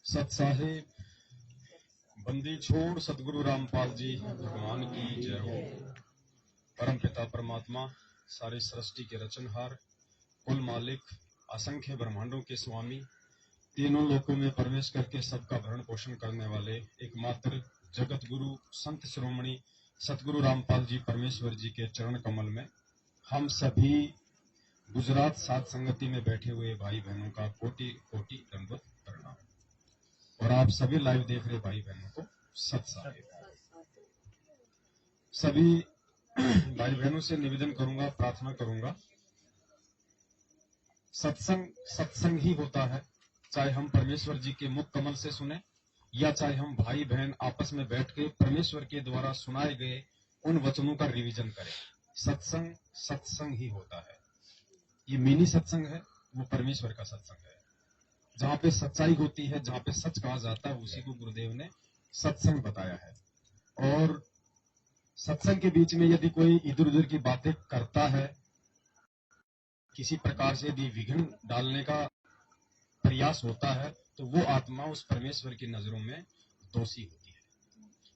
सतसाहिब बंदी छोड़ सतगुरु रामपाल जी भगवान की जय हो। परम पिता परमात्मा सारी सृष्टि के रचनहार, कुल मालिक, असंख्य ब्रह्मांडों के स्वामी, तीनों लोकों में प्रवेश करके सबका भरण पोषण करने वाले एकमात्र जगत गुरु संत श्रोमणी सतगुरु रामपाल जी परमेश्वर जी के चरण कमल में हम सभी गुजरात सात संगति में बैठे हुए भाई बहनों का कोटि कोटि दंडवत प्रणाम। और आप सभी लाइव देख रहे भाई बहनों को सत्साहिब। सभी भाई बहनों से निवेदन करूंगा, प्रार्थना करूंगा, सत्संग ही होता है। चाहे हम परमेश्वर जी के मुख कमल से सुने या चाहे हम भाई बहन आपस में बैठ के परमेश्वर के द्वारा सुनाए गए उन वचनों का रिवीजन करें। सत्संग ही होता है। ये मिनी सत्संग है, वो परमेश्वर का सत्संग है। जहां पे सच्चाई होती है, जहां पे सच कहा जाता है, उसी को गुरुदेव ने सत्संग बताया है। और सत्संग के बीच में यदि कोई इधर उधर की बातें करता है, किसी प्रकार से यदि विघ्न डालने का प्रयास होता है, तो वो आत्मा उस परमेश्वर की नजरों में दोषी होती है।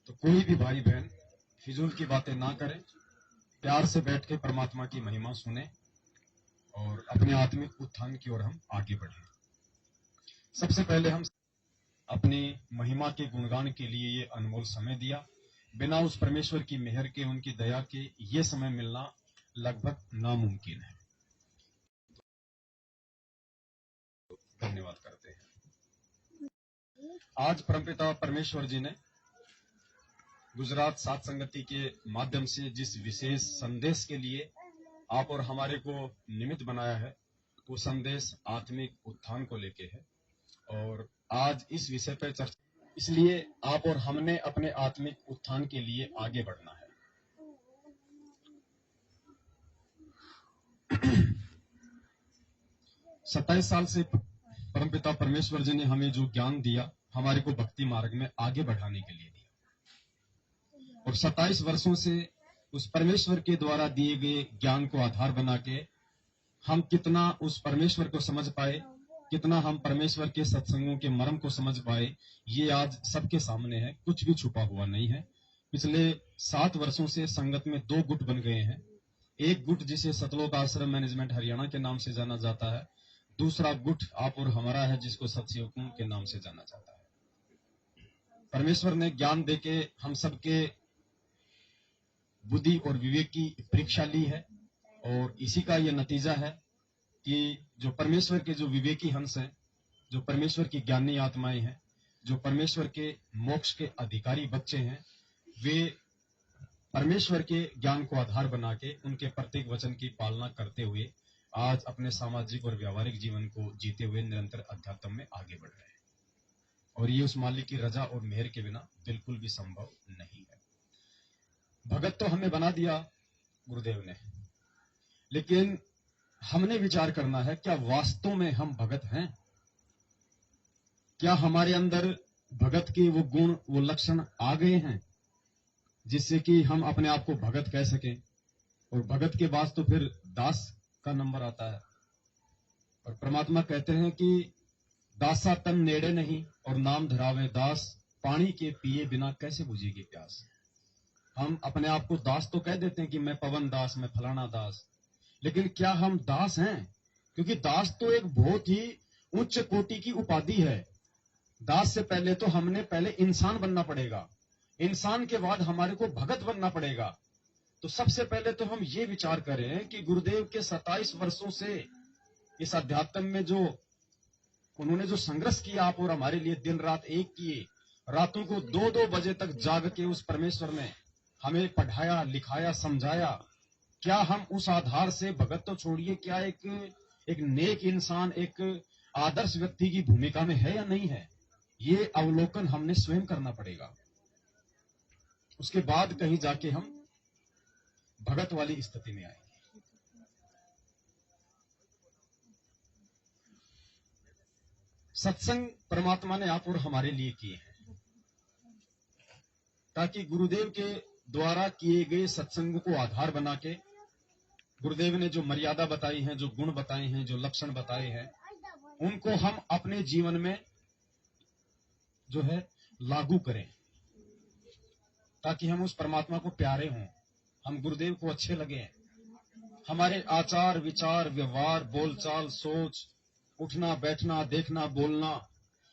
तो कोई भी भाई बहन फिजूल की बातें ना करें, प्यार से बैठ के परमात्मा की महिमा सुने और अपने आत्मिक उत्थान की ओर हम आगे बढ़े। सबसे पहले हम अपनी महिमा के गुणगान के लिए ये अनमोल समय दिया। बिना उस परमेश्वर की मेहर के, उनकी दया के ये समय मिलना लगभग नामुमकिन है। धन्यवाद करते हैं। आज परमपिता परमेश्वर जी ने गुजरात सात संगति के माध्यम से जिस विशेष संदेश के लिए आप और हमारे को निमित्त बनाया है, वो संदेश आत्मिक उत्थान को लेके है। और आज इस विषय पर चर्चा, इसलिए आप और हमने अपने आत्मिक उत्थान के लिए आगे बढ़ना है। 27 साल से परमपिता परमेश्वर जी ने हमें जो ज्ञान दिया, हमारे को भक्ति मार्ग में आगे बढ़ाने के लिए दिया। और 27 वर्षों से उस परमेश्वर के द्वारा दिए गए ज्ञान को आधार बना के हम कितना उस परमेश्वर को समझ पाए, कितना हम परमेश्वर के सत्संगों के मर्म को समझ पाए, ये आज सबके सामने है। कुछ भी छुपा हुआ नहीं है। पिछले 7 वर्षों से संगत में 2 गुट बन गए हैं। एक गुट जिसे सतलोक आश्रम मैनेजमेंट हरियाणा के नाम से जाना जाता है, दूसरा गुट आप और हमारा है जिसको सत्सेवकों के नाम से जाना जाता है। परमेश्वर ने ज्ञान देके हम सबके बुद्धि और विवेक की परीक्षा ली है और इसी का यह नतीजा है कि जो परमेश्वर के जो विवेकी हंस हैं, जो परमेश्वर की ज्ञानी आत्माएं हैं, जो परमेश्वर के मोक्ष के अधिकारी बच्चे हैं, वे परमेश्वर के ज्ञान को आधार बना के उनके प्रत्येक वचन की पालना करते हुए आज अपने सामाजिक और व्यावहारिक जीवन को जीते हुए निरंतर अध्यात्म में आगे बढ़ रहे हैं। और ये उस मालिक की रजा और मेहर के बिना बिल्कुल भी संभव नहीं है। भगत तो हमें बना दिया गुरुदेव ने, लेकिन हमने विचार करना है, क्या वास्तव में हम भगत हैं? क्या हमारे अंदर भगत के वो गुण, वो लक्षण आ गए हैं जिससे कि हम अपने आप को भगत कह सकें? और भगत के बाद तो फिर दास का नंबर आता है। और परमात्मा कहते हैं कि दासा तन नेड़े नहीं और नाम धरावे दास, पानी के पिए बिना कैसे बुझेगी प्यास। हम अपने आप को दास तो कह देते हैं कि मैं पवन दास, मैं फलाना दास, लेकिन क्या हम दास हैं? क्योंकि दास तो एक बहुत ही उच्च कोटि की उपाधि है। दास से पहले तो हमने पहले इंसान बनना पड़ेगा, इंसान के बाद हमारे को भगत बनना पड़ेगा। तो सबसे पहले तो हम ये विचार करें कि गुरुदेव के 27 वर्षों से इस अध्यात्म में जो उन्होंने जो संघर्ष किया आप और हमारे लिए, दिन रात एक किए, रातों को 2-2 बजे तक जाग के उस परमेश्वर ने हमें पढ़ाया, लिखाया, समझाया, क्या हम उस आधार से भगत तो छोड़िए, क्या एक नेक इंसान, एक आदर्श व्यक्ति की भूमिका में है या नहीं है? ये अवलोकन हमने स्वयं करना पड़ेगा। उसके बाद कहीं जाके हम भगत वाली स्थिति में आएंगे। सत्संग परमात्मा ने आप और हमारे लिए किए हैं ताकि गुरुदेव के द्वारा किए गए सत्संग को आधार बना के गुरुदेव ने जो मर्यादा बताई है, जो गुण बताए हैं, जो लक्षण बताए हैं, उनको हम अपने जीवन में जो है लागू करें, ताकि हम उस परमात्मा को प्यारे हों, हम गुरुदेव को अच्छे लगे, हमारे आचार विचार व्यवहार बोलचाल सोच उठना बैठना देखना बोलना,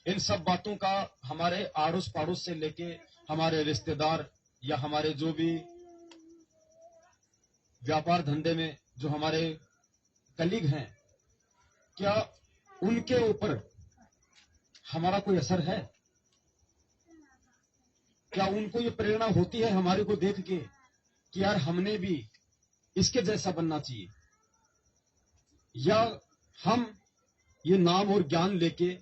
इन सब बातों का हमारे आड़ोस पड़ोस से लेके हमारे रिश्तेदार या हमारे जो भी व्यापार धंधे में जो हमारे कलीग हैं, क्या उनके ऊपर हमारा कोई असर है? क्या उनको ये प्रेरणा होती है हमारे को देख के कि यार हमने भी इसके जैसा बनना चाहिए? या हम ये नाम और ज्ञान लेके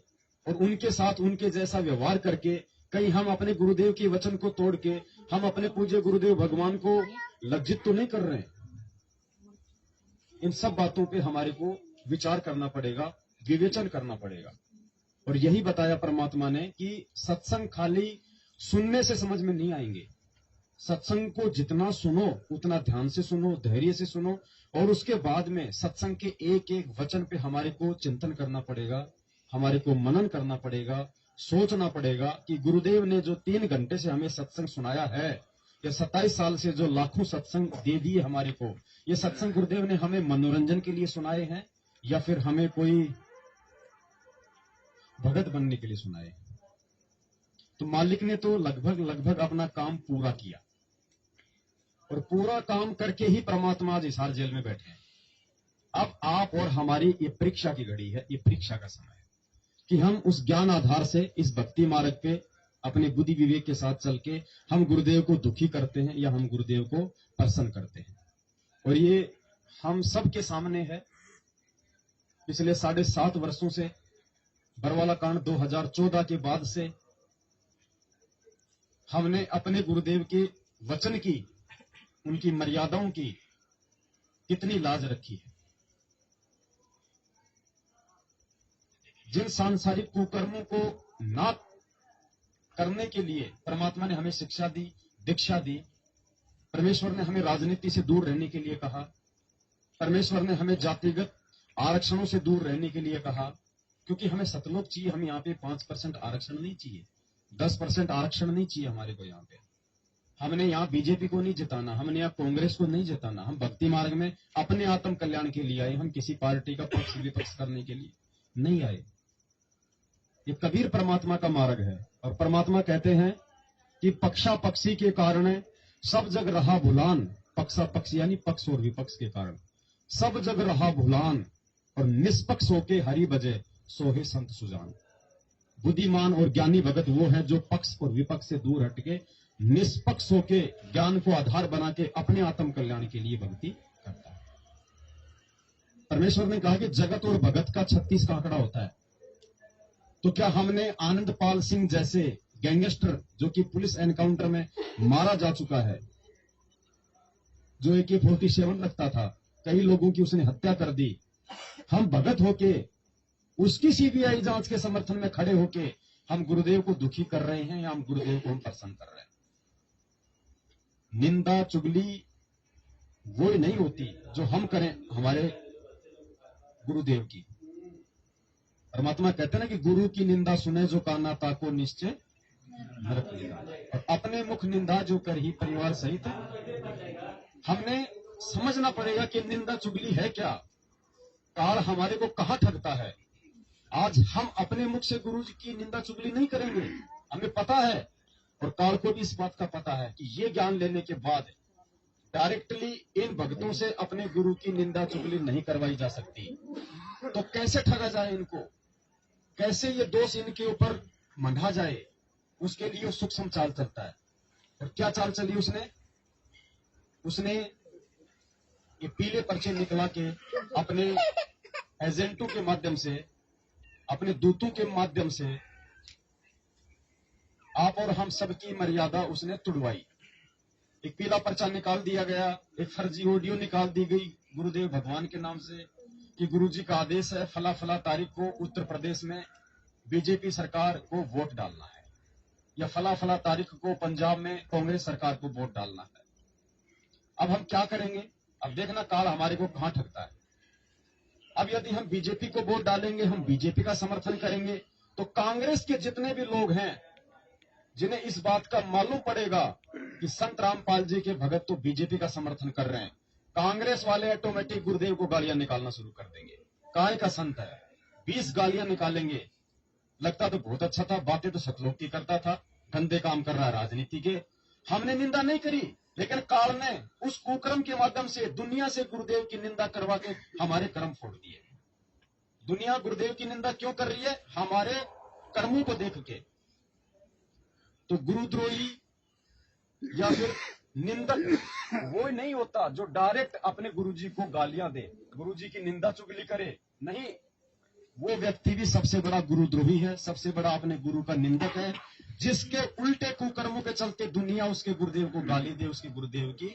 और उनके साथ उनके जैसा व्यवहार करके कहीं हम अपने गुरुदेव के वचन को तोड़ के हम अपने पूज्य गुरुदेव भगवान को लज्जित तो नहीं कर रहे हैं? इन सब बातों पे हमारे को विचार करना पड़ेगा, विवेचन करना पड़ेगा। और यही बताया परमात्मा ने कि सत्संग खाली सुनने से समझ में नहीं आएंगे। सत्संग को जितना सुनो उतना ध्यान से सुनो, धैर्य से सुनो, और उसके बाद में सत्संग के एक एक वचन पे हमारे को चिंतन करना पड़ेगा, हमारे को मनन करना पड़ेगा, सोचना पड़ेगा कि गुरुदेव ने जो 3 घंटे से हमें सत्संग सुनाया है, ये 27 साल से जो लाखों सत्संग दे दिए हमारे को, ये सत्संग गुरुदेव ने हमें मनोरंजन के लिए सुनाए हैं या फिर हमें कोई भगत बनने के लिए सुनाए? तो मालिक ने तो लगभग अपना काम पूरा किया, और पूरा काम करके ही परमात्मा आज हिसार जेल में बैठे हैं। अब आप और हमारी ये परीक्षा की घड़ी है, ये परीक्षा का समय है कि हम उस ज्ञान आधार से इस भक्ति मार्ग पे अपने बुद्धि विवेक के साथ चल के हम गुरुदेव को दुखी करते हैं या हम गुरुदेव को प्रसन्न करते हैं। और ये हम सबके सामने है। पिछले 7.5 वर्षों से बरवाला कांड 2014 के बाद से हमने अपने गुरुदेव के वचन की, उनकी मर्यादाओं की कितनी लाज रखी है। जिन सांसारिक कुकर्मों को ना करने के लिए परमात्मा ने हमें शिक्षा दी, दीक्षा दी। परमेश्वर ने हमें राजनीति से दूर रहने के लिए कहा, परमेश्वर ने हमें जातिगत आरक्षणों से दूर रहने के लिए कहा, क्योंकि हमें सतलोक चाहिए। हमें यहाँ पे 5% आरक्षण नहीं चाहिए, 10% आरक्षण नहीं चाहिए हमारे को। यहाँ पे हमने यहाँ बीजेपी को नहीं जिताना, हमने यहाँ कांग्रेस को नहीं जिताना। हम भक्ति मार्ग में अपने आत्म कल्याण के लिए आए, हम किसी पार्टी का पक्ष विपक्ष करने के लिए नहीं आए। ये कबीर परमात्मा का मार्ग है। और परमात्मा कहते हैं कि पक्षा पक्षी के कारण सब जग रहा भुलान। पक्षा पक्षी यानी पक्ष और विपक्ष के कारण सब जग रहा भुलान, और निष्पक्ष होके हरि बजे सोहे संत सुजान। बुद्धिमान और ज्ञानी भगत वो है जो पक्ष और विपक्ष से दूर हटके निष्पक्ष होके ज्ञान को आधार बना के अपने आत्म कल्याण के लिए भक्ति करता है। परमेश्वर ने कहा कि जगत और भगत का 36 का आंकड़ा होता है। तो क्या हमने आनंदपाल सिंह जैसे गैंगस्टर, जो कि पुलिस एनकाउंटर में मारा जा चुका है, जो AK-47 रखता था, कई लोगों की उसने हत्या कर दी, हम भगत होके उसकी CBI जांच के समर्थन में खड़े होके हम गुरुदेव को दुखी कर रहे हैं या हम गुरुदेव को हम प्रसन्न कर रहे हैं? निंदा चुगली वो नहीं होती जो हम करें हमारे गुरुदेव की। परमात्मा कहते हैं ना कि गुरु की निंदा सुने जो काना ताको निश्चय नरक लेगा, और अपने मुख निंदा जो कर ही परिवार सहित। हमने समझना पड़ेगा कि निंदा चुगली है क्या, काल हमारे को कहां ठगता है। आज हम अपने मुख से गुरु जी की निंदा चुगली नहीं करेंगे, हमें पता है, और काल को भी इस बात का पता है कि ये ज्ञान लेने के बाद डायरेक्टली इन भक्तों से अपने गुरु की निंदा चुगली नहीं करवाई जा सकती। तो कैसे ठगा जाए इनको, कैसे ये दोष इनके ऊपर मंढा जाए, उसके लिए सूक्ष्म चाल चलता है। और क्या चाल चली उसने ये पीले पर्चे निकला के अपने एजेंटों के माध्यम से, अपने दूतों के माध्यम से आप और हम सबकी मर्यादा उसने तुड़वाई। एक पीला पर्चा निकाल दिया गया, एक फर्जी ऑडियो निकाल दी गई गुरुदेव भगवान के नाम से कि गुरुजी का आदेश है फला फला तारीख को उत्तर प्रदेश में बीजेपी सरकार को वोट डालना है, या फला फला तारीख को पंजाब में कांग्रेस सरकार को वोट डालना है। अब हम क्या करेंगे? अब देखना काल हमारे को कहां ठगता है। अब यदि हम बीजेपी को वोट डालेंगे, हम बीजेपी का समर्थन करेंगे, तो कांग्रेस के जितने भी लोग हैं जिन्हें इस बात का मालूम पड़ेगा कि संत रामपाल जी के भगत तो बीजेपी का समर्थन कर रहे हैं, कांग्रेस वाले ऑटोमेटिक गुरुदेव को गालियां निकालना शुरू कर देंगे। काय का संत है, 20 गालियां निकालेंगे। लगता तो बहुत अच्छा था, बातें तो सतलोक की करता था, गंदे काम कर रहा है राजनीति के। हमने निंदा नहीं करी, लेकिन काल ने उस कुकर्म के माध्यम से दुनिया से गुरुदेव की निंदा करवा के हमारे कर्म फोड़ दिए। दुनिया गुरुदेव की निंदा क्यों कर रही है? हमारे कर्मों को देख के। तो गुरुद्रोही या फिर निंदक वो नहीं होता जो डायरेक्ट अपने गुरुजी को गालियां दे, गुरुजी की निंदा चुगली करे। नहीं, वो व्यक्ति भी सबसे बड़ा गुरुद्रोही है, सबसे बड़ा अपने गुरु का निंदक है, जिसके उल्टे कुकर्मों के चलते दुनिया उसके गुरुदेव को गाली दे, उसके गुरुदेव की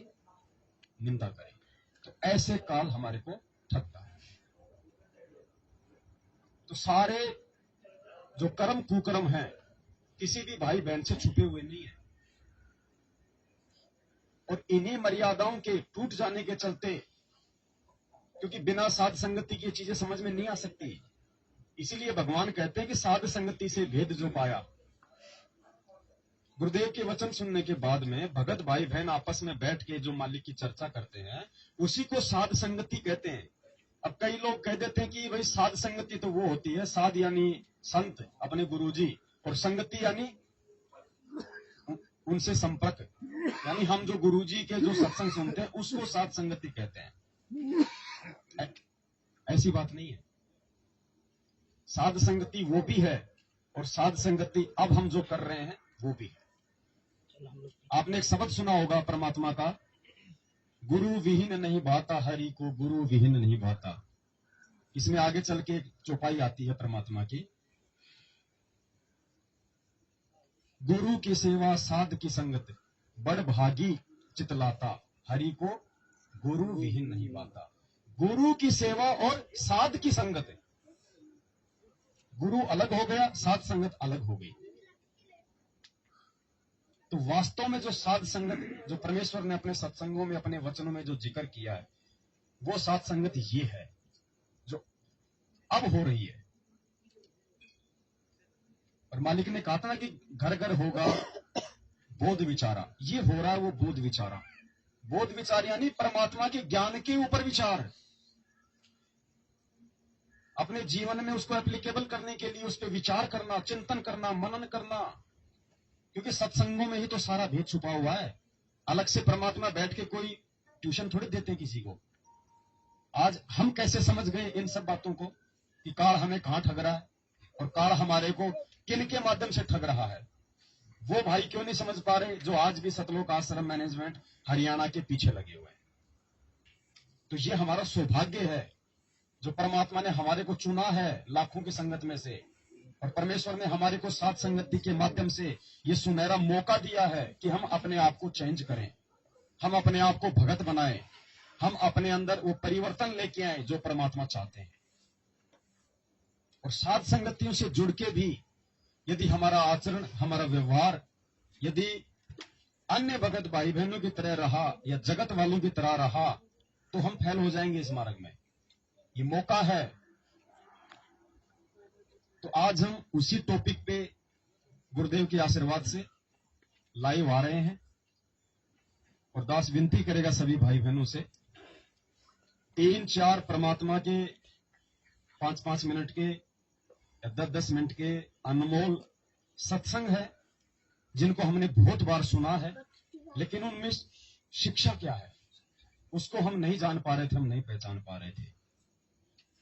निंदा करे। तो ऐसे काल हमारे को ठगता है। तो सारे जो कर्म कुकर्म है किसी भी भाई बहन से छुपे हुए नहीं है, और इन्हीं मर्यादाओं के टूट जाने के चलते, क्योंकि बिना साध संगति की चीजें समझ में नहीं आ सकती, इसीलिए भगवान कहते हैं कि साध संगति से भेद जो पाया। गुरुदेव के वचन सुनने के बाद में भगत भाई बहन आपस में बैठ के जो मालिक की चर्चा करते हैं, उसी को साध संगति कहते हैं। अब कई लोग कह देते हैं कि भाई साध संगति तो वो होती है, साध यानी संत अपने गुरुजी, और संगति यानी उनसे संपर्क, यानी हम जो गुरुजी के जो सत्संग सुनते हैं उसको साध संगति कहते हैं। ऐसी बात नहीं है। साध संगति वो भी है, और साध संगति अब हम जो कर रहे हैं वो भी है। आपने एक शब्द सुना होगा परमात्मा का, गुरु विहीन नहीं भाता हरि को, गुरु विहीन नहीं भाता। इसमें आगे चल के एक चौपाई आती है परमात्मा की, गुरु की सेवा साध की संगत, बड़ भागी चितलाता, हरि को गुरु विहीन नहीं पाता। गुरु की सेवा और साध की संगत, गुरु अलग हो गया, साध संगत अलग हो गई। तो वास्तव में जो साध संगत, जो परमेश्वर ने अपने सत्संगों में, अपने वचनों में जो जिक्र किया है, वो साध संगत ये है जो अब हो रही है। और मालिक ने कहा था ना कि घर घर होगा बोध विचारा, ये हो रहा है वो बोध विचारा। बोध विचार यानी परमात्मा के ज्ञान के ऊपर विचार, अपने जीवन में उसको एप्लीकेबल करने के लिए उस पर विचार करना, चिंतन करना, मनन करना, क्योंकि सत्संगों में ही तो सारा भेद छुपा हुआ है। अलग से परमात्मा बैठ के कोई ट्यूशन थोड़ी देते किसी को। आज हम कैसे समझ गए इन सब बातों को कि काल हमें कहां ठग रहा है और काल हमारे को किन के माध्यम से ठग रहा है, वो भाई क्यों नहीं समझ पा रहे जो आज भी सतलोक आश्रम मैनेजमेंट हरियाणा के पीछे लगे हुए हैं। तो ये हमारा सौभाग्य है जो परमात्मा ने हमारे को चुना है लाखों की संगत में से, और परमेश्वर ने हमारे को साध संगति के माध्यम से ये सुनहरा मौका दिया है कि हम अपने आप को चेंज करें, हम अपने आप को भगत बनाएं, हम अपने अंदर वो परिवर्तन लेके आए जो परमात्मा चाहते हैं। और साध संगतियों से जुड़ के भी यदि हमारा आचरण, हमारा व्यवहार यदि अन्य भगत भाई बहनों की तरह रहा या जगत वालों की तरह रहा, तो हम फेल हो जाएंगे इस मार्ग में। ये मौका है। तो आज हम उसी टॉपिक पे गुरुदेव के आशीर्वाद से लाइव आ रहे हैं, और दास विनती करेगा सभी भाई बहनों से, 3-4 परमात्मा के 5-5 मिनट के या 10-10 मिनट के अनमोल सत्संग है जिनको हमने बहुत बार सुना है, लेकिन उनमें शिक्षा क्या है उसको हम नहीं जान पा रहे थे, हम नहीं पहचान पा रहे थे।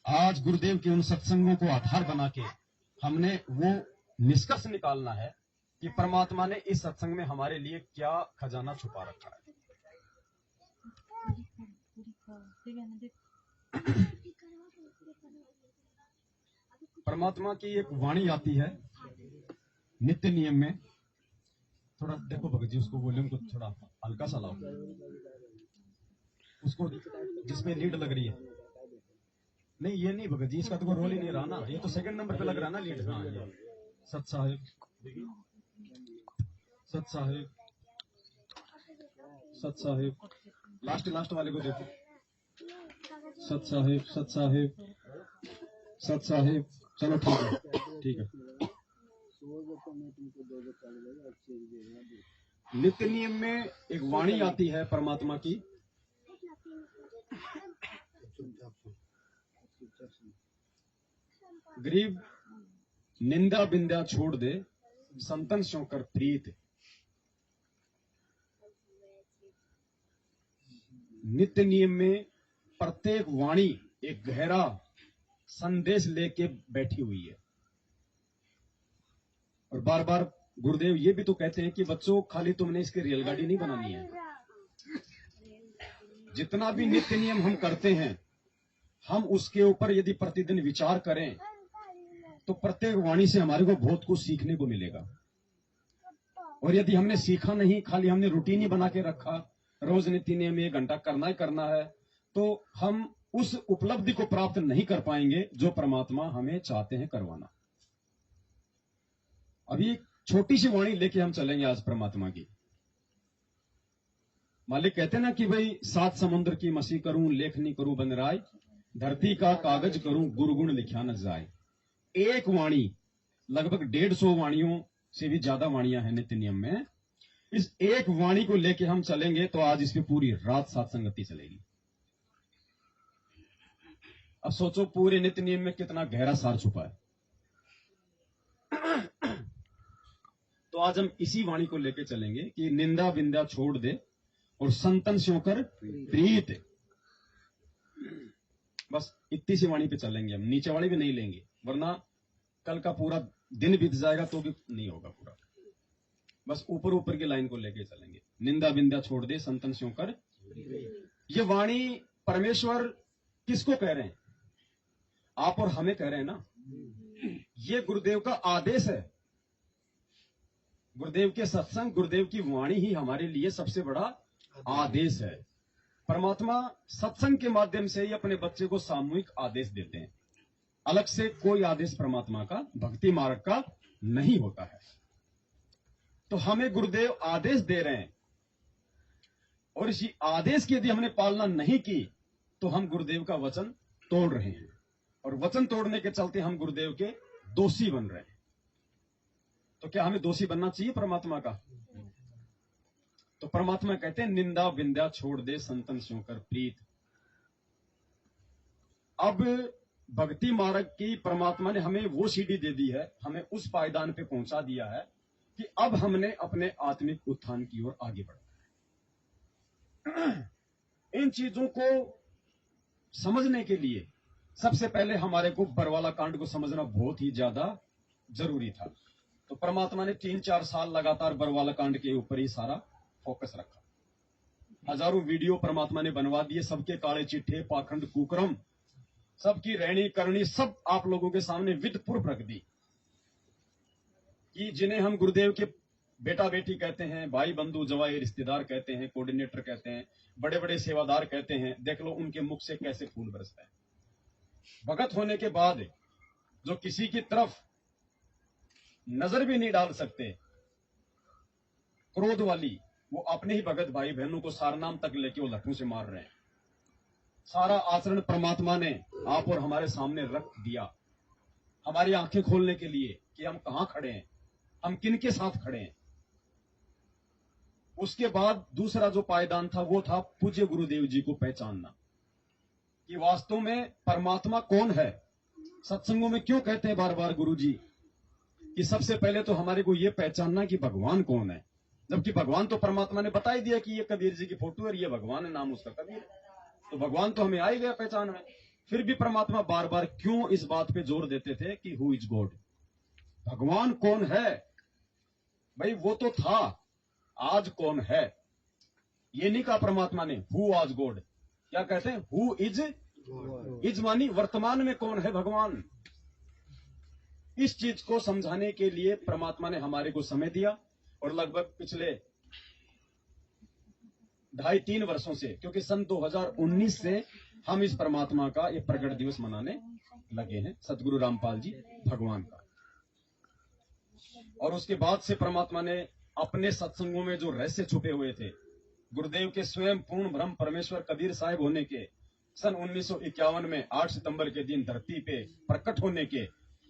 आज गुरुदेव के उन सत्संगों को आधार बना के हमने वो निष्कर्ष निकालना है कि परमात्मा ने इस सत्संग में हमारे लिए क्या खजाना छुपा रखा है। परमात्मा की एक वाणी आती है नित्य नियम में, थोड़ा देखो भगत जी उसको वॉल्यूम को थोड़ा हल्का सा लाओ, उसको जिसमें लीड लग रही है। नहीं ये नहीं भगत जी, इसका तो कोई रोल ही नहीं रहा ना, ये तो सेकंड नंबर पे लग रहा है ना लीड। हाँ ये सत साहिब, सत साहिब, सत साहिब, लास्ट वाले को देखो, सत साहिब, सत साहिब, सत साहिब। चलो ठीक है, ठीक है। नित्य नियम में एक वाणी आती है परमात्मा की, गरीब निंदा बिंदा छोड़ दे, संतन स्यों कर प्रीत। नित्य नियम में प्रत्येक वाणी एक गहरा संदेश लेके बैठी हुई है। और बार बार गुरुदेव ये भी तो कहते हैं कि बच्चों खाली तुमने इसकी रेलगाड़ी नहीं बनानी है, जितना भी नित्य नियम हम करते हैं हम उसके ऊपर यदि प्रतिदिन विचार करें तो प्रत्येक वाणी से हमारे को बहुत कुछ सीखने को मिलेगा। और यदि हमने सीखा नहीं, खाली हमने रूटीन ही बना के रखा, रोज नित्य नियम 1 घंटा करना ही करना है, तो हम उस उपलब्धि को प्राप्त नहीं कर पाएंगे जो परमात्मा हमें चाहते हैं करवाना। अभी एक छोटी सी वाणी लेके हम चलेंगे आज परमात्मा की। मालिक कहते हैं ना कि भाई 7 समुद्र की मसी करूं, लेखनी करूं बन राय, धरती का कागज करूं, गुरुगुण लिखा न जाए। एक वाणी लगभग 150 वाणियों से भी ज्यादा वाणियां हैं नित्य नियम में। इस एक वाणी को लेके हम चलेंगे तो आज इस पे पूरी रात सत्संगति चलेगी। अब सोचो पूरे नित्य नियम में कितना गहरा सार छुपा है। तो आज हम इसी वाणी को लेके चलेंगे कि निंदा बिंदा छोड़ दे और संतन स्यों कर प्रीत। बस इतनी सी वाणी पे चलेंगे हम, नीचे वाली भी नहीं लेंगे, वरना कल का पूरा दिन बीत जाएगा तो भी नहीं होगा पूरा। बस ऊपर ऊपर की लाइन को लेके चलेंगे। निंदा बिंदा छोड़ दे, संतन स्यों कर। ये वाणी परमेश्वर किसको कह रहे हैं? आप और हमें कह रहे हैं ना। ये गुरुदेव का आदेश है। गुरुदेव के सत्संग, गुरुदेव की वाणी ही हमारे लिए सबसे बड़ा आदेश है। परमात्मा सत्संग के माध्यम से ही अपने बच्चे को सामूहिक आदेश देते हैं। अलग से कोई आदेश परमात्मा का भक्ति मार्ग का नहीं होता है। तो हमें गुरुदेव आदेश दे रहे हैं और इसी आदेश की यदि हमने पालना नहीं की तो हम गुरुदेव का वचन तोड़ रहे हैं, और वचन तोड़ने के चलते हम गुरुदेव के दोषी बन रहे हैं। तो क्या हमें दोषी बनना चाहिए परमात्मा का? तो परमात्मा कहते हैं निंदा बिंदा छोड़ दे, संतन स्यों कर प्रीत। अब भक्ति मार्ग की परमात्मा ने हमें वो सीढ़ी दे दी है, हमें उस पायदान पे पहुंचा दिया है कि अब हमने अपने आत्मिक उत्थान की ओर आगे बढ़ना है। इन चीजों को समझने के लिए सबसे पहले हमारे को बरवाला कांड को समझना बहुत ही ज्यादा जरूरी था। तो परमात्मा ने 3-4 साल लगातार बरवाला कांड के ऊपर ही सारा फोकस रखा। हजारों वीडियो परमात्मा ने बनवा दिए, सबके काले चिट्ठे, पाखंड, कुकर्म, सबकी रहनी करनी सब आप लोगों के सामने विधपूर्व रख दी कि जिन्हें हम गुरुदेव के बेटा बेटी कहते हैं, भाई बंधु जवाई रिश्तेदार कहते हैं, कोऑर्डिनेटर कहते हैं, बड़े बड़े सेवादार कहते हैं, देख लो उनके मुख से कैसे फूल बरसता है। भगत होने के बाद जो किसी की तरफ नजर भी नहीं डाल सकते, क्रोध वाली, वो अपने ही भगत भाई बहनों को सारनाम तक लेके वो लट्ठों से मार रहे हैं। सारा आचरण परमात्मा ने आप और हमारे सामने रख दिया, हमारी आंखें खोलने के लिए कि हम कहां खड़े हैं, हम किन के साथ खड़े हैं। उसके बाद दूसरा जो पायदान था वो था पूज्य गुरुदेव जी को पहचानना कि वास्तव में परमात्मा कौन है। सत्संगों में क्यों कहते हैं बार बार गुरु जी कि सबसे पहले तो हमारे को यह पहचानना कि भगवान कौन है, जबकि भगवान तो परमात्मा ने बता ही दिया कि ये कबीर जी की फोटो है, ये भगवान है, नाम उसका कबीर है। तो भगवान तो हमें आ ही गया पहचान में। फिर भी परमात्मा बार बार क्यों इस बात पे जोर देते थे कि हु इज गॉड, भगवान कौन है। भाई वो तो था, आज कौन है ये नहीं कहा परमात्मा ने हु आज गॉड। क्या कहते हैं? हु इज मानी वर्तमान में कौन है भगवान। इस चीज को समझाने के लिए परमात्मा ने हमारे को समय दिया, और लगभग पिछले 2.5-3 वर्षों से, क्योंकि सन 2019 से हम इस परमात्मा का ये प्रकट दिवस मनाने लगे हैं, सदगुरु रामपाल जी भगवान का। और उसके बाद से परमात्मा ने अपने सत्संगों में जो रहस्य छुपे हुए थे, गुरुदेव के स्वयं पूर्ण ब्रह्म परमेश्वर कबीर साहिब होने के, सन 1951 में 8 सितंबर के दिन धरती पे प्रकट होने के,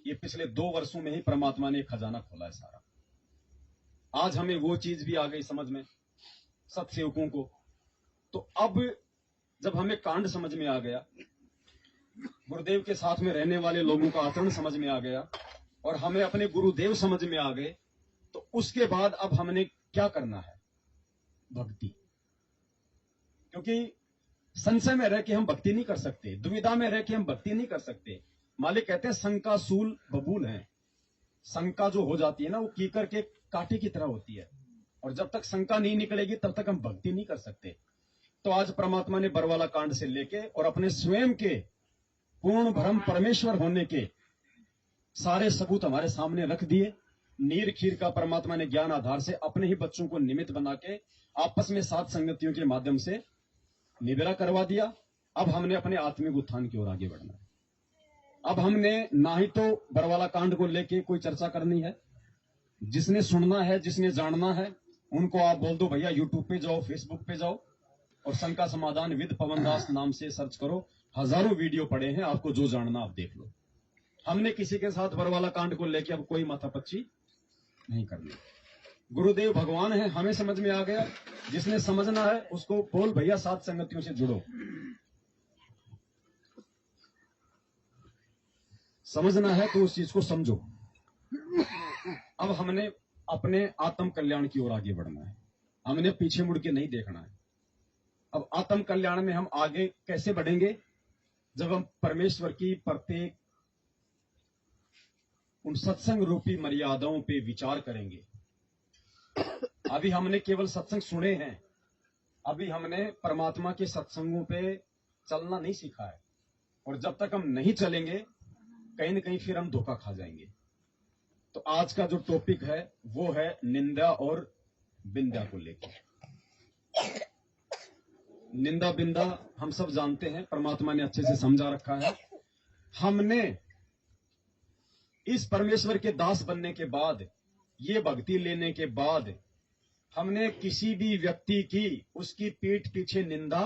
ये पिछले 2 वर्षों में ही परमात्मा ने खजाना खोला है सारा। आज हमें वो चीज भी आ गई समझ में, सत्सेवकों को। तो अब जब हमें कांड समझ में आ गया, गुरुदेव के साथ में रहने वाले लोगों का आचरण समझ में आ गया, और हमें अपने गुरुदेव समझ में आ गए, तो उसके बाद अब हमने क्या करना है? भक्ति। क्योंकि संशय में रह के हम भक्ति नहीं कर सकते, दुविधा में रह के हम भक्ति नहीं कर सकते। मालिक कहते हैं शंका सूल बबूल है। शंका जो हो जाती है ना, वो कीकर के कांटे की तरह होती है, और जब तक शंका नहीं निकलेगी तब तक हम भक्ति नहीं कर सकते। तो आज परमात्मा ने बरवाला कांड से लेके और अपने स्वयं के पूर्ण भ्रम परमेश्वर होने के सारे सबूत हमारे सामने रख दिए। नीर खीर का परमात्मा ने ज्ञान आधार से अपने ही बच्चों को निमित्त बना के आपस में सात संगतियों के माध्यम से निबेरा करवा दिया। अब हमने अपने आत्मिक उत्थान की ओर आगे बढ़ना है। अब हमने ना ही तो बरवाला कांड को लेके कोई चर्चा करनी है, जिसने सुनना है, जिसने जानना है, उनको आप बोल दो भैया यूट्यूब पे जाओ, फेसबुक पे जाओ और शंका समाधान विद पवन दास नाम से सर्च करो। हजारों वीडियो पड़े हैं, आपको जो जानना आप देख लो। हमने किसी के साथ बरवाला कांड को लेके अब कोई माथापच्ची नहीं करनी। गुरुदेव भगवान है, हमें समझ में आ गया। जिसने समझना है उसको बोल भैया सात संगतियों से जुड़ो। समझना है तो उस चीज को समझो। अब हमने अपने आत्म कल्याण की ओर आगे बढ़ना है, हमने पीछे मुड़ के नहीं देखना है। अब आत्म कल्याण में हम आगे कैसे बढ़ेंगे? जब हम परमेश्वर की प्रत्येक उन सत्संग रूपी मर्यादाओं पे विचार करेंगे। अभी हमने केवल सत्संग सुने हैं, अभी हमने परमात्मा के सत्संगों पे चलना नहीं सीखा है, और जब तक हम नहीं चलेंगे कहीं न कहीं फिर हम धोखा खा जाएंगे। तो आज का जो टॉपिक है वो है निंदा और बिंदा को लेकर। निंदा बिंदा हम सब जानते हैं, परमात्मा ने अच्छे से समझा रखा है। हमने इस परमेश्वर के दास बनने के बाद, ये भक्ति लेने के बाद, हमने किसी भी व्यक्ति की उसकी पीठ पीछे निंदा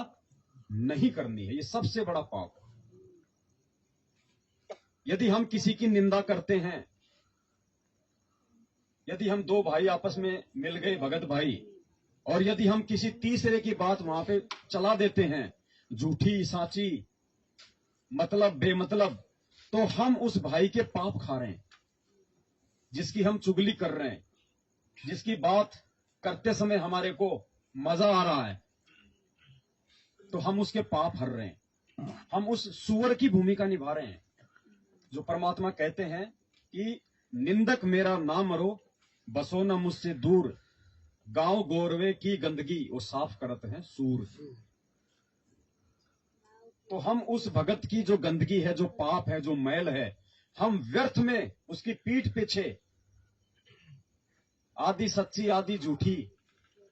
नहीं करनी है। ये सबसे बड़ा पाप है। यदि हम किसी की निंदा करते हैं, यदि हम दो भाई आपस में मिल गए भगत भाई, और यदि हम किसी तीसरे की बात वहां पे चला देते हैं, झूठी साची मतलब बेमतलब, तो हम उस भाई के पाप खा रहे हैं, जिसकी हम चुगली कर रहे हैं, जिसकी बात करते समय हमारे को मजा आ रहा है, तो हम उसके पाप हर रहे हैं। हम उस सुअर की भूमिका निभा रहे हैं, जो परमात्मा कहते हैं कि निंदक मेरा ना मरो, बसो न मुझसे दूर, गांव गोरवे की गंदगी वो साफ करत है सूर। तो हम उस भगत की जो गंदगी है, जो पाप है, जो मैल है, हम व्यर्थ में उसकी पीठ पीछे आधी सच्ची आधी झूठी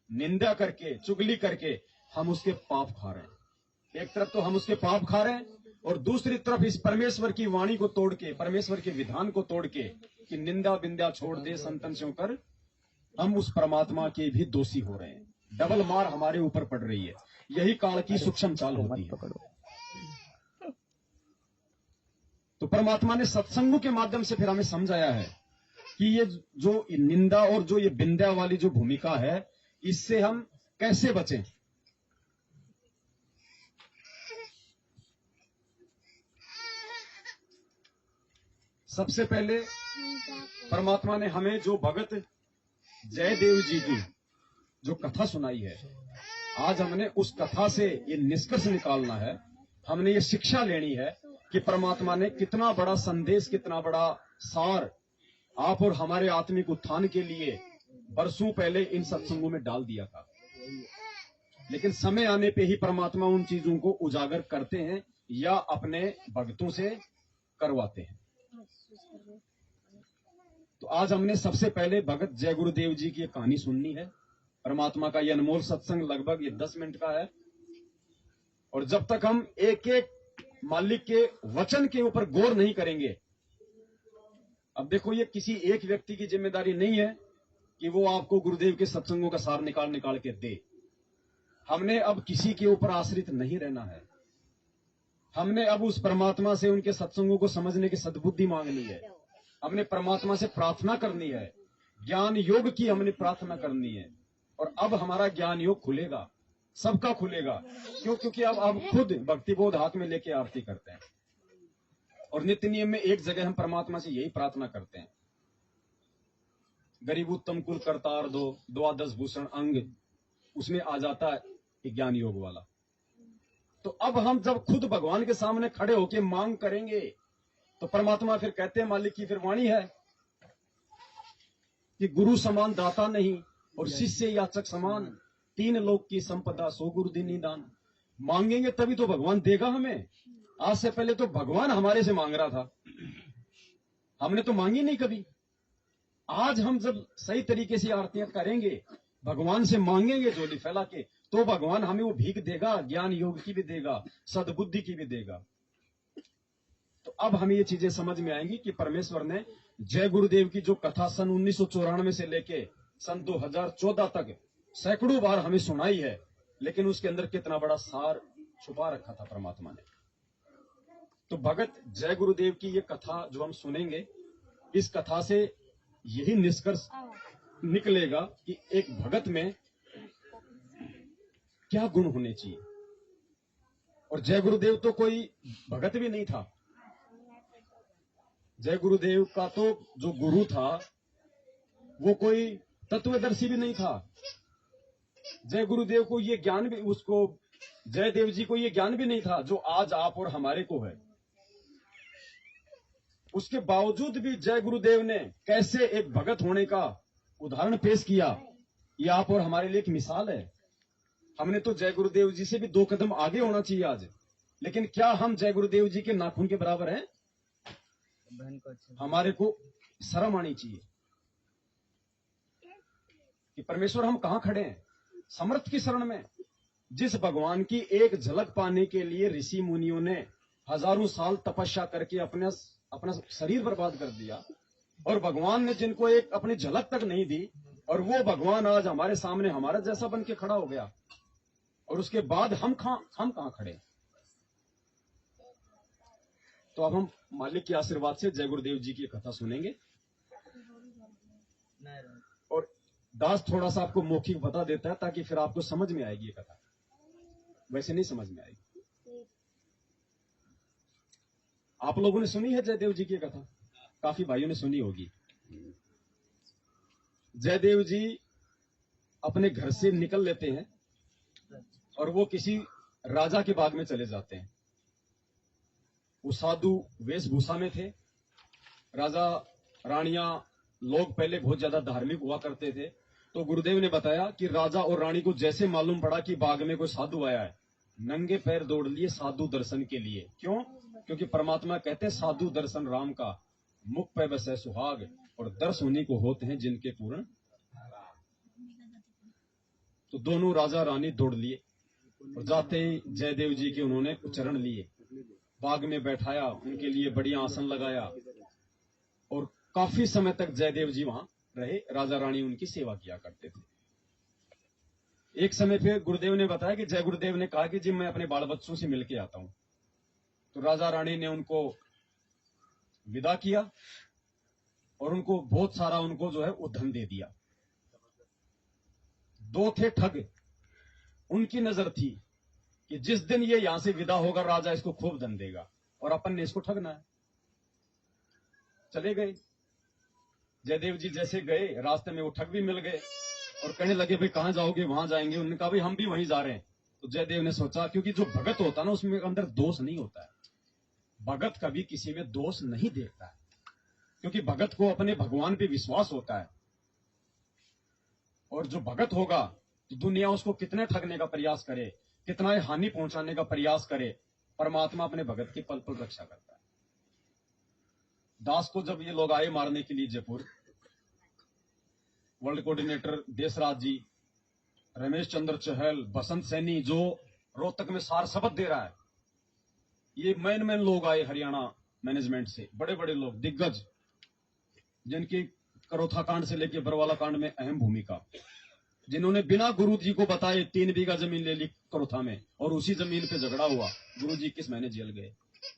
निंदा करके, चुगली करके हम उसके पाप खा रहे हैं। एक तरफ तो हम उसके पाप खा रहे हैं, और दूसरी तरफ इस परमेश्वर की वाणी को तोड़ के, परमेश्वर के विधान को तोड़ के कि निंदा बिंदा छोड़ दे संतन स्यों कर, हम उस परमात्मा के भी दोषी हो रहे हैं। डबल मार हमारे ऊपर पड़ रही है। यही काल की सूक्ष्म चाल होती है। तो परमात्मा ने सत्संगों के माध्यम से फिर हमें समझाया है कि ये जो निंदा और जो ये बिंदा वाली जो भूमिका है, इससे हम कैसे बचें। सबसे पहले परमात्मा ने हमें जो भगत जयदेव जी की जो कथा सुनाई है, आज हमने उस कथा से ये निष्कर्ष निकालना है, हमने ये शिक्षा लेनी है कि परमात्मा ने कितना बड़ा संदेश, कितना बड़ा सार आप और हमारे आत्मिक उत्थान के लिए बरसों पहले इन सत्संगों में डाल दिया था। लेकिन समय आने पे ही परमात्मा उन चीजों को उजागर करते हैं या अपने भक्तों से करवाते हैं। तो आज हमने सबसे पहले भगत जय गुरुदेव जी की कहानी सुननी है। परमात्मा का यह अनमोल सत्संग लगभग ये 10 मिनट का है, और जब तक हम एक एक मालिक के वचन के ऊपर गौर नहीं करेंगे, अब देखो ये किसी एक व्यक्ति की जिम्मेदारी नहीं है कि वो आपको गुरुदेव के सत्संगों का सार निकाल निकाल के दे। हमने अब किसी के ऊपर आश्रित नहीं रहना है। हमने अब उस परमात्मा से उनके सत्संगों को समझने की सद्बुद्धि मांगनी है। हमने परमात्मा से प्रार्थना करनी है ज्ञान योग की हमने प्रार्थना करनी है। और अब हमारा ज्ञान योग खुलेगा, सबका खुलेगा। क्यों? क्योंकि अब खुद भक्ति बोध हाथ में लेके आरती करते हैं और नित्य नियम में एक जगह हम परमात्मा से यही प्रार्थना करते हैं, गरीब उत्तम कुल करतार दो, द्वादश भूषण अंग, उसमें आ जाता है ज्ञान योग वाला। तो अब हम जब खुद भगवान के सामने खड़े होके मांग करेंगे तो परमात्मा फिर कहते हैं, मालिक की फिर वाणी है कि गुरु समान दाता नहीं और शिष्य याचक समान, तीन लोक की संपदा सो गुरु दीनी दान। मांगेंगे तभी तो भगवान देगा हमें। आज से पहले तो भगवान हमारे से मांग रहा था, हमने तो मांगी नहीं कभी। आज हम जब सही तरीके से आरतियां करेंगे, भगवान से मांगेंगे झोली फैला के, तो भगवान हमें वो भीख देगा, ज्ञान योग की भी देगा, सद्बुद्धि की भी देगा। तो अब हमें ये चीजें समझ में आएंगी कि परमेश्वर ने जय गुरुदेव की जो कथा सन 1994 से लेके सन 2014 तक सैकड़ों बार हमें सुनाई है, लेकिन उसके अंदर कितना बड़ा सार छुपा रखा था परमात्मा ने। तो भगत जय गुरुदेव की ये कथा जो हम सुनेंगे, इस कथा से यही निष्कर्ष निकलेगा कि एक भगत में क्या गुण होने चाहिए। और जय गुरुदेव तो कोई भगत भी नहीं था, जय गुरुदेव का तो जो गुरु था वो कोई तत्वदर्शी भी नहीं था। जय गुरुदेव को ये ज्ञान भी, उसको जयदेव जी को ये ज्ञान भी नहीं था जो आज आप और हमारे को है। उसके बावजूद भी जय गुरुदेव ने कैसे एक भगत होने का उदाहरण पेश किया, ये आप और हमारे लिए एक मिसाल है। हमने तो जय गुरुदेव जी से भी 2 कदम आगे होना चाहिए आज, लेकिन क्या हम जय गुरुदेव जी के नाखून के बराबर हैं? हमारे को शर्म आनी चाहिए कि परमेश्वर हम कहां खड़े हैं, समर्थ की शरण में। जिस भगवान की एक झलक पाने के लिए ऋषि मुनियों ने हजारों साल तपस्या करके अपना शरीर बर्बाद कर दिया, और भगवान ने जिनको एक अपनी झलक तक नहीं दी, और वो भगवान आज हमारे सामने हमारा जैसा बन के खड़ा हो गया, और उसके बाद हम कहां खड़े। तो अब हम मालिक के आशीर्वाद से जय गुरुदेव जी की कथा सुनेंगे। और दास थोड़ा सा आपको मौखिक बता देता है ताकि फिर आपको समझ में आएगी ये कथा, वैसे नहीं समझ में आएगी। आप लोगों ने सुनी है जयदेव जी की कथा, काफी भाइयों ने सुनी होगी। जयदेव जी अपने घर से निकल लेते हैं और वो किसी राजा के बाग में चले जाते हैं। वो साधु वेशभूषा में थे। राजा रानियां लोग पहले बहुत ज्यादा धार्मिक हुआ करते थे। तो गुरुदेव ने बताया कि राजा और रानी को जैसे मालूम पड़ा कि बाग में कोई साधु आया है, नंगे पैर दौड़ लिए साधु दर्शन के लिए। क्यों? क्योंकि परमात्मा कहते हैं साधु दर्शन राम का, मुख पे बसे सुहाग, और दर्श उन्हीं को होते हैं जिनके पूर्ण। तो दोनों राजा रानी दौड़ लिए और जाते ही जयदेव जी के उन्होंने चरण लिए, बाग में बैठाया, उनके लिए बढ़िया आसन लगाया, और काफी समय तक जयदेव जी वहां रहे। राजा रानी उनकी सेवा किया करते थे। एक समय फिर गुरुदेव ने बताया कि जय गुरुदेव ने कहा कि जी मैं अपने बाल बच्चों से मिलके आता हूं। तो राजा रानी ने उनको विदा किया और उनको बहुत सारा उनको जो है वो धन दे दिया। 2 थे ठग, उनकी नजर थी कि जिस दिन ये यहां से विदा होगा राजा इसको खूब धन देगा और अपन ने इसको ठगना है। चले गए। जयदेव जी जैसे गए, रास्ते में वो ठग भी मिल गए और कहने लगे भाई कहां जाओगे? वहां जाएंगे। उन्होंने कहा भाई हम भी वहीं जा रहे हैं। तो जयदेव ने सोचा, क्योंकि जो भगत होता है ना उसमें अंदर दोष नहीं होता है, भगत कभी किसी में दोष नहीं देखता है, क्योंकि भगत को अपने भगवान पे विश्वास होता है। और जो भगत होगा तो दुनिया उसको कितने ठगने का प्रयास करे, कितना हानि पहुंचाने का प्रयास करे, परमात्मा अपने भगत की पल पल रक्षा करता है। दास को जब ये लोग आए मारने के लिए जयपुर, वर्ल्ड कोऑर्डिनेटर देशराज जी, रमेश चंद्र चहल, बसंत सैनी जो रोहतक में सार शपथ दे रहा है, ये मैन लोग आए हरियाणा मैनेजमेंट से, बड़े बड़े लोग, दिग्गज, जिनकी करोथा कांड से लेकर बरवाला कांड में अहम भूमिका, जिन्होंने बिना गुरु जी को बताए 3 बीघा जमीन ले ली करोथा में, और उसी जमीन पे झगड़ा हुआ, गुरु जी किस महीने जेल गए,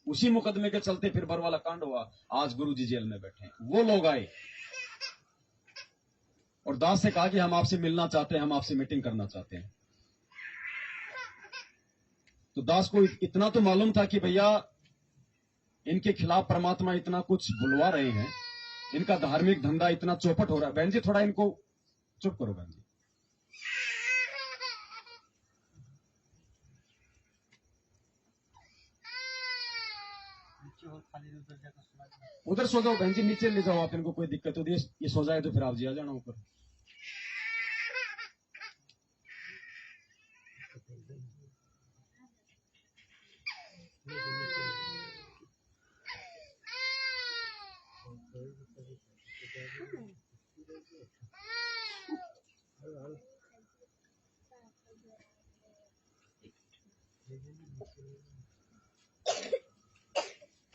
उसी मुकदमे के चलते फिर बरवाला कांड हुआ, आज गुरु जी जेल में बैठे हैं। वो लोग आए और दास से कहा कि हम आपसे मिलना चाहते हैं, हम आपसे मीटिंग करना चाहते हैं। तो दास को इतना तो मालूम था कि भैया इनके खिलाफ परमात्मा इतना कुछ बुलवा रहे हैं, इनका धार्मिक धंधा इतना चौपट हो रहा है। बहन जी थोड़ा इनको चुप करो बहन जी। उधर सो जाओ बहन जी, नीचे ले जाओ आप इनको, कोई दिक्कत होती है ये सो जाए तो फिर आप जी आ जाना ऊपर।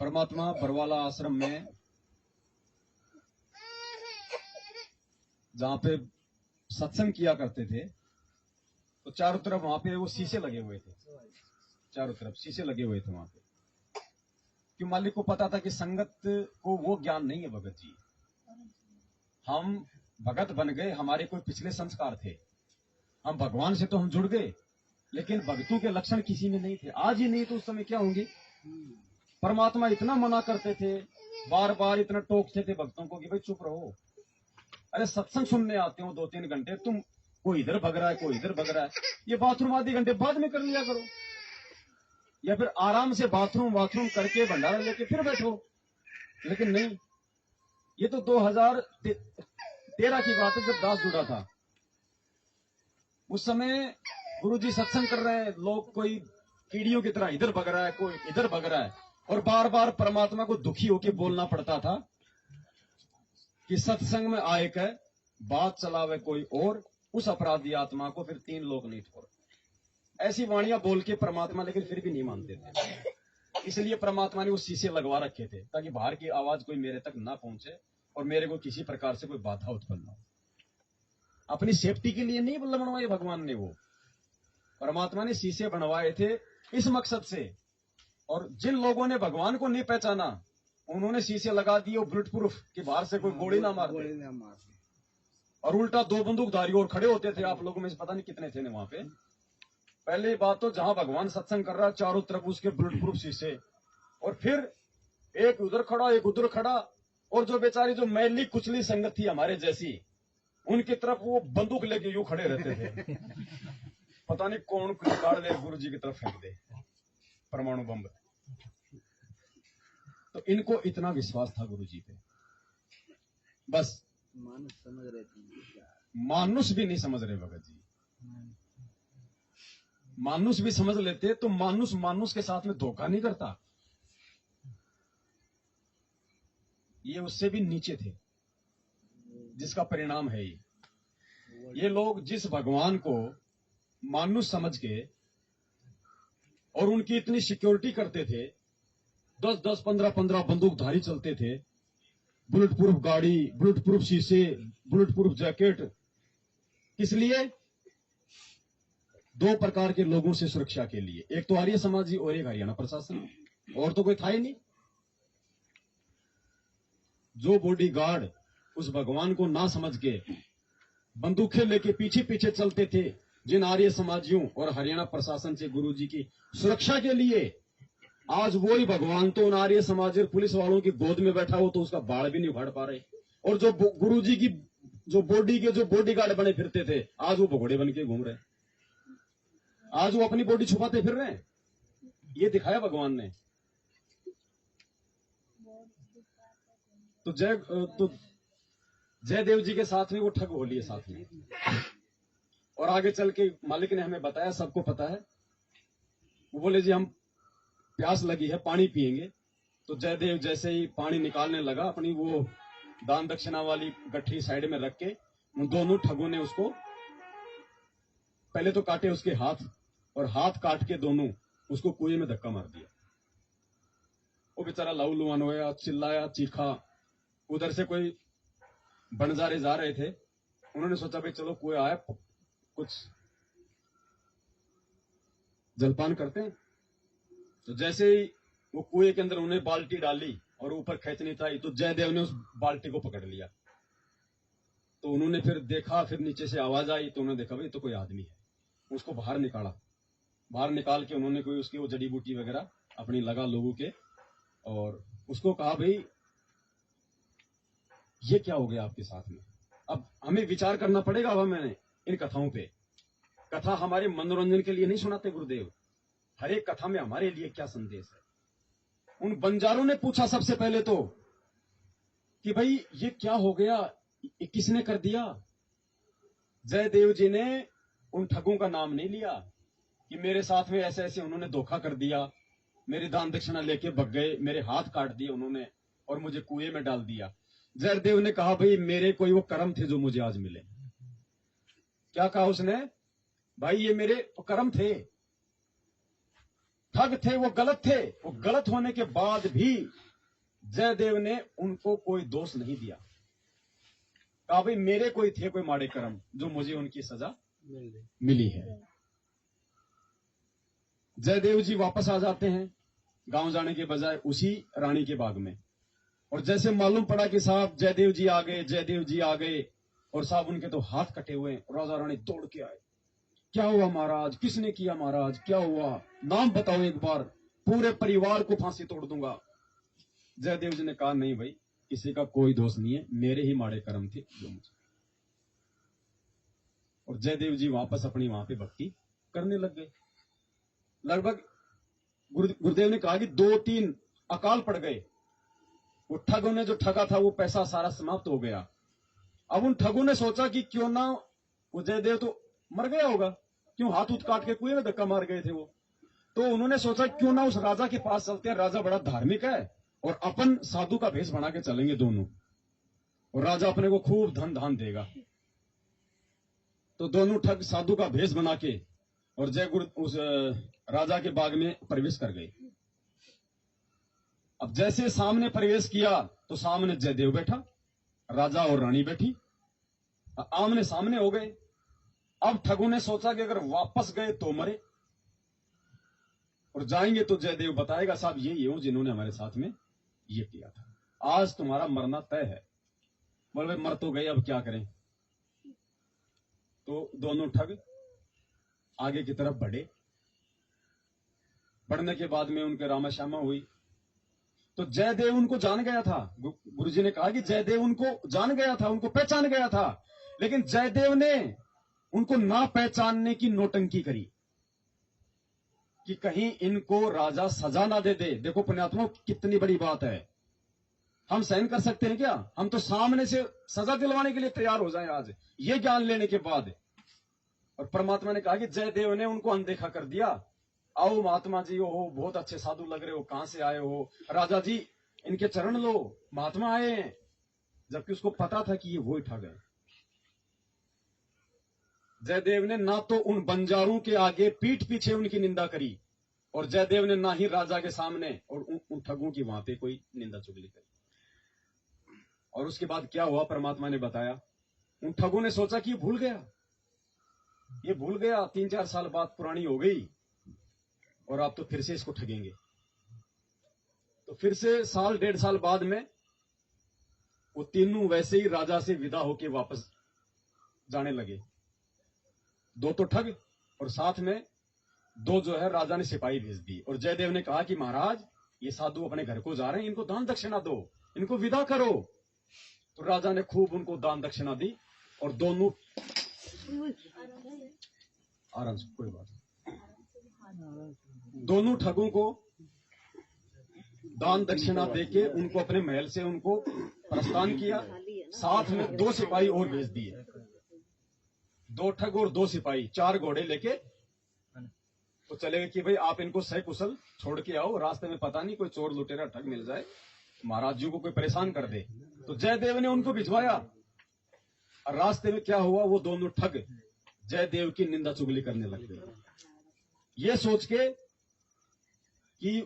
परमात्मा बरवाला आश्रम में जहां पे सत्संग किया करते थे तो चारों तरफ वहां पे वो शीशे लगे हुए थे, चारों तरफ शीशे लगे हुए थे वहां पे। क्यों? मालिक को पता था कि संगत को वो ज्ञान नहीं है भगत जी। हम भगत बन गए, हमारे कोई पिछले संस्कार थे, हम भगवान से तो हम जुड़ गए, लेकिन भक्तों के लक्षण किसी में नहीं थे। आज ही नहीं तो उस समय क्या होंगे। परमात्मा इतना मना करते थे, बार बार इतना टोकते थे भक्तों को कि भाई चुप रहो, अरे सत्संग सुनने आते हो 2-3 घंटे, तुम कोई इधर भग रहा है, कोई इधर भग रहा है, ये बाथरूम आधे घंटे बाद में कर लिया करो, या फिर आराम से बाथरूम करके भंडारा लेके फिर बैठो। लेकिन नहीं, ये तो 2013 की बात है जब दास जुड़ा था। उस समय गुरुजी सत्संग कर रहे हैं, लोग कोई कीड़ियों की तरह इधर भग रहा है, कोई इधर भग रहा है, और बार बार परमात्मा को दुखी होकर बोलना पड़ता था कि सत्संग में आए के बात चलावे कोई और, उस अपराधी आत्मा को फिर 3 लोग नहीं छोड़। ऐसी वाणियां बोल के परमात्मा लेकिन फिर भी नहीं मानते थे। इसलिए परमात्मा ने वो शीशे लगवा रखे थे ताकि बाहर की आवाज कोई मेरे तक ना पहुंचे और मेरे को किसी प्रकार से कोई बाधा उत्पन्न हो। अपनी सेफ्टी के लिए नहीं बनवाए भगवान ने, वो परमात्मा ने शीशे बनवाए थे इस मकसद से। और जिन लोगों ने भगवान को नहीं पहचाना उन्होंने शीशे लगा दिए बुलेट प्रूफ कि बाहर से कोई गोली ना मार दे। और उल्टा 2 बंदूकधारी और खड़े होते थे, आप लोगों में से पता नहीं कितने थे वहां पे। पहली बात तो जहां भगवान सत्संग कर रहा है चारों तरफ उसके बुलेट प्रूफ शीशे, और फिर एक उधर खड़ा एक उधर खड़ा, और जो बेचारी जो मैली कुचली संगत थी हमारे जैसी, उनकी तरफ वो बंदूक लेके यूं खड़े रहते थे। पता नहीं कौन काट दे गुरु जी की तरफ फेंक दे परमाणु बम। तो इनको इतना विश्वास था गुरु जी पे, बस मानुष समझ रहे थे, मानुष भी नहीं समझ रहे भगत जी। मानुष भी समझ लेते तो मानुष के साथ में धोखा नहीं करता। ये उससे भी नीचे थे, जिसका परिणाम है ये लोग जिस भगवान को मानुष समझ के और उनकी इतनी सिक्योरिटी करते थे, 10-10, 15-15 बंदूकधारी चलते थे, बुलेट प्रूफ गाड़ी, बुलेट प्रूफ शीशे, बुलेट प्रूफ जैकेट, किस लिए? 2 प्रकार के लोगों से सुरक्षा के लिए, एक तो आर्य समाजी और एक हरियाणा प्रशासन, और तो कोई था ही नहीं। जो बॉडीगार्ड उस भगवान को ना समझ के बंदूकें लेके पीछे पीछे चलते थे, जिन आर्य समाजियों और हरियाणा प्रशासन से गुरुजी की सुरक्षा के लिए, आज वही भगवान तो उन आर्य समाज और पुलिस वालों की गोद में बैठा हो तो उसका बाल भी नहीं उखाड़ पा रहे। और जो गुरुजी की जो बॉडी के जो बॉडीगार्ड बने फिरते थे, आज वो भगोड़े बन के घूम रहे, आज वो अपनी बॉडी छुपाते फिर रहे हैं। ये दिखाया भगवान ने। तो जयदेव जी के साथ में वो ठग हो लिए साथ में, और आगे चल के मालिक ने हमें बताया, सबको पता है। वो बोले जी हम प्यास लगी है, पानी पिएंगे। तो जयदेव जैसे ही पानी निकालने लगा, अपनी वो दान दक्षिणा वाली गठरी साइड में रख के, उन दोनों ठगों ने उसको पहले तो काटे उसके हाथ, और हाथ काट के दोनों उसको कुएं में धक्का मार दिया। वो बेचारा लहूलुहान होया, चिल्लाया, चीखा। उधर से कोई बंजारे जा रहे थे, उन्होंने सोचा भाई चलो कुएं आया, कुछ जलपान करते हैं। तो जैसे ही वो कुएं के अंदर उन्हें बाल्टी डाली और ऊपर खींचनी था, तो जयदेव ने उस बाल्टी को पकड़ लिया। तो उन्होंने फिर देखा, फिर नीचे से आवाज आई तो उन्होंने देखा भाई तो कोई आदमी है। उसको बाहर निकाला, बाहर निकाल के उन्होंने कोई उसकी वो जड़ी बूटी वगैरह अपनी लगा लोगों के, और उसको कहा भाई ये क्या हो गया आपके साथ में। अब हमें विचार करना पड़ेगा अब हमें इन कथाओं पे। कथा हमारे मनोरंजन के लिए नहीं सुनाते गुरुदेव, हर एक कथा में हमारे लिए क्या संदेश है। उन बंजारों ने पूछा सबसे पहले तो कि भाई ये क्या हो गया, ये किसने कर दिया। जयदेव जी ने उन ठगों का नाम नहीं लिया कि मेरे साथ में ऐसे ऐसे उन्होंने धोखा कर दिया, मेरी दान दक्षिणा लेके भग गए, मेरे हाथ काट दिए उन्होंने और मुझे कुएं में डाल दिया। जयदेव ने कहा भाई मेरे कोई वो कर्म थे जो मुझे आज मिले। क्या कहा उसने, भाई ये मेरे कर्म थे, ठग थे, वो गलत थे। वो गलत होने के बाद भी जयदेव ने उनको कोई दोष नहीं दिया। कहा भाई मेरे कोई थे कोई माड़े कर्म जो मुझे उनकी सजा मिली है। जयदेव जी वापस आ जाते हैं गांव जाने के बजाय उसी रानी के बाग में। और जैसे मालूम पड़ा कि साहब जयदेव जी आ गए, जयदेव जी आ गए, और साहब उनके तो हाथ कटे हुए, राजा रानी दौड़ के आए। क्या हुआ महाराज, किसने किया महाराज, क्या हुआ, नाम बताओ एक बार, पूरे परिवार को फांसी तोड़ दूंगा। जयदेव जी ने कहा नहीं भाई किसी का कोई दोष नहीं है, मेरे ही माड़े कर्म थे जो मुझे। और जयदेव जी वापस अपनी वहां पे भक्ति करने लग गए। लगभग गुरुदेव ने कहा कि 2-3 अकाल पड़ गए। वो ठगों ने जो ठगा था वो पैसा सारा समाप्त हो गया। अब उन ठगों ने सोचा कि क्यों ना, वो जयदेव तो मर गया होगा, क्यों हाथ उठ काट के कुएं में धक्का मार गए थे वो, तो उन्होंने सोचा क्यों ना उस राजा के पास चलते हैं, राजा बड़ा धार्मिक है और अपन साधु का भेष बना के चलेंगे दोनों, और राजा अपने को खूब धन धान देगा। तो दोनों ठग साधु का भेष बना के और जय गुरु उस राजा के बाग में प्रवेश कर गए। अब जैसे सामने प्रवेश किया तो सामने जयदेव बैठा, राजा और रानी बैठी, आमने सामने हो गए। अब ठगों ने सोचा कि अगर वापस गए तो मरे, और जाएंगे तो जयदेव बताएगा साहब ये हो जिन्होंने हमारे साथ में ये किया था, आज तुम्हारा मरना तय है। बोले मर तो गए अब क्या करें। तो दोनों ठग आगे की तरफ बढ़े। बढ़ने के बाद में उनके रामा श्यामा हुई। तो जयदेव उनको जान गया था। गुरुजी ने कहा कि जयदेव उनको जान गया था, उनको पहचान गया था, लेकिन जयदेव ने उनको ना पहचानने की नौटंकी करी कि कहीं इनको राजा सजा ना दे दे। देखो पुण्यात्मा कितनी बड़ी बात है, हम सहन कर सकते हैं क्या? हम तो सामने से सजा दिलवाने के लिए तैयार हो जाएं आज, ये ज्ञान लेने के बाद। और परमात्मा ने कहा कि जयदेव ने उनको अनदेखा कर दिया। आओ महात्मा जी, हो बहुत अच्छे साधु लग रहे हो, कहां से आए हो? राजा जी इनके चरण लो, महात्मा आए हैं। जबकि उसको पता था कि ये वो ठग है। जयदेव ने ना तो उन बंजारों के आगे पीठ पीछे उनकी निंदा करी, और जयदेव ने ना ही राजा के सामने और उन ठगों की वहां पे कोई निंदा चुगली करी। और उसके बाद क्या हुआ परमात्मा ने बताया। उन ठगों ने सोचा कि ये भूल गया, 3-4 साल बाद पुरानी हो गई, और आप तो फिर से इसको ठगेंगे। तो फिर से 1.5 साल बाद में वो तीनों वैसे ही राजा से विदा होके वापस जाने लगे। 2 तो ठग और साथ में 2 जो है राजा ने सिपाही भेज दी। और जयदेव ने कहा कि महाराज ये साधु अपने घर को जा रहे हैं, इनको दान दक्षिणा दो, इनको विदा करो। तो राजा ने खूब उनको दान दक्षिणा दी, और दोनों आराम से, कोई बात नहीं, दोनों ठगों को दान दक्षिणा देके उनको अपने महल से उनको प्रस्थान किया। साथ में 2 सिपाही और भेज दिए, 2 ठग और 2 सिपाही 4 घोड़े लेके तो चले गए कि भाई आप इनको सकुशल छोड़ के आओ, रास्ते में पता नहीं कोई चोर लुटेरा ठग मिल जाए, महाराज जी को कोई परेशान कर दे। तो जयदेव ने उनको भिजवाया। और रास्ते में क्या हुआ, वो दोनों ठग जयदेव की निंदा चुगली करने लग गए, ये सोच के कि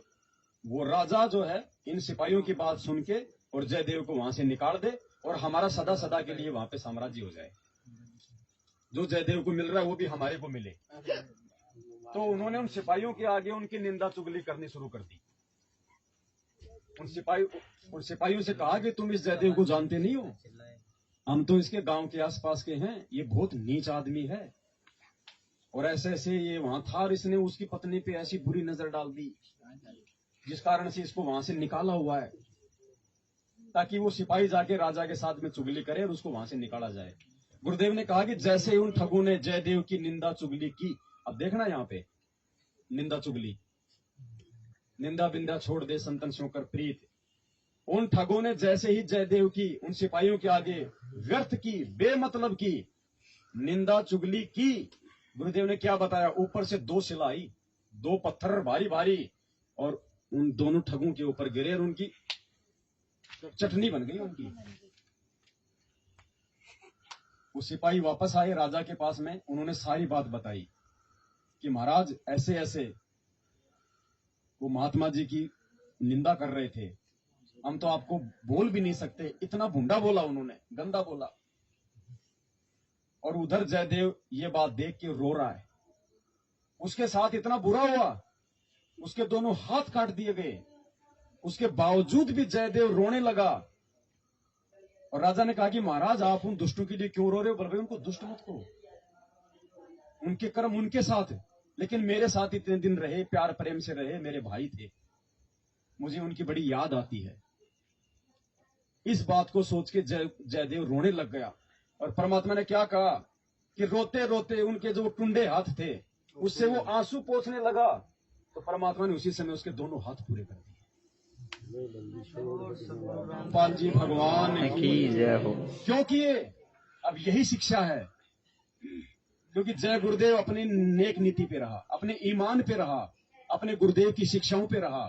वो राजा जो है इन सिपाहियों की बात सुन के और जयदेव को वहां से निकाल दे, और हमारा सदा सदा के लिए वहां पे साम्राज्य हो जाए, जो जयदेव को मिल रहा है वो भी हमारे को मिले। तो उन्होंने उन सिपाहियों के आगे उनकी निंदा चुगली करनी शुरू कर दी। उन सिपाहियों से कहा कि तुम इस जयदेव को जानते नहीं हो, हम तो इसके गांव के आसपास के हैं, ये बहुत नीच आदमी है और ऐसे ऐसे ये वहां था और इसने उसकी पत्नी पे ऐसी बुरी नजर डाल दी जिस कारण से इसको वहां से निकाला हुआ है, ताकि वो सिपाही जाके राजा के साथ में चुगली करे और उसको वहां से निकाला जाए। गुरुदेव ने कहा कि जैसे ही उन ठगों ने जयदेव की निंदा चुगली की, अब देखना यहाँ पे निंदा चुगली, निंदा बिंदा छोड़ दे संतन सो कर प्रीत, उन ठगों ने जैसे ही जयदेव की उन सिपाहियों के आगे व्यर्थ की, बेमतलब की निंदा चुगली की, गुरुदेव ने क्या बताया, ऊपर से 2 सिलाई 2 पत्थर भारी भारी और उन दोनों ठगों के ऊपर गिरे और उनकी चटनी बन गई उनकी। वो सिपाही वापस आए राजा के पास में, उन्होंने सारी बात बताई कि महाराज ऐसे ऐसे वो महात्मा जी की निंदा कर रहे थे, हम तो आपको बोल भी नहीं सकते, इतना भुंडा बोला उन्होंने, गंदा बोला। और उधर जयदेव ये बात देख के रो रहा है, उसके साथ इतना बुरा हुआ, उसके दोनों हाथ काट दिए गए, उसके बावजूद भी जयदेव रोने लगा। और राजा ने कहा कि महाराज आप उन दुष्टों के लिए क्यों रो रहे हो? बोल रहे उनको दुष्ट मत करो, उनके कर्म उनके साथ, लेकिन मेरे साथ इतने दिन रहे, प्यार प्रेम से रहे, मेरे भाई थे, मुझे उनकी बड़ी याद आती है। इस बात को सोच के जयदेव रोने लग गया। और परमात्मा ने क्या कहा कि रोते रोते उनके जो टुंडे हाथ थे उससे वो आंसू पोंछने लगा, तो परमात्मा ने उसी समय उसके दोनों हाथ पूरे कर दिए। पाल जी भगवान की जय हो। क्यों किए? अब यही शिक्षा है, क्योंकि जय गुरुदेव अपनी नेक नीति पे रहा, अपने ईमान पे रहा, अपने गुरुदेव की शिक्षाओं पे रहा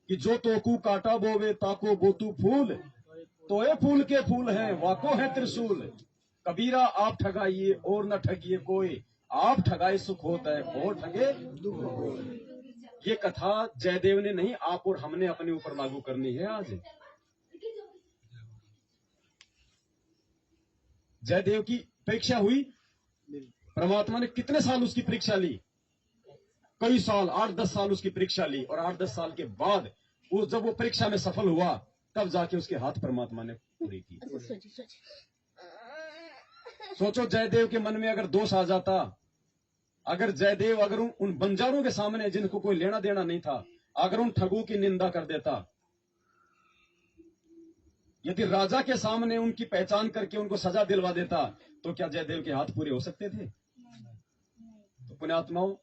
कि जो तोकू काटा बोवे ताको बोतू फूल, तो ये फूल के फूल हैं वाको है त्रिशूल। कबीरा आप ठगाइए और न ठगिए कोई, आप ठगाए सुख होता है और ठगे दुख होता। ये कथा जयदेव ने नहीं, आप और हमने अपने ऊपर लागू करनी है। आज जयदेव की परीक्षा हुई, परमात्मा ने कितने साल उसकी परीक्षा ली? कई साल, 8-10 साल उसकी परीक्षा ली। और 8-10 साल के बाद वो जब वो परीक्षा में सफल हुआ, तब जाके उसके हाथ परमात्मा ने पूरी की। सोचो जयदेव के मन में अगर दोष आ जाता, अगर जयदेव अगर उन बंजारों के सामने जिनको कोई लेना देना नहीं था, अगर उन ठगों की निंदा कर देता, यदि राजा के सामने उनकी पहचान करके उनको सजा दिलवा देता, तो क्या जयदेव के हाथ पूरे हो सकते थे? तो पुण्यात्माओं,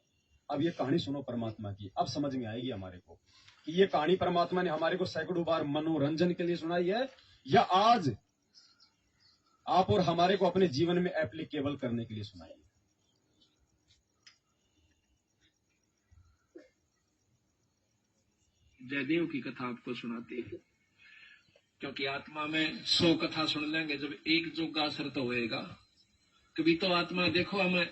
अब ये कहानी सुनो परमात्मा की, अब समझ में आएगी हमारे को कि ये कहानी परमात्मा ने हमारे को सैकड़ों बार मनोरंजन के लिए सुनाई है या आज आप और हमारे को अपने जीवन में एप्लीकेबल करने के लिए सुनाई है। जयदेव की कथा आपको सुनाती है, क्योंकि आत्मा में 100 कथा सुन लेंगे, जब एक जोग का असर तो होएगा। कभी तो आत्मा देखो, हमें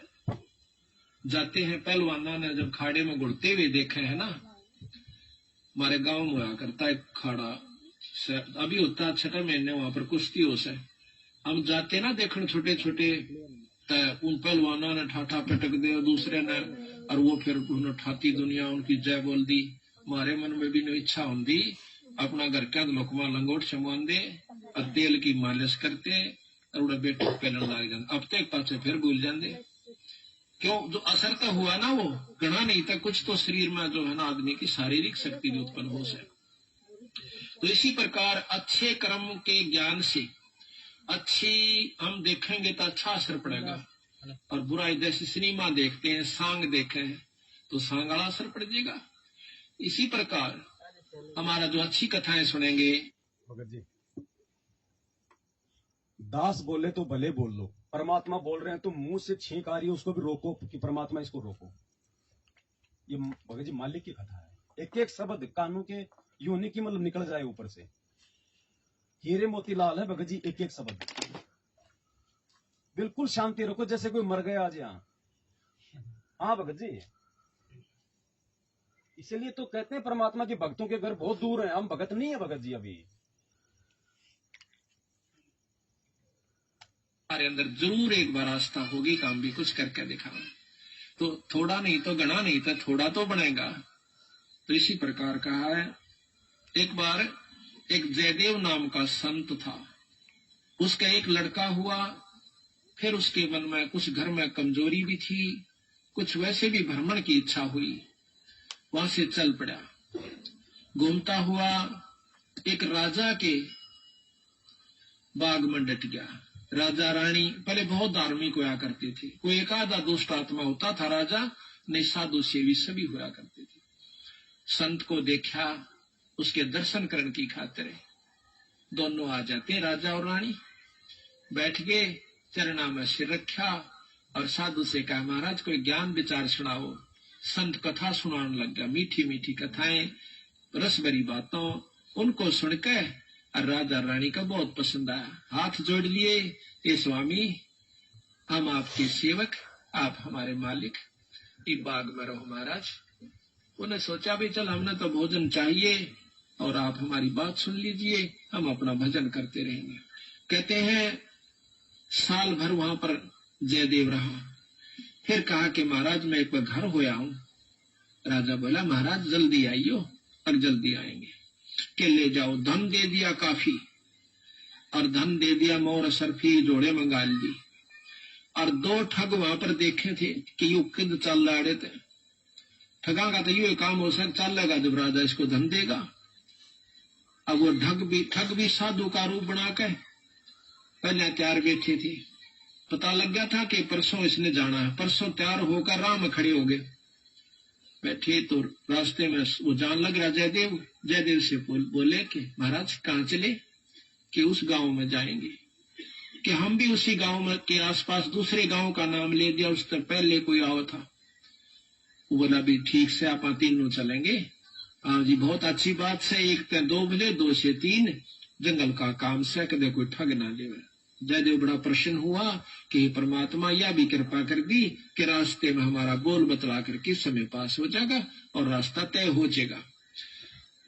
जाते हैं पहलवाना ने जब खाड़े में घुड़ते हुए देखे हैं ना, हमारे गांव में हुआ करता है खाड़ा, अभी होता 6 महीने वहां पर कुश्ती हो से, हम जाते ना देखने छोटे छोटे, उन पहलवाना ने ठाठा पटक दे दूसरे ने, और वो फिर उन्होंने ठाती दुनिया उनकी जय बोल दी। हमारे मन में भी न इच्छा होती अपना घर का लोकमा लंगोट समान दे और तेल की मालिश करते और बेटे पहलन लग जाते, अब तक पाचे फिर भूल जाते। क्यों? जो असर तो हुआ ना वो गणा नहीं था, कुछ तो शरीर में जो है ना आदमी की शारीरिक शक्ति भी उत्पन्न हो से। तो इसी प्रकार अच्छे कर्म के ज्ञान से अच्छी हम देखेंगे तो अच्छा असर पड़ेगा, और बुराई जैसे सिनेमा देखते हैं, सांग देखे हैं तो सांग वाला असर पड़ जाएगा। इसी प्रकार हमारा जो अच्छी कथाएं सुनेंगे। भगत जी, दास बोले तो भले बोल लो, परमात्मा बोल रहे हैं तो मुंह से छींक आ रही है उसको भी रोको कि परमात्मा इसको रोको। ये भगत जी मालिक की कथा है, एक एक शब्द कानों के यूं नहीं कि मतलब निकल जाए ऊपर से, हीरे मोती लाल है भगत जी, एक एक शब्द। बिल्कुल शांति रखो जैसे कोई मर गया आज यहाँ। हाँ भगत जी, इसलिए तो कहते हैं परमात्मा के भक्तों के घर बहुत दूर हैं, हम भगत नहीं है भगत जी। अभी हमारे अंदर जरूर एक बार आस्था होगी, काम भी कुछ करके दिखाओ, तो थोड़ा नहीं तो गणा नहीं तो थोड़ा तो बनेगा। तो इसी प्रकार कहा है, एक बार एक जयदेव नाम का संत था, उसका एक लड़का हुआ। फिर उसके मन में कुछ घर में कमजोरी भी थी, कुछ वैसे भी भ्रमण की इच्छा हुई। वहां से चल पड़ा, घूमता हुआ एक राजा के बाग में डट गया। राजा रानी पहले बहुत धार्मिक होया करते थे, कोई एक आधा दुष्ट आत्मा होता था राजा, नहीं साधु सेवी सभी होया करते थे। संत को देखा, उसके दर्शन करने की खातिर दोनों आ जाते, राजा और रानी बैठ गए, चरणा में सिर रखा और साधु से कहा, महाराज कोई ज्ञान विचार सुनाओ। संत कथा सुनाने लग गया, मीठी मीठी कथाएं, रस भरी बातों। उनको सुनकर और राजा रानी का बहुत पसंद आया, हाथ जोड़ लिए, ये स्वामी हम आपके सेवक, आप हमारे मालिक, इस बाग में रहो महाराज। उन्हें सोचा भी चल हमने तो भोजन चाहिए और आप हमारी बात सुन लीजिए, हम अपना भजन करते रहेंगे। कहते हैं साल भर वहां पर जयदेव रहा। फिर कहा कि महाराज मैं एक बार घर होया हूं। राजा बोला महाराज जल्दी आइयो, और जल्दी आएंगे। के ले जाओ, धन दे दिया काफी, और धन दे दिया मोर सरफी जोड़े मंगा ली। और दो ठग वहां पर देखे थे कि यू किद चल रहे थे, ठगा का तो ये काम हो सर चलेगा जब राजा इसको धन देगा। अब वो ठग भी साधु का रूप बनाकर पहले तैयार बैठे थे। पता लग गया था कि परसों इसने जाना है, परसों तैयार होकर राह में खड़े हो गए। बैठे तो रास्ते में वो जान लग रहा जयदेव से बोले कि महाराज कहाँ चले? कि उस गांव में जाएंगे। कि हम भी उसी गांव में के आसपास दूसरे गांव का नाम ले दिया, उससे पहले कोई आवा था। वो बोला भी ठीक से आप तीनों चलेंगे। हाँ जी बहुत अच्छी बात से, 1 से 2 बजे 2 से 3 जंगल का काम से कदे कोई ठग ना ले। जयदेव बड़ा प्रसन्न हुआ कि परमात्मा यह भी कृपा कर दी कि रास्ते में हमारा बोल बतला करके समय पास हो जाएगा और रास्ता तय हो जाएगा।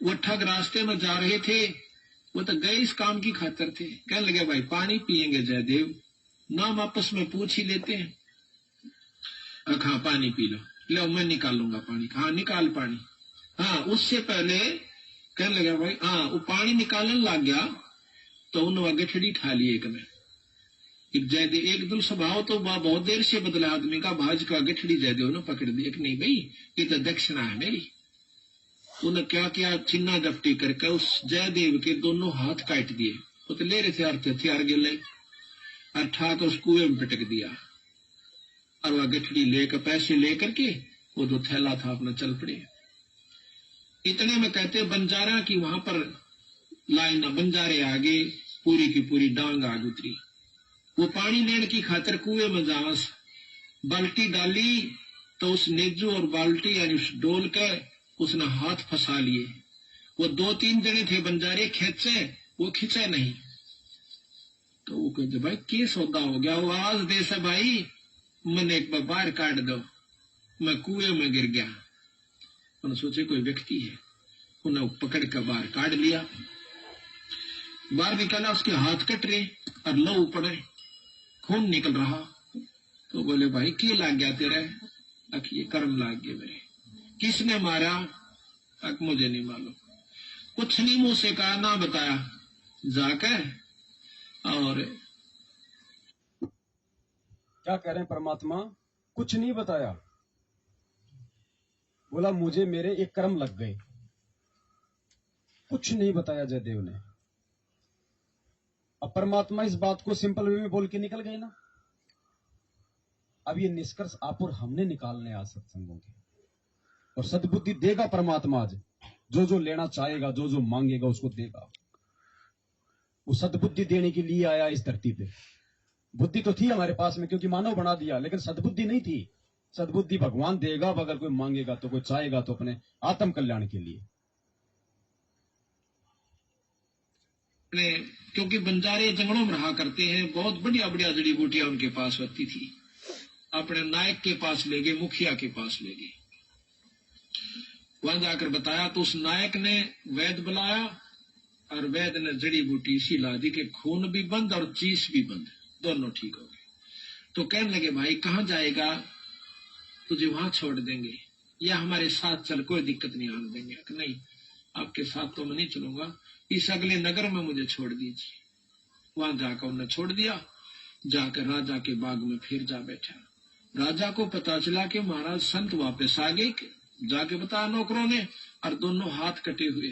वो ठग रास्ते में जा रहे थे, वो तो गए इस काम की खातिर थे। कहने लगे भाई पानी पिएंगे जयदेव? नाम आपस में पूछ ही लेते हैं। हाँ पानी पी लो, लो मैं निकालूंगा पानी। हाँ निकाल पानी। हाँ उससे पहले कहने लगे भाई, हाँ वो पानी निकालने लग गया तो उन्होंने गठड़ी ठा ली एक में। जयदेव एकदम स्वभाव तो बहुत देर से बदला आदमी का, भाज का गठड़ी जयदेव ने पकड़ दी। एक नहीं भाई ये तो दक्षिणा है मेरी। उन्हें क्या किया, चिन्ना जपटी करके उस जयदेव के दोनों हाथ काट दिए। वो तो ले रहे थे हथियार गिले, और ठा तो उस कुएं में पिटक दिया। और वह गठड़ी लेकर पैसे लेकर के वो जो थैला था अपना चल पड़े। इतने में कहते बंजारा की वहां पर लाइन, बंजारे आगे पूरी की पूरी डांग आग उतरी। वो पानी लेने की खातिर कुएं में जांस बाल्टी डाली तो उस नेजू और बाल्टी यानी उस डोल के उसने हाथ फंसा लिए। वो 2-3 जने थे बंजारे, खेचे वो खींचे नहीं। तो वो कहते भाई क्या सौदा हो गया? वो आवाज दे से भाई मैंने एक बार बाहर काट दो, मैं कुएं में गिर गया। उन्होंने सोचे कोई व्यक्ति है, उन्हें पकड़ कर बाहर काट लिया। बाहर निकाला, उसके हाथ कट रहे और लहू पड़े, खून निकल रहा। तो बोले भाई क्या लाग गया तेरे? ये कर्म लाग गए मेरे। किसने मारा? मुझे नहीं मालूम, कुछ नहीं मुंह से कहा, ना बताया। जाकर और क्या कह रहे हैं परमात्मा? कुछ नहीं बताया, बोला मुझे मेरे एक कर्म लग गए। कुछ नहीं बताया जयदेव ने। अब परमात्मा इस बात को सिंपल वे में बोल के निकल गए ना। अब ये निष्कर्ष आप और हमने निकालने आज सत्संगों के, और सद्बुद्धि देगा परमात्मा। आज जो जो लेना चाहेगा, जो जो मांगेगा उसको देगा। वो सद्बुद्धि देने के लिए आया इस धरती पे। बुद्धि तो थी हमारे पास में क्योंकि मानव बना दिया, लेकिन सद्बुद्धि नहीं थी। सद्बुद्धि भगवान देगा अगर कोई मांगेगा तो, कोई चाहेगा तो अपने आत्म कल्याण के लिए। क्योंकि बंजारे जंगलों में रहा करते हैं, बहुत बढ़िया बढ़िया जड़ी बूटियां उनके पास होती थी। अपने नायक के पास ले गए, मुखिया के पास ले गए। वहां जाकर बताया तो उस नायक ने वैद्य बुलाया और वैद्य ने जड़ी बूटी सी ला दी कि खून भी बंद और चीस भी बंद, दोनों ठीक हो गए। तो कहने लगे भाई कहाँ जाएगा? तुझे वहां छोड़ देंगे या हमारे साथ चल, कोई दिक्कत नहीं आने देंगे। नहीं आपके साथ तो मैं नहीं चलूंगा, इस अगले नगर में मुझे छोड़ दीजिए। वहां जाकर उन्हें छोड़ दिया। जाकर राजा के बाग में फिर जा बैठा। राजा को पता चला कि महाराज संत वापस आ गए। जाके बताया नौकरों ने, और दोनों हाथ कटे हुए,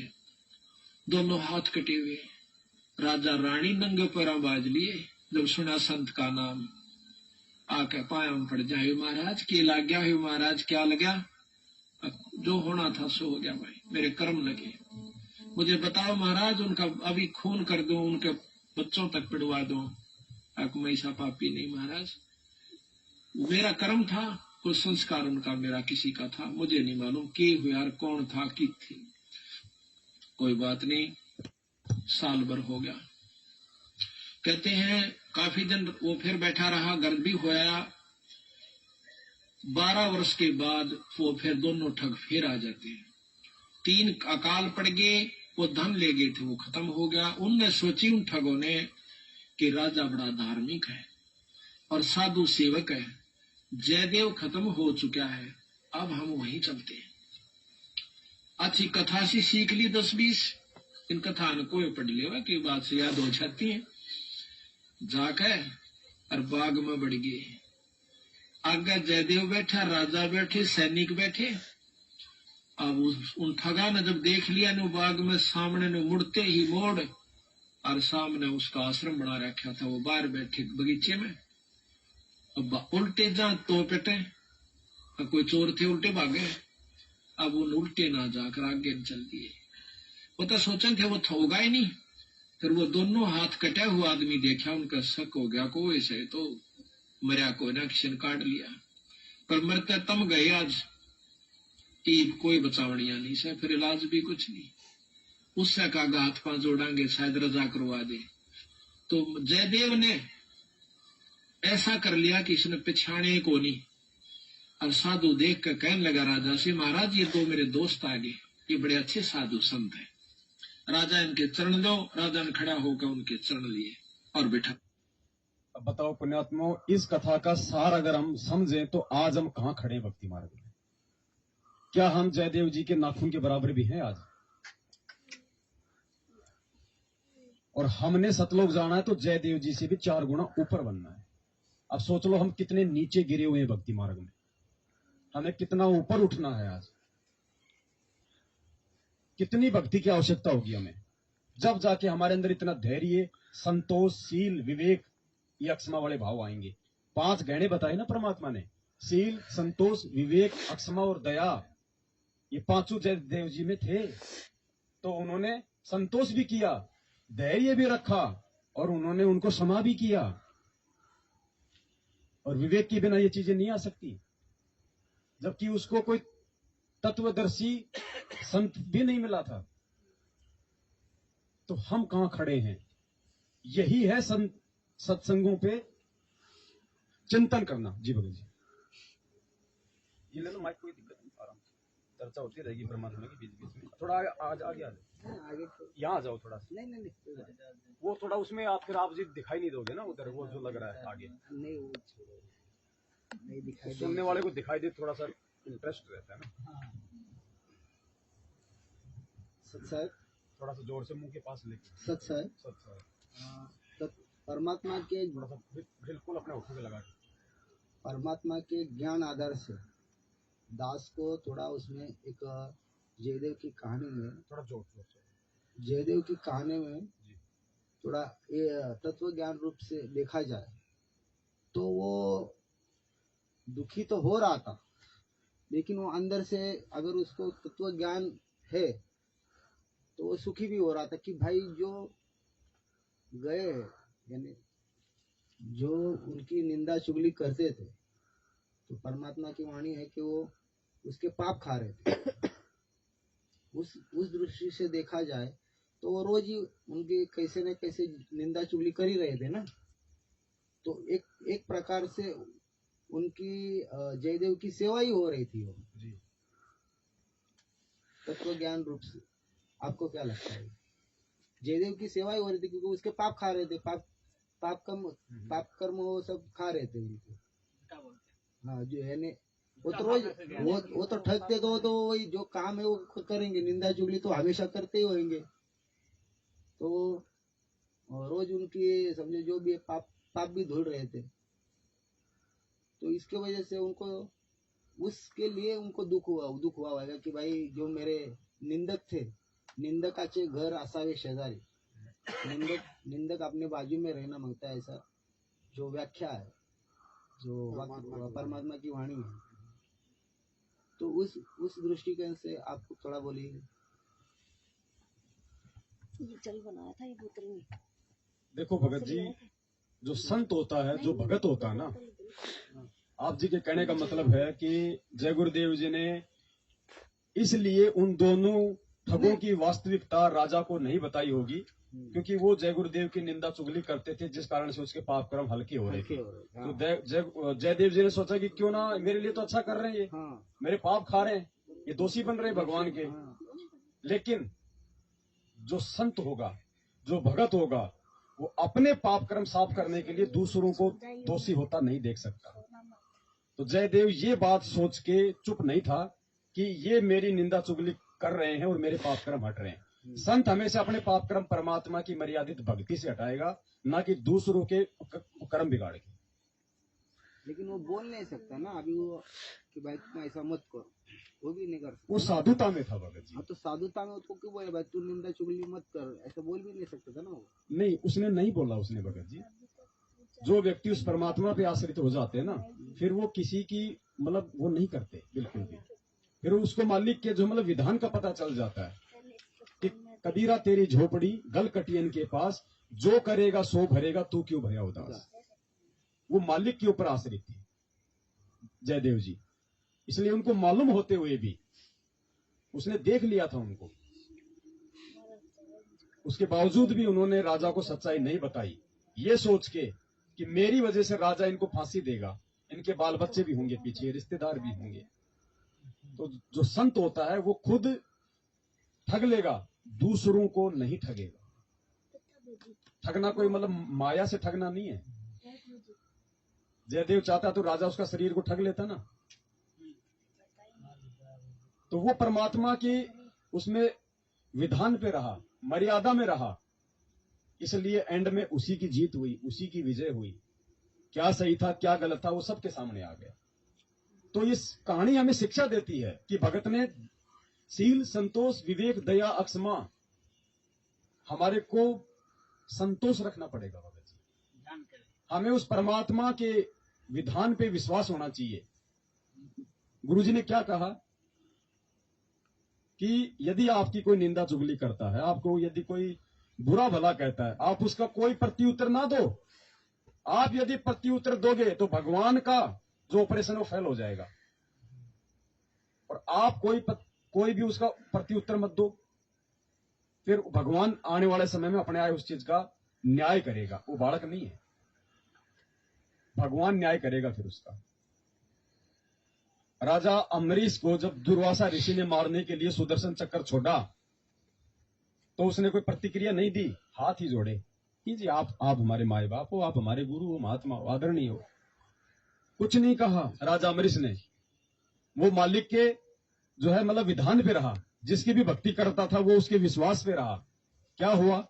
दोनों हाथ कटे हुए। राजा रानी नंगे पैरों बाज लिए। जब सुना संत का नाम, आके पाया में पड़ जाए, महाराज के लग गया है, महाराज क्या लगा? जो होना था सो हो गया भाई, मेरे कर्म लगे। मुझे बताओ महाराज, उनका अभी खून कर दो, उनके बच्चों तक पिड़वा दो। मैं ऐसा पापी नहीं महाराज, मेरा कर्म था, कोई संस्कार उनका मेरा किसी का था, मुझे नहीं मालूम के हुआ और कौन था की थी। कोई बात नहीं, साल भर हो गया। कहते हैं काफी दिन वो फिर बैठा रहा, गर्द भी होया। 12 वर्ष के बाद वो फिर दोनों ठग फिर आ जाते हैं। 3 अकाल पड़ गए, वो धन ले गए थे, वो खत्म हो गया। उनने सोची उन ठगों ने कि राजा बड़ा धार्मिक है और साधु सेवक है, जयदेव खत्म हो चुका है, अब हम वहीं चलते हैं। अच्छी कथा सी सीख ली 10-20, इन कथा ने कोई पढ़ लेवा की बात से याद हो जाती है। जाकर और बाग में बढ़ गए। आगे जयदेव बैठा, राजा बैठे, सैनिक बैठे। अब उन ठगा ने जब देख लिया ने बाग में सामने ने मुड़ते ही मोड़, और सामने उसका आश्रम बना रखा था, वो बाहर बैठे बगीचे में। अब उल्टे जा तो पेटे, कोई चोर थे उल्टे भागे। अब उन उल्टे ना जाकर आगे चल दिए। वो तो सोचे थे वो होगा ही नहीं। फिर वो दोनों हाथ कटे हुआ आदमी देखा, उनका शक हो गया को ऐसे तो मरिया को ना किसी ने काट लिया। पर मरते तम गए आज, ईब कोई बचावनिया नहीं से, फिर इलाज भी कुछ नहीं। उससे कहा हाथ पांव जोड़ांगे, शायद रजा करवा दे। तो जयदेव ने ऐसा कर लिया कि इसने पिछाने को नहीं। और साधु देख कर कहने लगा राजा से, महाराज ये 2 मेरे दोस्त आ गए, ये बड़े अच्छे साधु संत हैं, राजा इनके चरण दो। राजा ने खड़ा होकर उनके चरण लिए और बैठा। अब बताओ पुण्यात्माओं, इस कथा का सार अगर हम समझें तो आज हम कहां खड़े हैं भक्ति मार्ग में? क्या हम जयदेव जी के नाखून के बराबर भी हैं आज? और हमने सतलोक जाना है तो जयदेव जी से भी 4 गुना ऊपर बनना है। अब सोच लो हम कितने नीचे गिरे हुए हैं भक्ति मार्ग में, हमें कितना ऊपर उठना है आज। कितनी भक्ति की आवश्यकता होगी हमें, जब जाके हमारे अंदर इतना धैर्य, संतोष, शील, विवेक, ये अक्षमा वाले भाव आएंगे। 5 गहने बताए ना परमात्मा ने, शील, संतोष, विवेक, अक्षमा और दया। ये 5 जयदेव जी में थे। तो उन्होंने संतोष भी किया, धैर्य भी रखा, और उन्होंने उनको क्षमा भी किया। और विवेक के बिना ये चीजें नहीं आ सकती। जबकि उसको कोई तत्वदर्शी संत भी नहीं मिला था। तो हम कहां खड़े हैं? यही है सत्संगों पे चिंतन करना। जी भगत जी, ये ले लो माइक, कोई दिक्कत नहीं, आराम से चर्चा होती रहेगी परमात्मा की बीच बीच में। थोड़ा आगे यहाँ आ जाओ थोड़ा सा। नहीं वो थोड़ा उसमें आप फिर आप जी दिखाई नहीं दोगे ना उधर, वो जो लग रहा है आगे नहीं, वो नहीं दिखाई, सुनने वाले को दिखाई दे, थोड़ा सा इंटरेस्ट रहता है ना। सच साहब, थोड़ा सा जोर से मुंह के पास लेके। सच साहब, तो परमात्मा के, थोड़ा सा बिल्कुल अपने होठों पे लगा के। परमात्मा के ज्ञान आधार से दास को थोड़ा उसमें एक जयदेव की कहानी में, थोड़ा जोर से जयदेव की कहानी में थोड़ा ये तत्व ज्ञान रूप से देखा जाए तो वो दुखी तो हो रहा था, लेकिन वो अंदर से अगर उसको तत्व ज्ञान है तो वो सुखी भी हो रहा था कि भाई जो गए, यानी जो उनकी निंदा चुगली करते थे, तो परमात्मा की वाणी है कि वो उसके पाप खा रहे थे। उस दृष्टि से देखा जाए तो वो रोज ही उनकी कैसे न कैसे निंदा चुगली कर ही रहे थे ना। तो एक प्रकार से उनकी जयदेव की सेवा ही हो रही थी वो तत्व ज्ञान रूप से। आपको क्या लगता है? जयदेव की सेवा ही हो रही थी क्योंकि उसके पाप खा रहे थे, पाप कर्म वो सब खा रहे थे उनको। हाँ, जो है ने वो तो रोज वो तो ठगते तो वही जो काम है वो करेंगे, निंदा चुगली तो हमेशा करते ही होंगे। तो और रोज उनकी समझे जो भी पाप भी धुल रहे थे। तो इसके वजह से उनको उसके लिए उनको दुख हुआ होगा कि भाई जो मेरे निंदक थे, निंदकाचे घर असावे शेजारी, निंदक अपने बाजू में रहना मांगता है, ऐसा जो व्याख्या है, जो परमात्मा की वाणी है। तो उस दृष्टिकोण से आपको थोड़ा बोलिए। ये जल बनाया था ये बोतल में। देखो भगत जी, जो संत होता है, जो भगत होता है ना, आप जी के कहने का मतलब है कि जय गुरुदेव जी ने इसलिए उन दोनों ठगों की वास्तविकता राजा को नहीं बताई होगी, क्योंकि वो जय गुरुदेव की निंदा चुगली करते थे, जिस कारण से उसके पाप कर्म हल्के हो रहे थे। तो जयदेव जी ने सोचा कि क्यों ना, मेरे लिए तो अच्छा कर रहे हैं ये, मेरे पाप खा रहे हैं, ये दोषी बन रहे हैं भगवान के। लेकिन जो संत होगा, जो भगत होगा, वो अपने पाप कर्म साफ करने के लिए दूसरों को दोषी होता नहीं देख सकता। तो जयदेव ये बात सोच के चुप नहीं था कि ये मेरी निंदा चुगली कर रहे हैं और मेरे पाप कर्म हट रहे हैं। संत हमेशा अपने पाप कर्म परमात्मा की मर्यादित भक्ति से हटाएगा, ना कि दूसरों के कर्म बिगाड़ के। लेकिन वो बोल नहीं सकता ना अभी वो कि भाई तुम ऐसा मत करो, वो भी नहीं कर सकता। वो साधुता में था भगत जी। हाँ, तो साधुता में उसको क्यों बोले भाई तू निंदा चुगली मत कर, ऐसा बोल भी नहीं सकता था ना वो। नहीं, उसने नहीं बोला। उसने भगत जी, जो व्यक्ति उस परमात्मा पे आश्रित हो जाते हैं ना, फिर वो किसी की मतलब वो नहीं करते बिल्कुल भी। फिर उसको मालिक के जो मतलब विधान का पता चल जाता है कि कबीरा तेरी झोपड़ी गल कटियन के पास, जो करेगा सो भरेगा, तू क्यों भया उदास। वो मालिक के ऊपर आश्रित थी जयदेव जी, इसलिए उनको मालूम होते हुए भी उसने देख लिया था उनको, उसके बावजूद भी उन्होंने राजा को सच्चाई नहीं बताई, ये सोच के कि मेरी वजह से राजा इनको फांसी देगा, इनके बाल बच्चे भी होंगे, पीछे रिश्तेदार भी होंगे। तो जो संत होता है वो खुद ठग लेगा, दूसरों को नहीं ठगेगा। ठगना कोई मतलब माया से ठगना नहीं है। जयदेव चाहता तो राजा उसका शरीर को ठग लेता ना। तो वो परमात्मा के उसमें विधान पे रहा, मर्यादा में रहा, इसलिए एंड में उसी की जीत हुई, उसी की विजय हुई। क्या सही था क्या गलत था वो सबके सामने आ गया। तो इस कहानी हमें शिक्षा देती है कि भगत ने शील संतोष विवेक दया अक्षमा, हमारे को संतोष रखना पड़ेगा भगत जी। हमें उस परमात्मा के विधान पे विश्वास होना चाहिए। गुरुजी ने क्या कहा कि यदि आपकी कोई निंदा चुगली करता है, आपको यदि कोई बुरा भला कहता है, आप उसका कोई प्रत्युत्तर ना दो। आप यदि प्रत्युत्तर दोगे तो भगवान का जो ऑपरेशन वो फेल हो जाएगा। और आप कोई भी उसका प्रत्युत्तर मत दो, फिर भगवान आने वाले समय में अपने आए उस चीज का न्याय करेगा। वो बालक नहीं है, भगवान न्याय करेगा फिर उसका। राजा अम्बरीश को जब दुर्वासा ऋषि ने मारने के लिए सुदर्शन चक्र छोड़ा तो उसने कोई प्रतिक्रिया नहीं दी, हाथ ही जोड़े कि जी आप हमारे माए बाप हो, आप हमारे गुरु हो, महात्मा हो, आदरणीय हो। कुछ नहीं कहा राजा अम्बरीश ने। वो मालिक के जो है मतलब विधान पे रहा, जिसकी भी भक्ति करता था वो उसके विश्वास पे रहा। क्या हुआ,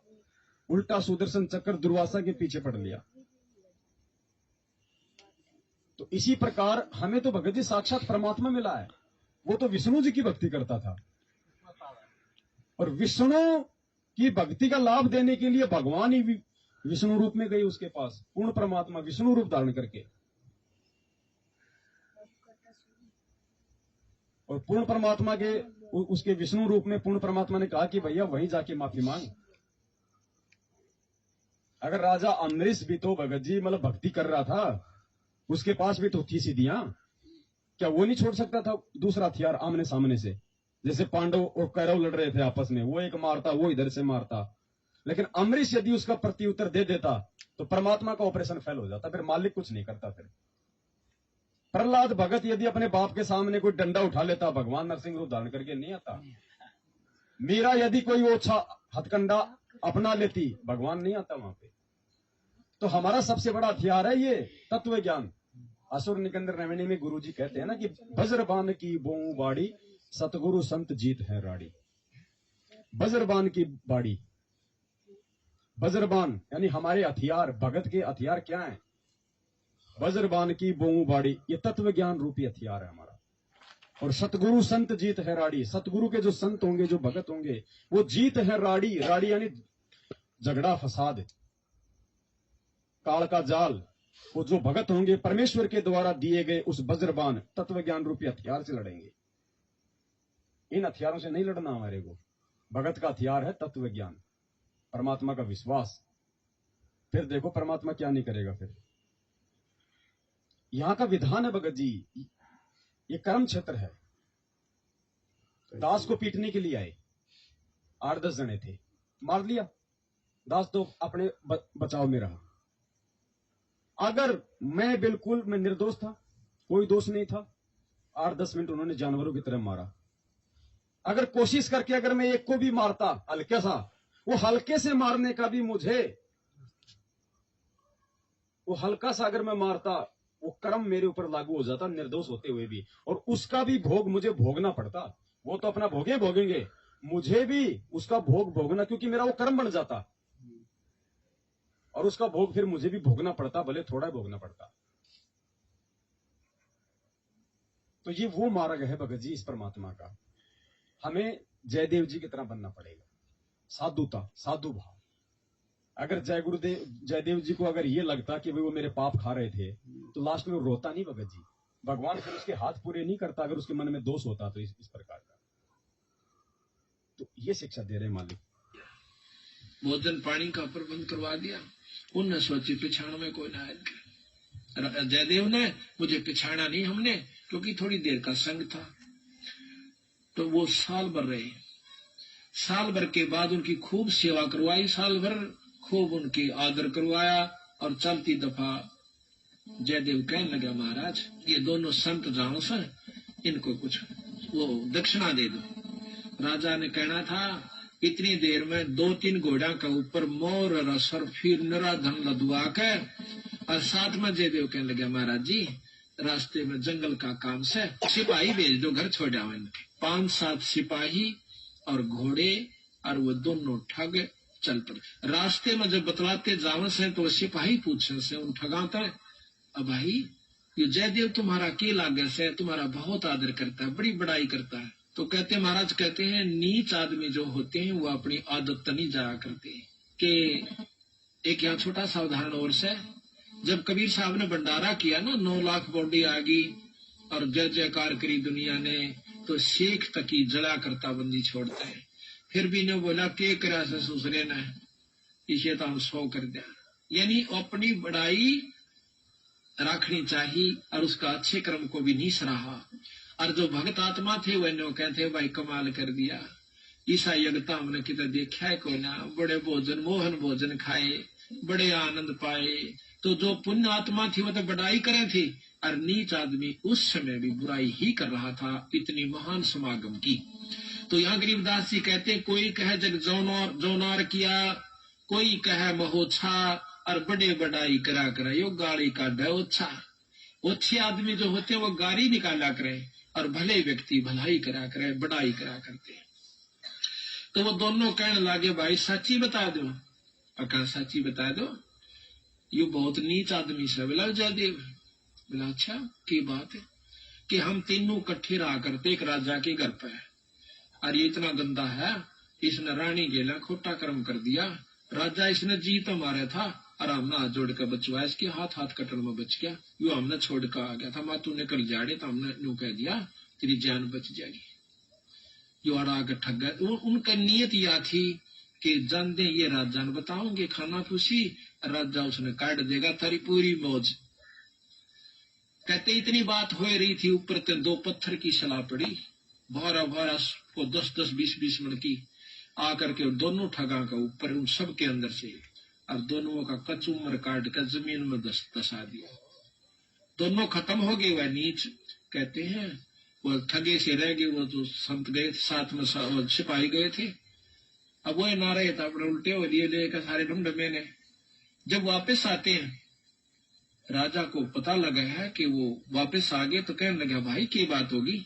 उल्टा सुदर्शन चक्र दुर्वासा के पीछे पड़ लिया। तो इसी प्रकार हमें तो भगत जी साक्षात परमात्मा मिला है। वो तो विष्णु जी की भक्ति करता था, और विष्णु की भक्ति का लाभ देने के लिए भगवान ही विष्णु रूप में गए उसके पास, पूर्ण परमात्मा विष्णु रूप धारण करके। और पूर्ण परमात्मा के उसके विष्णु रूप में पूर्ण परमात्मा ने कहा कि भैया वहीं जाके माफी मांग। अगर राजा अम्बरीश भी तो भगत जी मतलब भक्ति कर रहा था, उसके पास भी तो थी सिद्धियां, क्या वो नहीं छोड़ सकता था दूसरा हथियार आमने सामने से? जैसे पांडव और कौरव लड़ रहे थे आपस में, वो एक मारता वो इधर से मारता, लेकिन अम्बरीश यदि उसका प्रत्युत्तर दे देता तो परमात्मा का ऑपरेशन फेल हो जाता, फिर मालिक कुछ नहीं करता। फिर प्रहलाद भगत यदि अपने बाप के सामने कोई डंडा उठा लेता, भगवान नरसिंह रूप धारण करके नहीं आता। मीरा यदि कोई वो अच्छा हथकंडा अपना लेती, भगवान नहीं आता वहां पे। तो हमारा सबसे बड़ा हथियार है ये तत्व ज्ञान। असुर निकंदर नवीनी में गुरुजी कहते हैं ना कि बज्रबान की बोऊ बाड़ी, सतगुरु संत जीत है राड़ी। बज्रबान की बाड़ी, वज्रबान यानी हमारे हथियार, भगत के हथियार क्या हैं? वज्रबान की बोऊ बाड़ी, ये तत्व ज्ञान रूपी हथियार है हमारा। और सतगुरु संत जीत है राड़ी, सतगुरु के जो संत होंगे, जो भगत होंगे, वो जीत है राड़ी। राड़ी यानी झगड़ा फसाद, काल का जाल। वो जो भगत होंगे परमेश्वर के द्वारा दिए गए उस वज्रबान तत्व ज्ञान रूपी हथियार से लड़ेंगे। इन हथियारों से नहीं लड़ना हमारे को। भगत का हथियार है तत्व ज्ञान, परमात्मा का विश्वास। फिर देखो परमात्मा क्या नहीं करेगा। फिर यहां का विधान है भगत जी, ये कर्म क्षेत्र है। दास को पीटने के लिए आए, 8-10 जने थे, मार लिया। दास तो अपने बचाव में रहा। अगर मैं बिल्कुल मैं निर्दोष था, कोई दोष नहीं था, 8-10 मिनट उन्होंने जानवरों की तरह मारा। अगर कोशिश करके अगर मैं एक को भी मारता हल्के सा, वो हल्के से मारने का भी मुझे, वो हल्का सा अगर मैं मारता, वो कर्म मेरे ऊपर लागू हो जाता निर्दोष होते हुए भी, और उसका भी भोग मुझे भोगना पड़ता। वो तो अपना भोगेंगे, मुझे भी उसका भोग भोगना, क्योंकि मेरा वो कर्म बन जाता, और उसका भोग फिर मुझे भी भोगना पड़ता, भले थोड़ा भोगना पड़ता। तो ये वो मार्ग है भगत जी इस परमात्मा का। हमें जयदेव जी की तरह बनना पड़ेगा। साधुता, साधु भाव। अगर जयदेव जी को अगर ये लगता कि वो मेरे पाप खा रहे थे, तो लास्ट में वो रोता नहीं भगत जी। भगवान फिर उसके हाथ पूरे नहीं करता अगर उसके मन में दोष होता तो इस प्रकार का। तो ये शिक्षा दे रहे मालिक। भोजन पानी का प्रबंध करवा दिया। उनने सोची पिछाड़ में कोई ना आएगा। जयदेव ने मुझे पिछाड़ा नहीं हमने, क्योंकि थोड़ी देर का संग था। तो वो साल भर रहे। साल भर के बाद उनकी खूब सेवा करवाई, साल भर खूब उनकी आदर करवाया। और चलती दफा जयदेव कहने लगा, महाराज ये दोनों संत जानो से, इनको कुछ वो दक्षिणा दे दो। राजा ने कहना था इतनी देर में 2-3 घोड़ा का ऊपर मोर रसर फिर निराधन लदवा के। और साथ में जयदेव कहने लगा, महाराज जी रास्ते में जंगल का काम से सिपाही भेज दो, घर छोड़ आओ। 5-7 सिपाही और घोड़े और वो दोनों ठग चल पड़े। रास्ते में जब बतलाते जावन से तो सिपाही पूछे से उन ठगाता है, अब भाई ये जयदेव तुम्हारा के लागे से, तुम्हारा बहुत आदर करता है, बड़ी बड़ाई करता है। तो कहते महाराज कहते हैं नीच आदमी जो होते हैं वो अपनी आदत नहीं जाया करते। कि एक यहाँ छोटा सा उदाहरण और से, जब कबीर साहब ने भंडारा किया ना, 9 लाख बॉडी आ गई और जय जयकार करी दुनिया ने, तो शेख तकी जला करता बंदी छोड़ते हैं। फिर भी ने बोला के करा से सुसरे ने, इसे तो हम 100 कर दिया। यानी अपनी बड़ाई रखनी चाहिए और उसका अच्छे कर्म को भी नहीं सराहा। और जो भगत आत्मा थे वह कहते भाई कमाल कर दिया, ईसा यज्ञता हमने किधर देखा है कोई ना, बड़े भोजन मोहन भोजन खाए, बड़े आनंद पाए। तो जो पुण्य आत्मा थी वह तो बड़ाई करे थी, और नीच आदमी उस समय भी बुराई ही कर रहा था, इतनी महान समागम की। तो यहाँ गरीबदास जी कहते कोई कहे जग जौनार किया, कोई कहे महोच्छा, और बड़े बड़ाई करा करे यो गाड़ी का डोच्छा। अच्छे आदमी जो होते हैं वो गाड़ी निकाला करे, और भले व्यक्ति भलाई करा करे, बड़ाई करा करते। तो वो दोनों कहने लगे भाई सच्ची बता दो। और कहा सच्ची बता दो, ये बहुत नीच आदमी से। बोला जयदेव, बोला अच्छा की बात है? कि हम तीनों इकट्ठे रहा करते एक राजा के घर पे, और ये इतना गंदा है, इसने रानी गेला खोटा कर्म कर दिया। राजा इसने जीत मारा था और हमने हाथ जोड़ कर बचवाया, इसके हाथ कटन में बच गया। यो हमने छोड़ कर आ गया था, माँ तू निकल जाड़े तो हमने यूं कह दिया तेरी जान बच जाएगी। यो आगे ठग गए। उनका नियत यह थी कि जान दे ये राजा ने बताऊंगे खाना खुशी, राजा उसने काट देगा तारी पूरी मौज। कहते इतनी बात हो रही थी, ऊपर ते 2 पत्थर की सलाह पड़ी, भारा को 10-10 20-20 मन की आकर के दोनों ठगा का ऊपर उन सब के अंदर से, और दोनों का कचूमर काट कर जमीन में दसा दिया। दोनों खत्म हो गए। वह नीच कहते हैं वो ठगे से रह गए, वो जो संत गए थे साथ में सिपाही गए थे, अब वो ना रहे था, अपने उल्टे हो लिए लेकर सारे ढूंढ मैंने। जब वापस आते हैं राजा को पता लगा है कि वो वापस आ गए, तो कहने लगा भाई की बात होगी।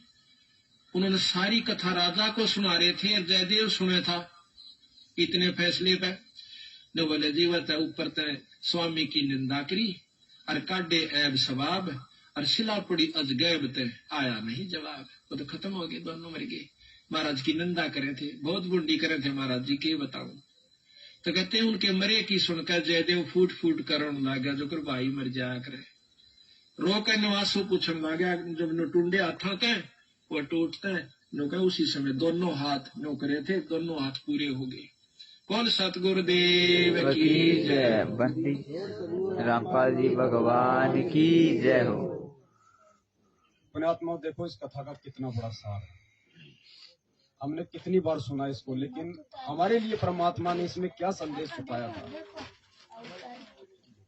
उन्होंने सारी कथा राजा को सुना रहे थे, जयदेव सुने था इतने फैसले पे। जो बोले जीवत है ऊपर ते स्वामी की निंदा करी और काटे ऐब सवाब और शिला पड़ी अजगैब ते आया नहीं जवाब। वो तो खत्म हो गए, दोनों मर गए। महाराज की निंदा करे थे, बहुत बुंडी करे थे महाराज जी, के बताऊं। तो कहते हैं उनके मरे की सुनकर जयदेव फूट फूट करण लागा, जो कर भाई मर जाया करे। रो के निवासों पूछन लागा, जब नो टूंडे हाथा के वो टूटते नो कहे उसी समय दोनों हाथ नो करे थे, दोनों हाथ पूरे हो गए। कौन सतगुरुदेव की जय। बंदी रामपाल जी भगवान की जय हो। पुण्यात्मा देखो इस कथा का कितना बड़ा सार है। हमने कितनी बार सुना इसको, लेकिन हमारे लिए परमात्मा ने इसमें क्या संदेश छुपाया था।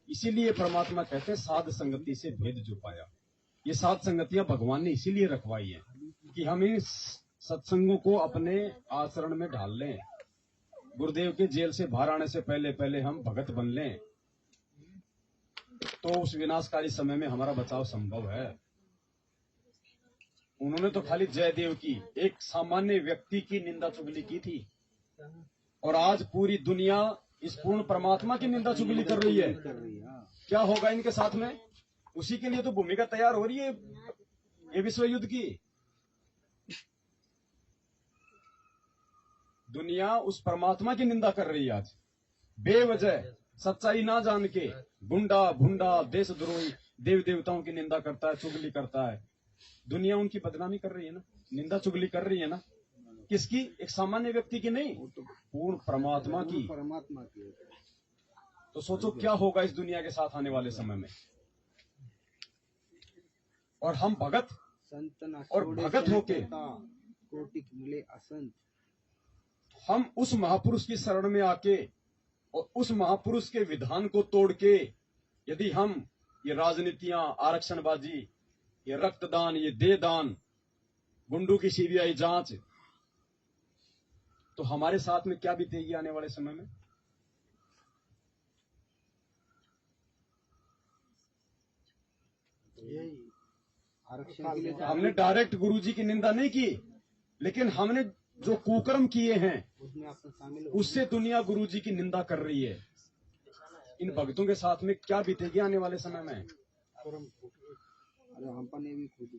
इसीलिए परमात्मा कहते हैं साध संगति से भेद जो पाया। ये साध संगतियां भगवान ने इसीलिए रखवाई है कि हम इन सत्संगों को अपने आचरण में ढाल लें। गुरुदेव के जेल से बाहर आने से पहले पहले हम भगत बन लें, तो उस विनाशकारी समय में हमारा बचाव संभव है। उन्होंने तो खाली जयदेव की, एक सामान्य व्यक्ति की निंदा चुगली की थी, और आज पूरी दुनिया इस पूर्ण परमात्मा की निंदा चुगली कर रही है। क्या होगा इनके साथ में? उसी के लिए तो भूमिका तैयार हो रही है ये विश्व युद्ध की। दुनिया उस परमात्मा की निंदा कर रही है आज बेवजह, सच्चाई ना जान के। गुंडा भुंडा देशद्रोही देव देवताओं की निंदा करता है, चुगली करता है। दुनिया उनकी बदनामी कर रही है ना, निंदा चुगली कर रही है ना। किसकी? एक सामान्य व्यक्ति की नहीं, पूर्ण परमात्मा की। तो सोचो क्या होगा इस दुनिया के साथ आने वाले समय में। और हम भगत और भगत होके मिले असंत, हम उस महापुरुष की शरण में आके और उस महापुरुष के विधान को तोड़ के यदि हम ये राजनीतियां, आरक्षणबाजी, ये रक्तदान, ये देहदान, गुंडों की सीबीआई जांच, तो हमारे साथ में क्या बीतेगी आने वाले समय में। आरक्षण के लिए हमने डायरेक्ट गुरुजी की निंदा नहीं की, लेकिन हमने जो कुकर्म किए हैं उसमें आप शामिल उससे दुनिया गुरुजी की निंदा कर रही है। इन भक्तों के साथ में क्या बीतेगी आने वाले समय में। अरे हमने भी खुद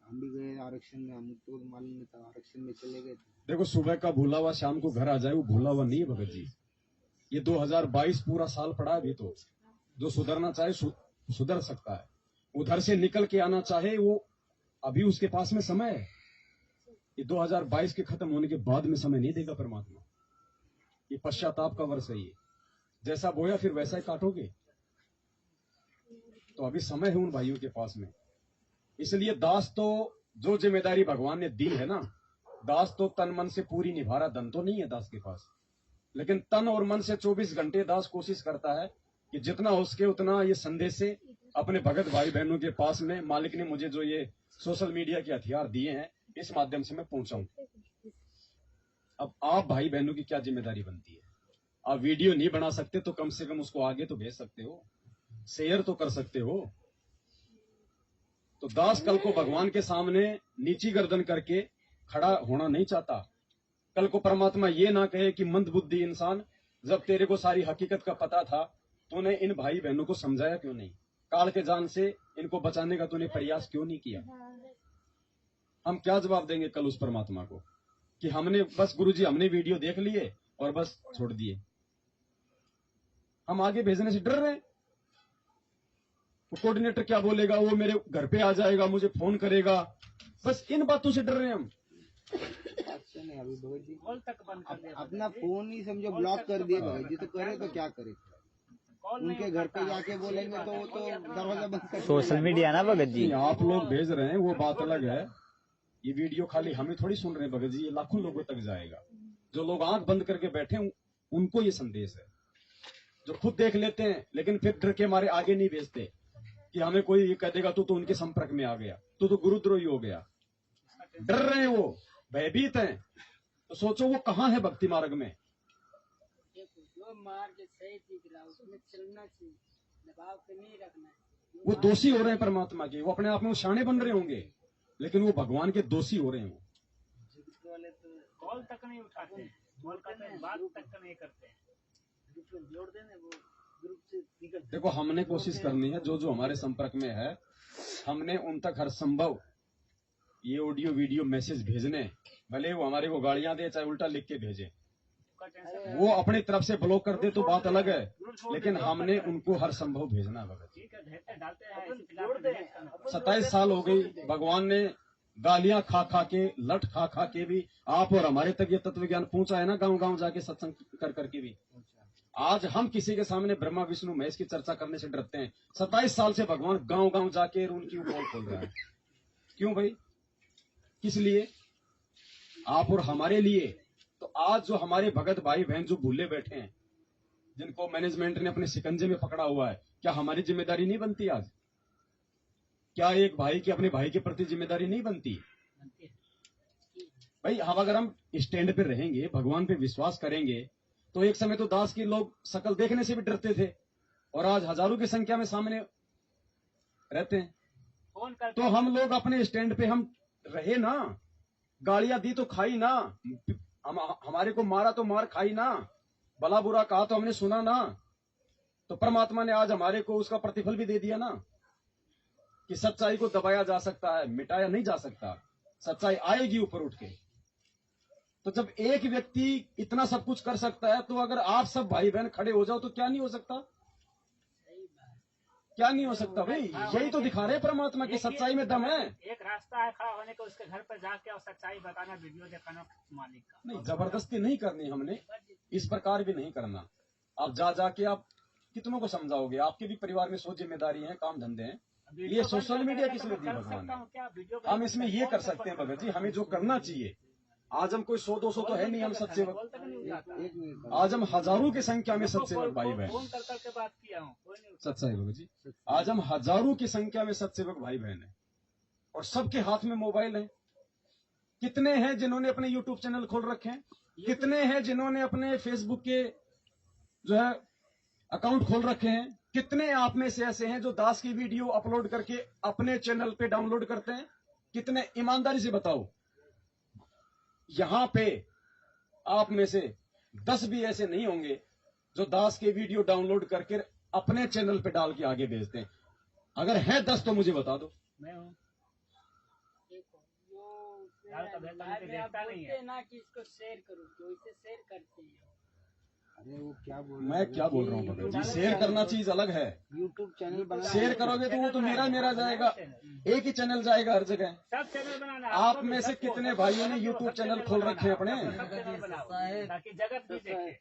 हम भी गए आरक्षण में, हमको तो मालूम नहीं था, आरक्षण में चले गए थे। देखो सुबह का भूला हुआ शाम को घर आ जाए, वो भूला हुआ नहीं है भगत जी। ये 2022 पूरा साल पड़ा है अभी, तो जो सुधरना चाहे सुधर सकता है, उधर से निकल के आना चाहे वो अभी उसके पास में समय है। ये 2022 के खत्म होने के बाद में समय नहीं देगा परमात्मा। ये पश्चाताप का वर्ष है। ये जैसा बोया फिर वैसा ही काटोगे। तो अभी समय है उन भाइयों के पास में। इसलिए दास तो जो जिम्मेदारी भगवान ने दी है ना, दास तो तन मन से पूरी निभा रहा। धन तो नहीं है दास के पास, लेकिन तन और मन से 24 घंटे दास कोशिश करता है कि जितना हो सके उतना ये संदेश से अपने भगत भाई बहनों के पास में मालिक ने मुझे जो ये सोशल मीडिया के हथियार दिए हैं, इस माध्यम से मैं पहुंचाऊं। अब आप भाई बहनों की क्या जिम्मेदारी बनती है। आप वीडियो नहीं बना सकते तो कम से कम उसको आगे तो भेज सकते हो, शेयर तो कर सकते हो। तो दास कल को भगवान के सामने नीची गर्दन करके खड़ा होना नहीं चाहता। कल को परमात्मा ये ना कहे कि मंदबुद्धि इंसान, जब तेरे को सारी हकीकत का पता था तूने इन भाई बहनों को समझाया क्यों नहीं, काल के जान से इनको बचाने का तूने प्रयास क्यों नहीं किया। हम क्या जवाब देंगे कल उस परमात्मा को कि हमने बस गुरुजी हमने वीडियो देख लिए और बस छोड़ दिए। हम आगे भेजने से डर रहे हैं। वो कोऑर्डिनेटर क्या बोलेगा, वो मेरे घर पे आ जाएगा, मुझे फोन करेगा, बस इन बातों से डर रहे हैं हम। नहीं अभी भगत जी अपना फोन ही समझो ब्लॉक कर दिए भगत जी, तो करे तो क्या करे। उनके घर पे जाके बोलेंगे तो वो तो दरवाजा बंद कर। सोशल मीडिया ना भगत जी, आप लोग भेज रहे हैं वो बात अलग है। ये वीडियो खाली हमें थोड़ी सुन रहे हैं भगत जी, ये लाखों लोगों तक जाएगा। जो लोग आंख बंद करके बैठे उनको ये संदेश है। जो खुद देख लेते हैं लेकिन फिर डर के मारे आगे नहीं भेजते कि हमें कोई ये कह देगा तो उनके संपर्क में आ गया तो गुरुद्रोही हो गया। डर रहे हैं, वो भयभीत हैं। तो सोचो वो कहाँ है भक्ति मार्ग में। वो दोषी हो रहे हैं परमात्मा के। वो अपने आप में वो शाणे बन रहे होंगे, लेकिन वो भगवान के दोषी हो रहे हैं। कॉल तक नहीं उठाते, कॉल करते हैं, बात तक नहीं करते हैं। देखो, हमने कोशिश करनी है, जो जो हमारे संपर्क में है, हमने उन तक हर संभव ये ऑडियो वीडियो मैसेज भेजने, भले वो हमारे को गालियां दे चाहे उल्टा लिख के भेजे, वो अपनी तरफ से ब्लॉक कर दे तो बात अलग है, लेकिन हमने उनको हर संभव भेजना है। भगत 27 साल हो गई, भगवान ने गालियां खा खा के, लठ खा खा के भी आप और हमारे तक ये तत्व ज्ञान पहुंचा है ना, गांव गांव जाके सत्संग कर करके भी। आज हम किसी के सामने ब्रह्मा विष्णु महेश की चर्चा करने से डरते हैं। 27 साल से भगवान गांव गांव जाके उनकी पोल खोल रहा है। क्यों भाई? किस लिए? आप और हमारे लिए। तो आज जो हमारे भगत भाई बहन जो भूले बैठे हैं, जिनको मैनेजमेंट ने अपने शिकंजे में पकड़ा हुआ है, क्या हमारी जिम्मेदारी नहीं बनती आज? क्या एक भाई की अपने भाई के प्रति जिम्मेदारी नहीं बनती? भाई हम अगर हम स्टैंड पे रहेंगे, भगवान पे विश्वास करेंगे, तो एक समय तो दास के लोग शकल देखने से भी डरते थे, और आज हजारों की संख्या में सामने रहते हैं। तो हम लोग अपने स्टैंड पे हम रहे ना, गालियां दी तो खाई ना, हमारे को मारा तो मार खाई ना, भला बुरा कहा तो हमने सुना ना, तो परमात्मा ने आज हमारे को उसका प्रतिफल भी दे दिया ना, कि सच्चाई को दबाया जा सकता है, मिटाया नहीं जा सकता, सच्चाई आएगी ऊपर उठ के। तो जब एक व्यक्ति इतना सब कुछ कर सकता है, तो अगर आप सब भाई बहन खड़े हो जाओ तो क्या नहीं हो सकता? क्या नहीं हो सकता भाई? यही तो दिखा रहे परमात्मा की सच्चाई में दम है। एक रास्ता है खड़ा होने का, उसके घर पर जाके और सच्चाई बताना, वीडियो दिखाना मालिक का। नहीं, जबरदस्ती नहीं करनी हमने, इस प्रकार भी नहीं करना। आप जा जाके आप कितनों को समझाओगे? आपके भी परिवार में 100 जिम्मेदारी है, काम धंधे हैं। ये सोशल मीडिया किस लिए दी भगवान ने? हम इसमें ये कर सकते हैं भगत जी, हमें जो करना चाहिए। आज हम कोई 100-200 तो है नहीं, हम सच्चे वक्त, आज हम हजारों की संख्या में सच्चे वक्त भाई बहन, सच्चाई भगत जी, आज हम हजारों की संख्या में सच्चे वक्त भाई बहन है, और सबके हाथ में मोबाइल है। कितने हैं जिन्होंने अपने यूट्यूब चैनल खोल रखे हैं? कितने हैं जिन्होंने अपने फेसबुक के जो है अकाउंट खोल रखे हैं? कितने आप में से ऐसे हैं जो दास की वीडियो अपलोड करके अपने चैनल पे डाउनलोड करते हैं? कितने? ईमानदारी से बताओ। यहां पे आप में से 10 भी ऐसे नहीं होंगे जो दास के वीडियो डाउनलोड करके अपने चैनल पे डाल के आगे भेजते हैं। अगर है 10 तो मुझे बता दो। मैं हूं। ना कि इसको शेयर करो, तो इसे शेयर करते हैं। अरे वो क्या बोल मैं क्या बोल रहा हूँ भगत जी? शेयर करना चीज अलग है। यूट्यूब चैनल बना, शेयर करोगे तो वो तो मेरा जाएगा, एक ही चैनल जाएगा हर जगह। सब चैनल बनाना। आप में से कितने भाइयों ने यूट्यूब चैनल खोल रखे हैं अपने? ताकि जगत भी देखे,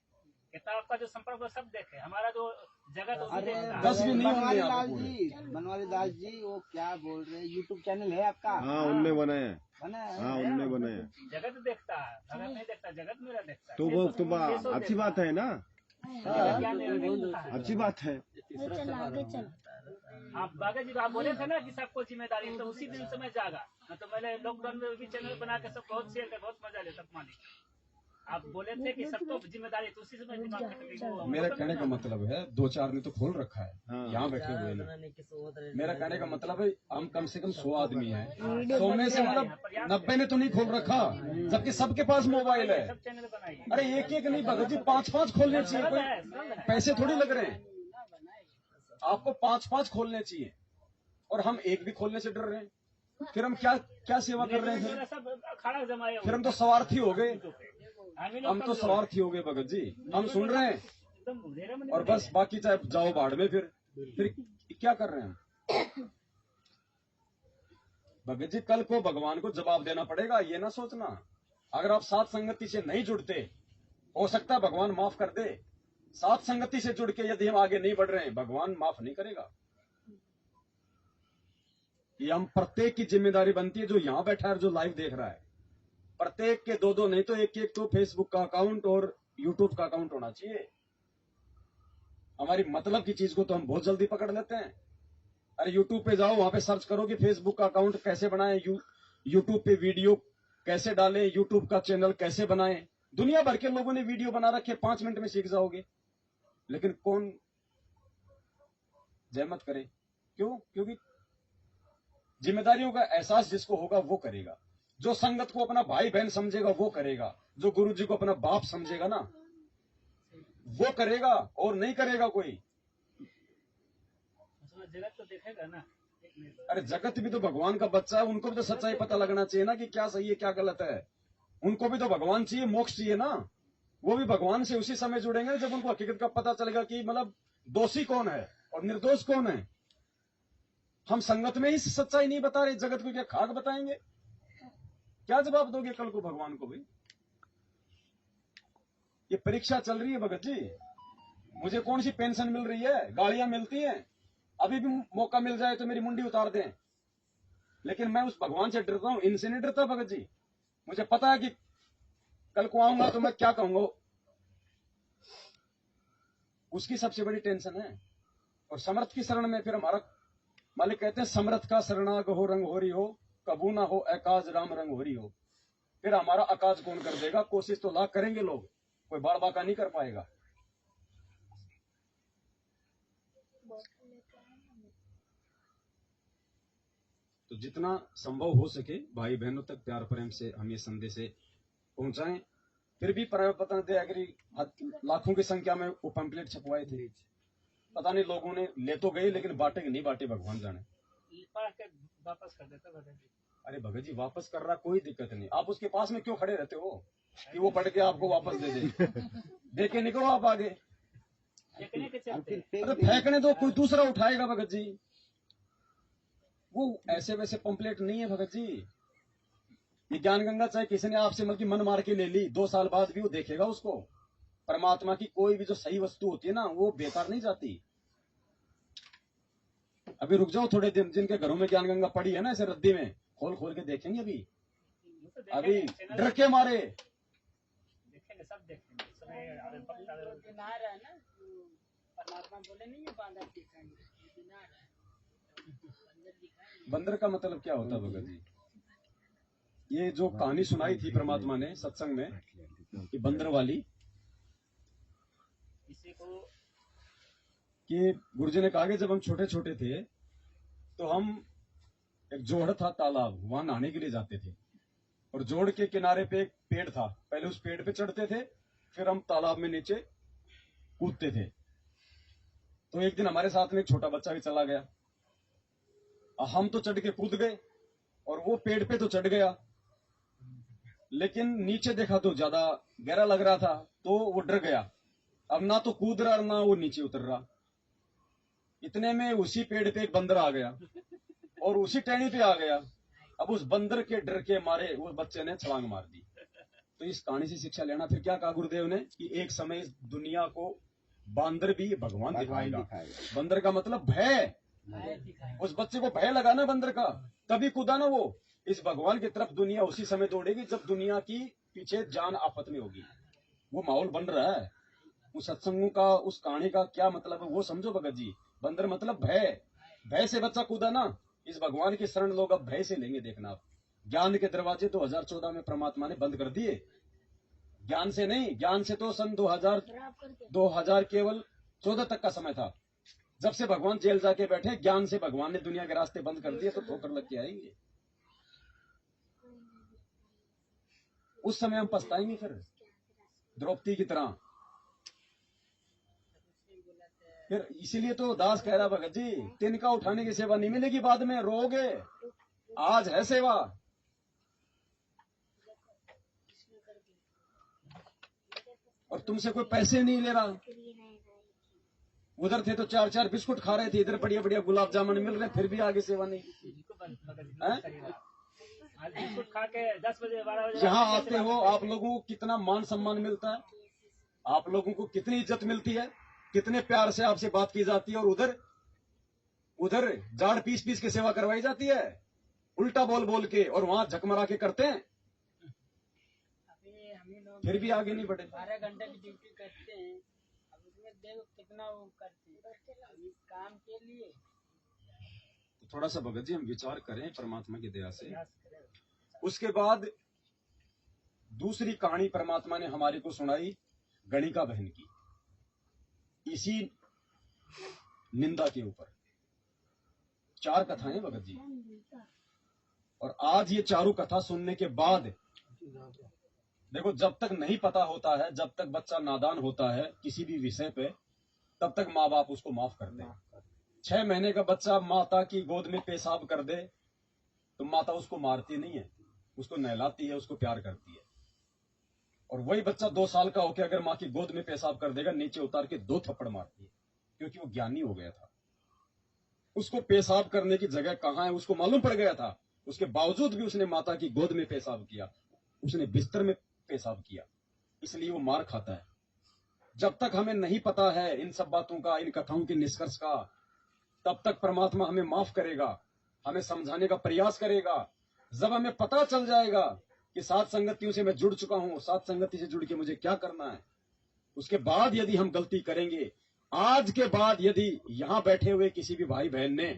किताब का जो संपर्क वो सब देखे, हमारा जो जगत। अरे 10 भी नहीं होंगे बनवारी दास जी, वो क्या बोल रहे हैं? यूट्यूब चैनल है आपका? हाँ, उनने बनाया है। बनाया? हाँ, उनने बनाया। जगत देखता है, भगत नहीं देखता, जगत मेरा देखता है। तो वो तो अच्छी बात है ना, अच्छी बात है। आप बागा जी आप बोले थे ना कि सबको जिम्मेदारी, तो उसी दिन से मैं जागा। तो मैंने लॉकडाउन में भी चैनल बना के सब बहुत शेयर कर, बहुत मजा ले सब मालिक। आप बोले थे कि सबको जिम्मेदारी, तो उसी से मैं दिमाग में। मेरा कहने का मतलब है 2-4 ने तो खोल रखा है, यहाँ बैठे हुए लोग। मेरा कहने का मतलब है हम कम से कम 100 आदमी हैं, 100 में से मतलब 90 ने तो नहीं खोल रखा, जबकि सबके पास मोबाइल है। सब चैनल बनाइए। अरे एक नहीं भगत जी, 5-5 खोलने चाहिए, कोई पैसे थोड़ी लग रहे हैं। आपको 5-5 खोलने चाहिए, और हम एक भी खोलने से डर रहे हैं। फिर हम क्या सेवा कर रहे हैं? फिर हम तो स्वार्थी हो गए, हम तो स्वार्थी हो गए भगत जी। हम सुन रहे हैं और बस, बाकी चाहे जाओ बाढ़ में। फिर क्या कर रहे हैं हम? भगत जी, कल को भगवान को जवाब देना पड़ेगा, ये ना सोचना। अगर आप साथ संगति से नहीं जुड़ते, हो सकता है भगवान माफ कर दे। साथ संगति से जुड़ के यदि हम आगे नहीं बढ़ रहे हैं, भगवान माफ नहीं करेगा। ये हम प्रत्येक की जिम्मेदारी बनती है, जो यहां बैठा है, जो लाइव देख रहा है। प्रत्येक के 2-2 नहीं तो एक तो फेसबुक का अकाउंट और यूट्यूब का अकाउंट होना चाहिए। हमारी मतलब की चीज को तो हम बहुत जल्दी पकड़ लेते हैं। अरे यूट्यूब पे जाओ, वहां पे सर्च करो कि फेसबुक का अकाउंट कैसे बनाएं, यूट्यूब पे वीडियो कैसे डालें, यूट्यूब का चैनल कैसे बनाएं। दुनिया भर के लोगों ने वीडियो बना रखे, 5 मिनट में सीख जाओगे। लेकिन कौन जहमत करे? क्यों? क्योंकि जिम्मेदारियों का एहसास जिसको होगा वो करेगा। जो संगत को अपना भाई बहन समझेगा वो करेगा। जो गुरु जी को अपना बाप समझेगा ना, वो करेगा और नहीं करेगा कोई। उसमें जगत तो देखेगा ना। अरे जगत भी तो भगवान का बच्चा है, उनको भी तो सच्चाई पता लगना चाहिए ना कि क्या सही है क्या गलत है। उनको भी तो भगवान चाहिए, मोक्ष चाहिए ना। वो भी भगवान से उसी समय जुड़ेंगे जब उनको हकीकत का पता चलेगा कि मतलब दोषी कौन है और निर्दोष कौन है। हम संगत में ही सच्चाई नहीं बता रहे, जगत को क्या खाक बताएंगे? क्या जवाब दोगे कल को भगवान को भी? ये परीक्षा चल रही है भगत जी। मुझे कौन सी पेंशन मिल रही है, गाड़ियां मिलती हैं, अभी भी मौका मिल जाए तो मेरी मुंडी उतार दें, लेकिन मैं उस भगवान से डरता हूं, इनसे नहीं डरता भगत जी। मुझे पता है कि कल को आऊंगा तो मैं क्या कहूंगा, उसकी सबसे बड़ी टेंशन है। और समर्थ की शरण में फिर हमारा मालिक कहते हैं, समर्थ का शरणाग हो रंग हो रही हो, कबू ना हो अकाज राम रंग हो रही हो। फिर हमारा अकाज कौन कर देगा? कोशिश तो लाख करेंगे लोग, कोई बार बाका नहीं कर पाएगा। तो जितना संभव हो सके भाई बहनों तक प्यार प्रेम से हम ये संदेश पहुंचाएं। फिर भी पता नहीं लाखों की संख्या में वो पंपलेट छपवाए थे, पता नहीं लोगों ने ले तो गए लेकिन बांटे कि नहीं बांटे भगवान जाने। वापस कर देता भगत जी। अरे भगत जी वापस कर रहा कोई दिक्कत नहीं, आप उसके पास में क्यों खड़े रहते हो कि वो पढ़ के आपको वापस दे दे? देखे निकलो आप आगे, अरे फेंकने दो, कोई दूसरा उठाएगा भगत जी। वो ऐसे वैसे पंपलेट नहीं है भगत जी। ये ज्ञान गंगा चाहे किसी ने आपसे मतलब मन मार के ले ली, 2 साल बाद भी वो देखेगा उसको। परमात्मा की कोई भी जो सही वस्तु होती है ना, वो बेकार नहीं जाती। अभी रुक जाओ थोड़े दिन, जिनके घरों में ज्ञान गंगा पड़ी है ना ऐसे रद्दी में, खोल खोल के देखेंगे। अभी डर के मारे देखेंगे, सब देखेंगे। परमात्मा बोले नहीं बांधा दिखाएंगे। बंदर का मतलब क्या होता है भगत जी? ये जो कहानी सुनाई थी परमात्मा ने सत्संग में, कि बंदर वाली, किसी को कि गुरुजी ने कहा कि जब हम छोटे छोटे थे तो हम एक जोड़ था तालाब, वहां नहाने के लिए जाते थे, और जोड़ के किनारे पे एक पेड़ था। पहले उस पेड़ पे चढ़ते थे, फिर हम तालाब में नीचे कूदते थे। तो एक दिन हमारे साथ में एक छोटा बच्चा भी चला गया। हम तो चढ़ के कूद गए और वो पेड़ पे तो चढ़ गया, लेकिन नीचे देखा तो ज्यादा गहरा लग रहा था, तो वो डर गया। अब ना तो कूद रहा ना वो नीचे उतर रहा। इतने में उसी पेड़ पे एक बंदर आ गया और उसी टहनी पे आ गया। अब उस बंदर के डर के मारे वो बच्चे ने छलांग मार दी। तो इस कहानी से शिक्षा लेना, फिर क्या कहा गुरुदेव ने कि एक समय इस दुनिया को बंदर भी भगवान दिखाएगा। बंदर का मतलब भय। उस बच्चे को भय लगा ना बंदर का, तभी कूदा ना वो। इस भगवान की तरफ दुनिया उसी समय दौड़ेगी जब दुनिया की पीछे जान आफत में होगी। वो माहौल बन रहा है। उस सत्संगों का, उस कहानी का क्या मतलब है वो समझो भगत जी। बंदर मतलब भय। भय से बच्चा कूदा ना। इस भगवान की शरण लोग अब भय से लेंगे। देखना आप, ज्ञान के दरवाजे 2014 में परमात्मा ने बंद कर दिए। ज्ञान से नहीं, ज्ञान से तो सन 2000 केवल 14 तक का समय था। जब से भगवान जेल जाके बैठे, ज्ञान से भगवान ने दुनिया के रास्ते बंद कर दिए, तो ठोकर लग के आएंगे। उस समय हम पछताएंगे फिर, द्रौपदी की तरह। फिर इसीलिए तो दास कह रहा भगत जी, तिनका उठाने की सेवा नहीं मिलेगी, बाद में रोगे। आज है सेवा। और तुमसे कोई पैसे नहीं ले रहा। उधर थे तो 4-4 बिस्कुट खा रहे थे, इधर बढ़िया बढ़िया गुलाब जामुन मिल रहे, फिर भी आगे सेवा नहीं। बिस्कुट खा के 10 बजे 12 बजे यहाँ आते हो, आप लोगों को कितना मान सम्मान मिलता है, आप लोगों को कितनी इज्जत मिलती है, कितने प्यार से आपसे बात की जाती है। और उधर जाड़ पीस पीस के सेवा करवाई जाती है, उल्टा बोल बोल के, और वहां झकमरा के करते हैं, फिर भी आगे नहीं बढ़े। 12 घंटे की ड्यूटी करते हैं, अब उसमें देखो कितना वो करते हैं इस काम के लिए। थोड़ा सा भगत जी हम विचार करें परमात्मा की दया से। उसके बाद दूसरी कहानी परमात्मा ने हमारे को सुनाई गणिका बहन की, इसी निंदा के ऊपर। 4 कथाएं भगत जी, और आज ये चारों कथा सुनने के बाद देखो, जब तक नहीं पता होता है, जब तक बच्चा नादान होता है किसी भी विषय पे, तब तक माँ बाप उसको माफ करते हैं। 6 महीने का बच्चा माता की गोद में पेशाब कर दे तो माता उसको मारती नहीं है, उसको नहलाती है, उसको प्यार करती है। और वही बच्चा 2 साल का होकर अगर माँ की गोद में पेशाब कर देगा, नीचे उतार के 2 थप्पड़ मारती है, क्योंकि वो ज्ञानी हो गया था। उसको पेशाब करने की जगह कहाँ है उसको मालूम पड़ गया था। उसके बावजूद भी उसने माता की गोद में पेशाब किया, उसने बिस्तर में पेशाब किया, इसलिए वो मार खाता है। जब तक हमें नहीं पता है इन सब बातों का, इन कथाओं के निष्कर्ष का, तब तक परमात्मा हमें माफ करेगा, हमें समझाने का प्रयास करेगा। जब हमें पता चल जाएगा कि सात संगतियों से मैं जुड़ चुका हूं, सात संगति से जुड़ के मुझे क्या करना है, उसके बाद यदि हम गलती करेंगे, आज के बाद यदि यहां बैठे हुए किसी भी भाई बहन ने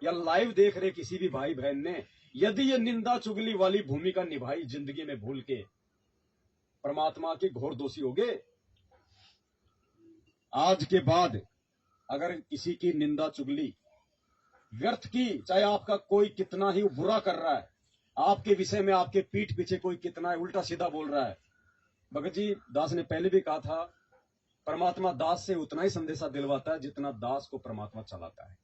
या लाइव देख रहे किसी भी भाई बहन ने यदि ये निंदा चुगली वाली भूमिका निभाई जिंदगी में भूल के, परमात्मा के घोर दोषी होगे। आज के बाद अगर किसी की निंदा चुगली व्यर्थ की, चाहे आपका कोई कितना ही बुरा कर रहा है, आपके विषय में आपके पीठ पीछे कोई कितना उल्टा सीधा बोल रहा है, भगत जी दास ने पहले भी कहा था, परमात्मा दास से उतना ही संदेशा दिलवाता है जितना दास को परमात्मा चलाता है।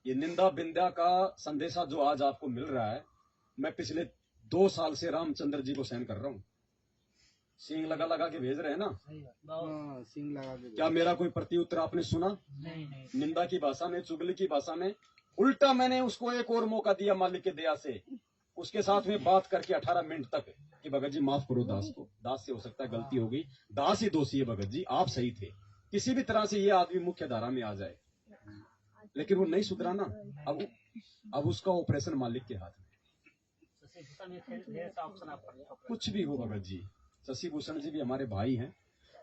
ये निंदा बिंदा का संदेशा जो आज आपको मिल रहा है, मैं पिछले 2 साल से रामचंद्र जी को सहन कर रहा हूं। सींग लगा लगा के भेज रहे हैं ना, सिंग लगा के। क्या मेरा कोई प्रत्युत्तर आपने सुना? नहीं। निंदा की भाषा में, चुगली की भाषा में। उल्टा मैंने उसको एक और मौका दिया मालिक के दया से, उसके साथ में बात करके 18 मिनट तक कि भगत जी माफ करो दास को, दास से हो सकता है गलती हो गई, दास ही दोषी है, भगत जी आप सही थे। किसी भी तरह से ये आदमी मुख्य धारा में आ जाए, लेकिन वो नहीं सुधरा ना। अब उसका ऑपरेशन मालिक के हाथ में। कुछ भी हो भगत जी, शशि भूषण जी भी हमारे भाई हैं,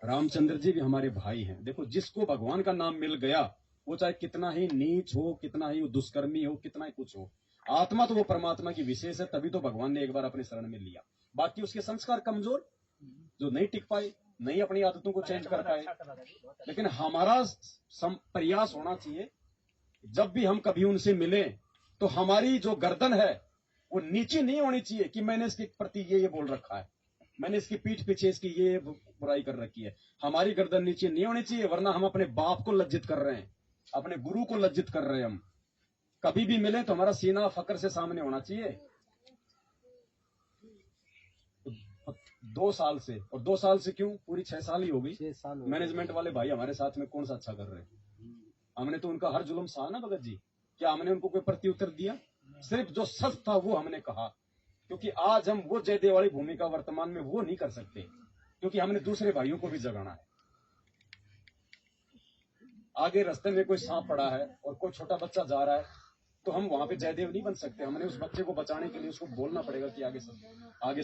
रामचंद्र जी भी हमारे भाई हैं। देखो, जिसको भगवान का नाम मिल गया, वो चाहे कितना ही नीच हो, कितना ही दुष्कर्मी हो, कितना ही कुछ हो, आत्मा तो वो परमात्मा की विशेष है, तभी तो भगवान ने एक बार अपने शरण में लिया। बाकी उसके संस्कार कमजोर, जो नहीं टिक पाए, नहीं अपनी आदतों को चेंज कर पाए। लेकिन हमारा प्रयास होना चाहिए, जब भी हम कभी उनसे मिले तो हमारी जो गर्दन है वो नीचे नहीं होनी चाहिए कि मैंने इसके प्रति ये बोल रखा है, मैंने इसकी पीठ पीछे इसकी ये बुराई कर रखी है। हमारी गर्दन नीचे नहीं होनी चाहिए, वरना हम अपने बाप को लज्जित कर रहे हैं, अपने गुरु को लज्जित कर रहे हैं। हम कभी भी मिले तो हमारा सीना फकर से सामने होना चाहिए। 2 साल से, और 2 साल से क्यों, पूरी 6 साल ही हो गई। 6 साल मैनेजमेंट वाले भाई हमारे साथ में कौन सा अच्छा कर रहे हैं? हमने तो उनका हर जुल्म सहा ना भगत जी। क्या हमने उनको कोई प्रत्युत्तर दिया? सिर्फ जो सच था वो हमने कहा, क्योंकि आज हम वो जयदेव वाली भूमिका वर्तमान में वो नहीं कर सकते, क्योंकि हमने दूसरे भाइयों को भी जगाना है। आगे रास्ते में कोई सांप पड़ा है और कोई छोटा बच्चा जा रहा है, तो हम वहां पे जयदेव नहीं बन सकते। हमने उस बच्चे को बचाने के लिए उसको बोलना पड़ेगा कि आगे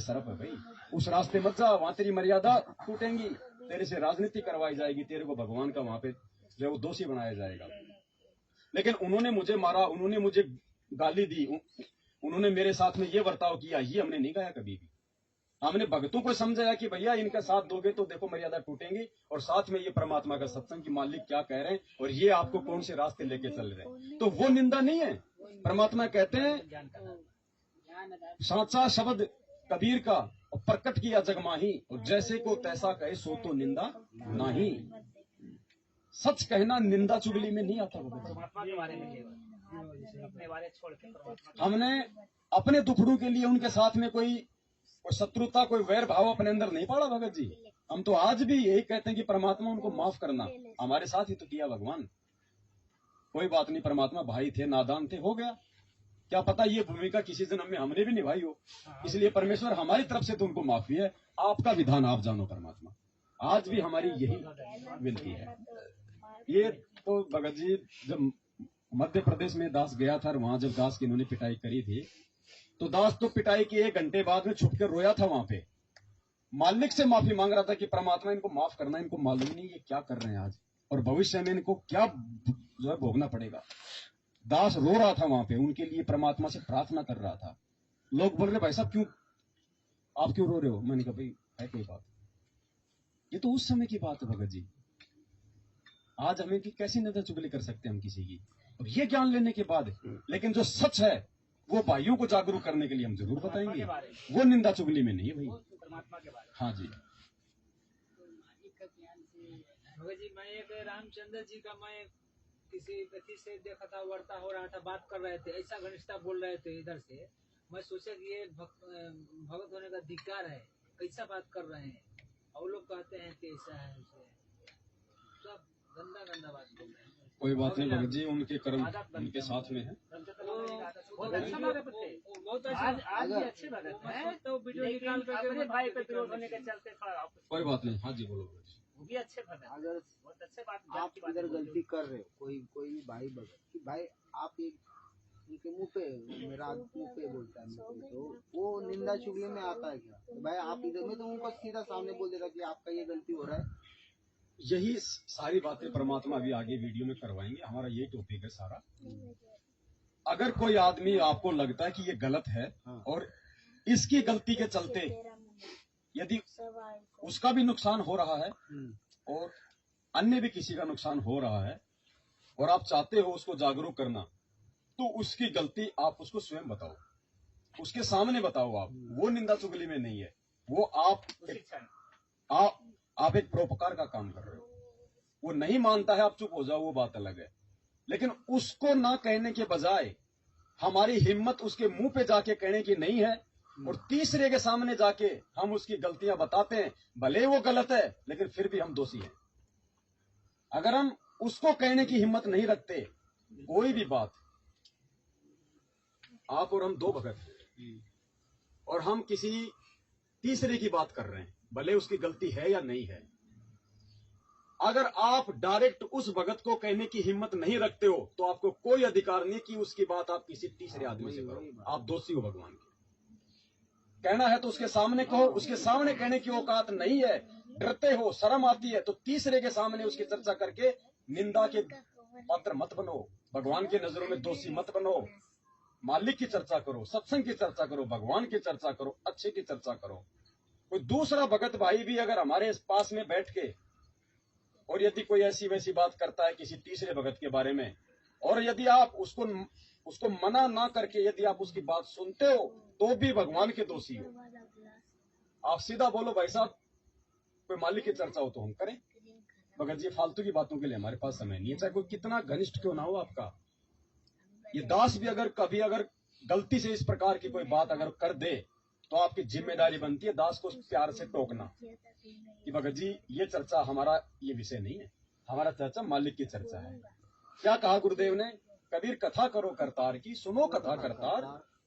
सरफ है भाई, उस रास्ते मत जा, वहां तेरी मर्यादा टूटेंगी, तेरे से राजनीति करवाई जाएगी, तेरे को भगवान का वहां पे जो वो दोषी बनाया जाएगा। लेकिन उन्होंने मुझे मारा, उन्होंने मुझे गाली दी, उन्होंने मेरे साथ में ये बर्ताव किया, ये हमने नहीं कहा कभी भी। हमने भक्तों को समझाया कि भैया इनका साथ दोगे तो देखो मर्यादा टूटेंगी, और साथ में ये परमात्मा का सत्संग की मालिक क्या कह रहे हैं और ये आपको कौन से रास्ते लेके चल रहे हैं, तो वो निंदा नहीं है। परमात्मा कहते हैं साचा शब्द कबीर का और प्रकट किया जगमाही, और जैसे को तैसा कहे सो तो निंदा नहीं। सच कहना निंदा चुगली में नहीं आता। परमात्मा के बारे में अपने बारे छोड़ के हमने अपने दुखड़ों के लिए उनके साथ में कोई शत्रुता, कोई वैर भाव अपने अंदर नहीं पाड़ा भगत जी। हम तो आज भी यही कहते हैं कि परमात्मा उनको माफ करना, हमारे साथ ही तो किया भगवान। कोई बात नहीं, परमात्मा भाई थे, नादान थे, हो गया। क्या पता ये भूमिका किसी जन्म में हमने भी निभाई हो, इसलिए परमेश्वर हमारी तरफ से तो उनको माफी है। आपका विधान आप जानो परमात्मा, आज भी हमारी यही विनती है। ये तो भगत जी जब मध्य प्रदेश में दास गया था, वहां जब दास की इन्होंने पिटाई करी थी, तो दास तो पिटाई के 1 घंटे बाद में छुप कर रोया था वहां पे, मालिक से माफी मांग रहा था कि परमात्मा इनको माफ करना, इनको मालूम नहीं ये क्या कर रहे हैं आज, और भविष्य में इनको क्या जो है भोगना पड़ेगा। दास रो रहा था वहां पे, उनके लिए परमात्मा से प्रार्थना कर रहा था। लोग बोल रहे भाई साहब आप क्यों रो रहे हो? मैंने कहा भाई है कोई बात, ये तो उस समय की बात है भगत जी, आज हमें की कैसी निंदा चुगली कर सकते हैं हम किसी की, और ये ज्ञान लेने के बाद। लेकिन जो सच है वो भाइयों को जागरूक करने के लिए हम जरूर बताएंगे, वो निंदा चुगली में नहीं भाई। परमात्मा के बारे में। हाँ जी। भगत जी, मैं एक रामचंद्र जी का मैं किसी व्यक्ति से देखा था, वार्ता हो रहा था, बात कर रहे थे, ऐसा घनिष्ठता बोल रहे थे इधर से, मैं सोचा कि ये भगत होने का धिक्कार है, कैसा बात कर रहे हैं, और लोग कहते हैं कि ऐसा है, सब गंदा गंदा बात बोल रहे हैं। कोई बात नहीं भगत जी, उनके कर्म उनके साथ में है। बहुत अच्छा भगत थे, बहुत आज भी अच्छे भगत हैं, तो वीडियो निकाल लेकिन करके अपने भाई पे विरोध होने के चलते थोड़ा कोई बात नहीं। हाँ जी, बोलो भगत जी। वो भी अच्छे भगत हैं, अगर बहुत अच्छे बात आप की बात इधर बोलते गलती कर रहे हो, कोई भी भाई भगत कि भाई आप एक उनके मुंह पे, मेरा मुंह पे बोलता है, मुंह पे, तो वो निंदा चुगली में आता है क्या? तो भाई आप इधर में तो उनको सीधा सामने बोल देता कि आपका ये गलती हो रहा है। यही सारी बातें परमात्मा अभी आगे वीडियो में करवाएंगे। हमारा ये टॉपिक है सारा। अगर कोई आदमी आपको लगता है कि ये गलत है और इसकी गलती के चलते यदि उसका भी नुकसान हो रहा है और अन्य भी किसी का नुकसान हो रहा है और आप चाहते हो उसको जागरूक करना, तो उसकी गलती आप उसको स्वयं बताओ, उसके सामने बताओ। आप वो निंदा चुगली में नहीं है, वो आप एक परोपकार का काम कर रहे हो। वो नहीं मानता है, आप चुप हो जाओ, वो बात अलग है। लेकिन उसको ना कहने के बजाय हमारी हिम्मत उसके मुंह पे जाके कहने की नहीं है और तीसरे के सामने जाके हम उसकी गलतियां बताते हैं। भले वो गलत है लेकिन फिर भी हम दोषी हैं। अगर हम उसको कहने की हिम्मत नहीं रखते कोई भी बात, आप और हम दो भगत हैं और हम किसी तीसरे की बात कर रहे हैं, भले उसकी गलती है या नहीं है। अगर आप डायरेक्ट उस भगत को कहने की हिम्मत नहीं रखते हो तो आपको कोई अधिकार नहीं कि उसकी बात आप किसी तीसरे आदमी से करो। आप दोषी हो भगवान के। कहना है तो उसके सामने कहो, उसके सामने कहने की औकात नहीं है, डरते हो, शर्म आती है, तो तीसरे के सामने उसकी चर्चा करके निंदा के पात्र मत बनो, भगवान के नजरों में दोषी मत बनो। मालिक की चर्चा करो, सत्संग की चर्चा करो, भगवान की चर्चा करो, अच्छे की चर्चा करो। कोई दूसरा भगत भाई भी अगर हमारे पास में बैठ के और यदि कोई ऐसी वैसी बात करता है किसी तीसरे भगत के बारे में, और यदि आप उसको मना ना करके यदि आप उसकी बात सुनते हो तो भी भगवान के दोषी हो। आप सीधा बोलो, भाई साहब कोई मालिक की चर्चा हो तो हम करें, भगत जी फालतू की बातों के लिए हमारे पास समय नहीं है, चाहे कोई कितना घनिष्ठ क्यों ना हो आपका। ये दास भी अगर कभी गलती से इस प्रकार की कोई बात अगर कर दे तो आपकी जिम्मेदारी बनती है दास को प्यार से टोकना कि भगत जी ये चर्चा हमारा ये विषय नहीं है, हमारा चर्चा मालिक की चर्चा है। क्या कहा गुरुदेव ने? कबीर कथा करो करतार की, सुनो कथा करतार,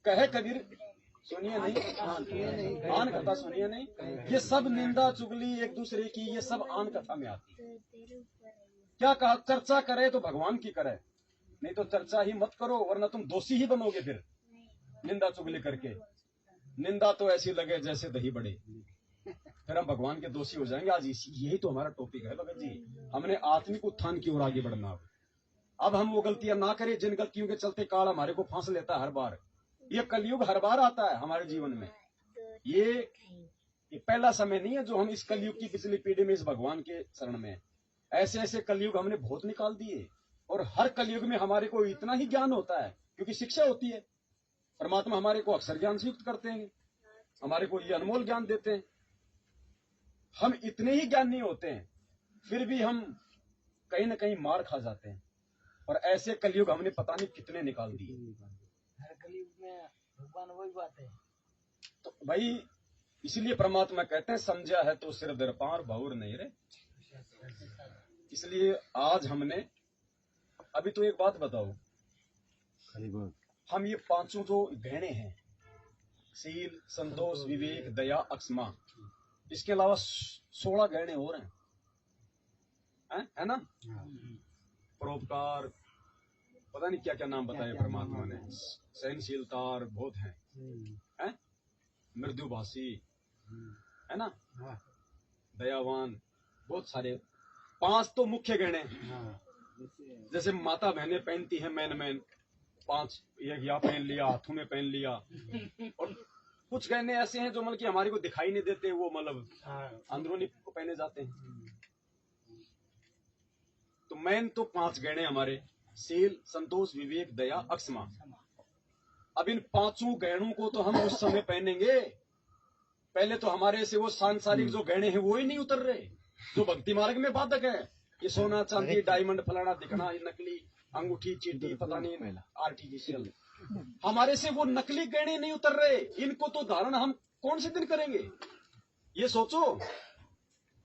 कहे कबीर सुनिए नहीं, आन कथा सुनिए नहीं। ये सब निंदा चुगली एक दूसरे की, ये सब आन कथा में आती है। क्या कहा? चर्चा करे तो भगवान की करे, नहीं तो चर्चा ही मत करो, वरना तुम दोषी ही बनोगे। फिर निंदा चुगली करके निंदा तो ऐसी लगे जैसे दही बड़े, फिर हम भगवान के दोषी हो जाएंगे। आज यही तो हमारा टॉपिक है भगत जी। हमने आत्मिक उत्थान की ओर आगे बढ़ना। अब हम वो गलतियां ना करें जिन गलतियों के चलते काल हमारे को फांस लेता है हर बार। ये कलयुग हर बार आता है हमारे जीवन में। ये पहला समय नहीं है जो हम इस कलयुग की पिछली पीढ़ी में इस भगवान के शरण में। ऐसे ऐसे कलयुग हमने बहुत निकाल दिए और हर कलयुग में हमारे को इतना ही ज्ञान होता है क्योंकि शिक्षा होती है। परमात्मा हमारे को अक्सर ज्ञान से युक्त करते हैं, हमारे को ये अनमोल ज्ञान देते हैं। हम इतने ही ज्ञानी होते हैं फिर भी हम कहीं ना कहीं मार खा जाते हैं। और ऐसे कलयुग हमने पता नहीं कितने निकाल दिए। हर कलयुग में भगवान वही बात है। तो भाई इसलिए परमात्मा कहते हैं समझा है तो सिर दरपार भाउर नहीं रे। इसलिए आज हमने अभी तो एक बात बताओ, हम ये पांचों जो गहने हैं, सील, संतोष, विवेक, दया, अक्षमा, इसके अलावा 16 गहने और हैं, है ना? परोपकार, पता नहीं क्या क्या नाम बताए परमात्मा ने, सहनशीलता बहुत हैं, मृदुभाषी, है ना, दयावान, बहुत सारे। 5 तो मुख्य गहने, जैसे माता बहनें पहनती हैं मैन 5, या पहन लिया, हाथों में पहन लिया। और कुछ गहने ऐसे हैं जो मतलब कि हमारे को दिखाई नहीं देते, वो मतलब अंदरूनी को पहने जाते हैं। तो मैन तो 5 गहने हमारे, सील, संतोष, विवेक, दया, अक्षमा। अब इन 5 गहनों को तो हम उस समय पहनेंगे पहले तो हमारे से वो सांसारिक जो गहने हैं वो ही नहीं उतर रहे, जो भक्ति मार्ग में बाधक है। ये सोना चांदी डायमंड फलाना दिखना, ये नकली अंगूठी चीटी पता नहीं आर्टिफिशियल, हमारे से वो नकली गहने नहीं उतर रहे। इनको तो धारण हम कौन से दिन करेंगे? ये सोचो,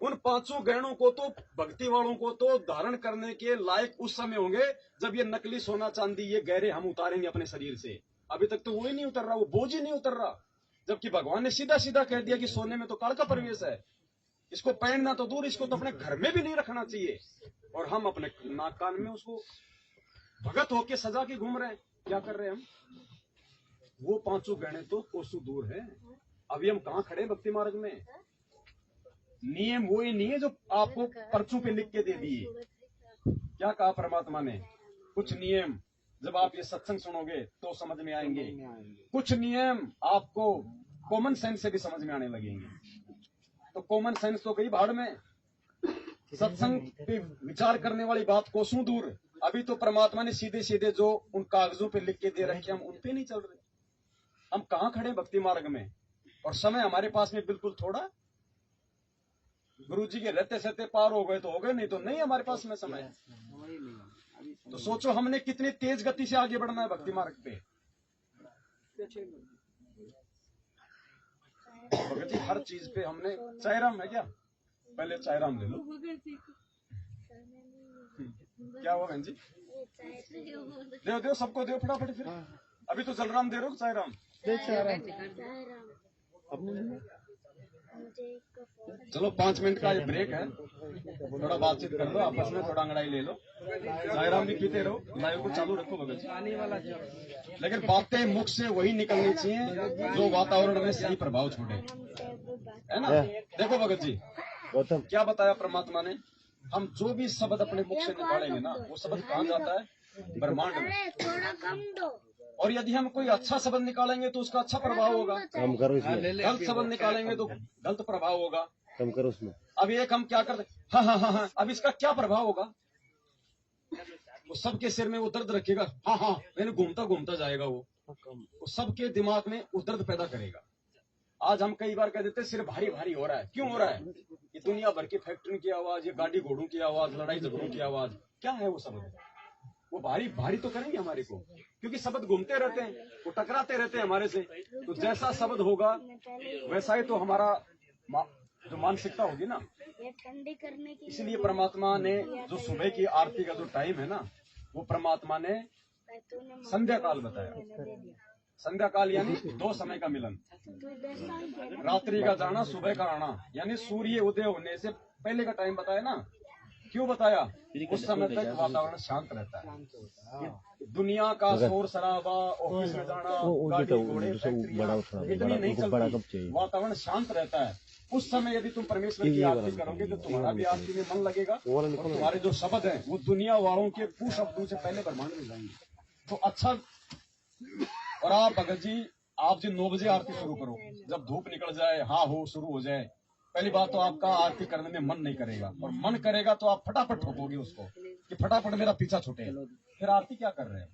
उन पांचों गहनों को तो भक्ति वालों को तो धारण करने के लायक उस समय होंगे जब ये नकली सोना चांदी ये गहरे हम उतारेंगे अपने शरीर से। अभी तक तो वो ही नहीं उतर रहा, वो बोझ ही नहीं उतर रहा। जबकि भगवान ने सीधा सीधा कह दिया कि सोने में तो काल का प्रवेश है, इसको पहनना तो दूर, इसको तो अपने घर में भी नहीं रखना चाहिए। और हम अपने नाक कान में उसको भगत होके सजा के घूम रहे हैं। क्या कर रहे हैं हम? वो पांचों गहने तो कोसों दूर है। अभी हम कहाँ खड़े भक्ति मार्ग में? नियम वो ही नहीं है जो आपको पर्चों पे लिख के दे दिए। क्या कहा परमात्मा ने? कुछ नियम जब आप ये सत्संग सुनोगे तो समझ में आएंगे, कुछ नियम आपको कॉमन सेंस से भी समझ में आने लगेंगे। तो कॉमन सेंस तो गई भाड़ में, सत्संग पे विचार करने वाली बात कोसों दूर। अभी तो परमात्मा ने सीधे सीधे जो उन कागजों पे लिख के दे रखे हम उन पे नहीं चल रहे। हम कहाँ खड़े भक्ति मार्ग में? और समय हमारे पास में बिल्कुल थोड़ा। गुरु जी के रहते सहते पार हो गए तो हो गए, नहीं तो नहीं हमारे पास में समय। तो सोचो हमने कितनी तेज गति से आगे बढ़ना है भक्ति मार्ग पे। भगत जी हर चीज पे हमने चायराम है क्या? पहले चायराम ले लो। क्या हुआ बहन जी? दो सबको दो फटाफट। फिर अभी तो जलराम दे रहे हो चायराम? चलो 5 मिनट का ये ब्रेक है, थोड़ा बातचीत कर लो आपस में, थोड़ा अंगड़ाई ले लो, चायराम भी पीते रहो, लाइव को चालू रखो भगत जी। लेकिन बातें मुख से वही निकलनी चाहिए जो वातावरण में सही प्रभाव छोड़े, है ना? देखो भगत जी क्या बताया परमात्मा ने, हम जो भी शब्द अपने मुख से निकालेंगे ना वो शब्द कहाँ जाता है? ब्रह्मांड में। और यदि हम कोई अच्छा शब्द निकालेंगे तो उसका अच्छा प्रभाव होगा, कम करो इसमें। गलत शब्द निकालेंगे तो गलत प्रभाव होगा। कम करो उसमें। अब एक हम क्या करते, हाँ हाँ हाँ हाँ, अब इसका क्या प्रभाव होगा? वो सबके सिर में वो दर्द रखेगा, हाँ हाँ, यानी घूमता घूमता जाएगा वो सबके दिमाग में वो दर्द पैदा करेगा। आज हम कई बार कह देते सिर भारी भारी हो रहा है। क्यों हो रहा है? ये दुनिया भर की फैक्ट्री की आवाज, ये गाड़ी घोड़ों की आवाज, लड़ाई झगड़ों की आवाज, क्या है वो शब्द? वो भारी भारी तो करेंगे हमारे को, क्योंकि शब्द घूमते रहते हैं, वो टकराते रहते हैं हमारे से। तो जैसा शब्द होगा वैसा ही तो हमारा जो मानसिकता होगी ना। इसलिए परमात्मा ने जो सुबह की आरती का जो टाइम है ना, वो परमात्मा ने संध्या काल बताया। संध्या काल यानी 2 समय का मिलन, रात्रि का जाना, सुबह का आना, यानी सूर्य उदय होने से पहले का टाइम बताया ना। क्यों बताया? उस समय तक वातावरण शांत रहता है। दुनिया का शोर शराबा, ऑफिस में जाना, गाड़ी घोड़े, इतनी नहीं चलती, वातावरण शांत रहता है। उस समय यदि तुम परमेश्वर की आरती करोगे तो तुम्हारा भी आरती में मन लगेगा, और तुम्हारे जो शब्द हैं वो दुनिया वालों के कुशब्दों से पहले ब्रह्मांड में जाएंगे। तो अच्छा। और आप भगत जी, आप जो 9 बजे आरती शुरू करो, जब धूप निकल जाए, हाँ हो शुरू हो जाए, पहली बात तो आपका आरती करने में मन नहीं करेगा, और मन करेगा तो आप फटाफट ठोकोगे उसको कि फटाफट मेरा पीछा छूटे। फिर आरती क्या कर रहे हैं?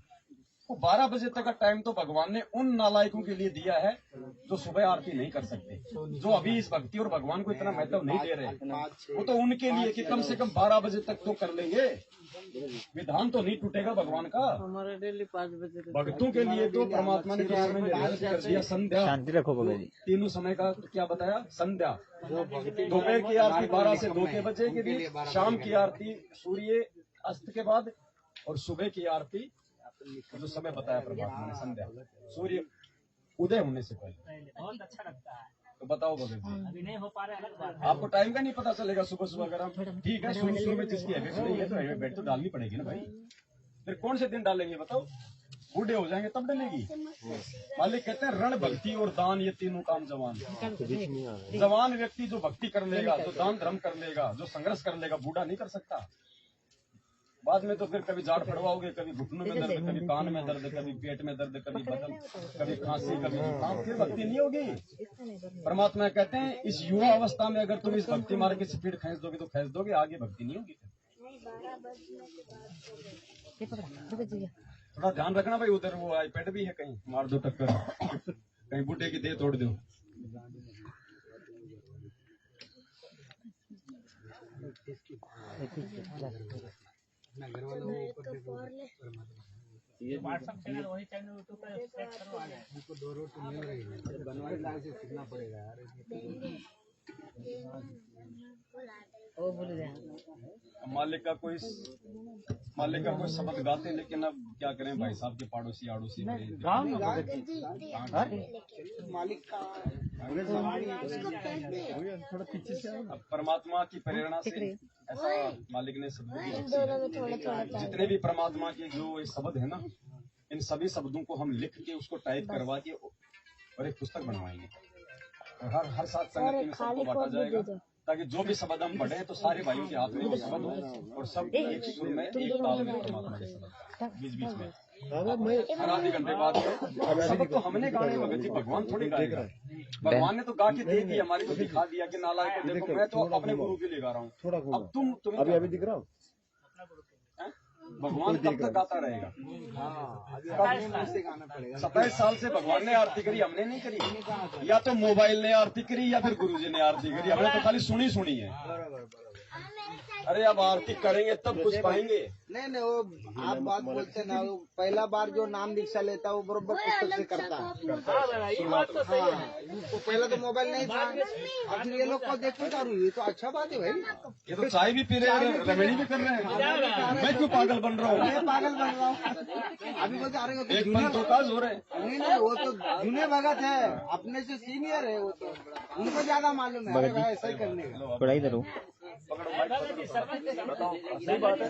वो 12 बजे तक का टाइम तो भगवान ने उन नालायकों के लिए दिया है जो सुबह आरती नहीं कर सकते, जो अभी इस भक्ति और भगवान को इतना महत्व नहीं दे रहे। वो तो उनके लिए कि कम से कम 12 बजे तक तो कर लेंगे, विधान तो नहीं टूटेगा भगवान का। हमारे डेली 5 बजे भक्तों के लिए तो परमात्मा ने जो समय निर्धारित कर दिया, संध्या, शांति रखो भगत जी। तीनों समय का तो क्या बताया? संध्या, दोपहर की आरती 12 से 2 के बजे के बीच, शाम की आरती सूर्य अस्त के बाद, और सुबह की आरती जो समय बताया परमात्मा ने संध्या, सूर्य उदय होने से पहले। बहुत अच्छा लगता है। तो बताओ भगत जी, अभी नहीं हो पा रहा है, अलग बात है। आपको टाइम का नहीं पता चलेगा सुबह सुबह अगर हम, ठीक है, शुरू में जिसकी हैबिट नहीं है तो हैबिट तो डालनी पड़ेगी ना भाई। फिर कौन से दिन डालेंगे बताओ? बूढ़े हो जाएंगे तब डलेगी। मालिक कहते हैं रण, भक्ति और दान, ये तीनों काम जवान। जवान व्यक्ति जो भक्ति कर लेगा, जो दान धर्म कर लेगा, जो संघर्ष कर लेगा, बूढ़ा नहीं कर सकता। बाद में तो फिर कभी जाड़ पड़वाओगे, कभी घुटनों में दर्द, कभी कान में दर्द, कभी पेट में दर्द, कभी बदन, कभी खांसी, कभी जुकाम, फिर भक्ति नहीं होगी। परमात्मा कहते हैं इस युवा अवस्था में अगर तुम इस भक्ति मार्ग की स्पीड खींच दोगे तो खींच दोगे, आगे भक्ति नहीं होगी। थोड़ा ध्यान रखना भाई, उधर वो आईपैड भी है, कहीं मार दो टक्कर, कहीं बूढ़े की देह तोड़ दो। ये व्हाट्सएप चैनल वही चैनल यूट्यूब पे सेट करो आ जाए। सीखना पड़ेगा यार। मालिक का कोई शब्द गाते, लेकिन अब क्या करें भाई साहब के पड़ोसी आड़ोसी मालिक का थोड़ा पीछे से अब परमात्मा की प्रेरणा से ऐसा मालिक ने शब्द जितने भी परमात्मा के जो शब्द है ना, इन सभी शब्दों को हम लिख के उसको टाइप करवा के और एक पुस्तक बनवाएंगे और हर साथ संगति में सबको बांटा जाएगा, ताकि जो भी शब्द हम पढ़े तो सारे भाइयों के हाथ में वो शब्द हो और सब एक सुर में एक ताल में परमात्मा के शब्द बीच बीच में हर आधे घंटे बाद शब्द तो हमने गाने भगत जी, भगवान थोड़ी गाएगा। भगवान ने तो गा के दे दिया, हमारी को दिखा दिया कि नालायक को देखो मैं तो अपने गुरु के लिए गा रहा हूँ। अब तुम अभी दिख रहा हूँ। भगवान कब तक गाता रहेगा? 27 साल से भगवान ने आरती करी, हमने नहीं करी। या तो मोबाइल ने आरती करी या फिर गुरुजी ने आरती करी, हमने तो खाली सुनी है। अरे अब आरती करेंगे तब कुछ पाएंगे। नहीं वो आप बात बोलते ना, वो पहला बार जो नाम दीक्षा लेता है वो बरोबर पुस्तक से करता है। वो पहले तो मोबाइल नहीं था, अब ये लोग को देखो दारू, ये तो अच्छा बात है भाई। ये तो चाय भी पी रहे हैं, रमेड़ी भी कर रहे हैं। मैं क्यों पागल बन रहा हूँ? मैं पागल बन रहा हूँ। अभी बोलते अरे वो तो एक मन तो काज हो रहे हैं। नहीं वो तो जूने भगत है, अपने से सीनियर है, वो तो उनको ज्यादा मालूम है। अरे भाई ऐसा ही करने का थोड़ा इधर हो। बताओ, सही बात है।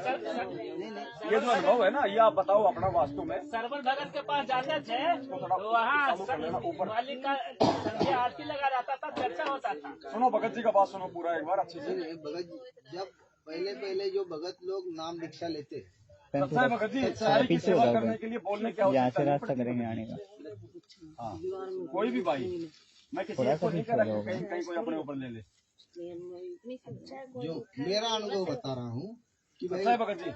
ये जो अनुभव है ना, ये आप बताओ अपना वास्तव में। सरवर भगत के पास जाते थे तो वहाँ मालिक का संध्या आरती लगा रहता था, चर्चा होता था। सुनो भगत जी का बात सुनो पूरा एक बार अच्छे से। भगत जब पहले जो भगत लोग नाम दीक्षा लेते, सबसे भगत जी सारी की सेवा करने के लिए बोलने की यहाँ से आवश्यकता रास्ता करेंगे आने का। हाँ, कोई भी भाई, मैं किसी को नहीं कह रहा कि कहीं कोई अपने ऊपर ले ले। जो मेरा अनुभव बता रहा हूँ कि भाई भगत जी,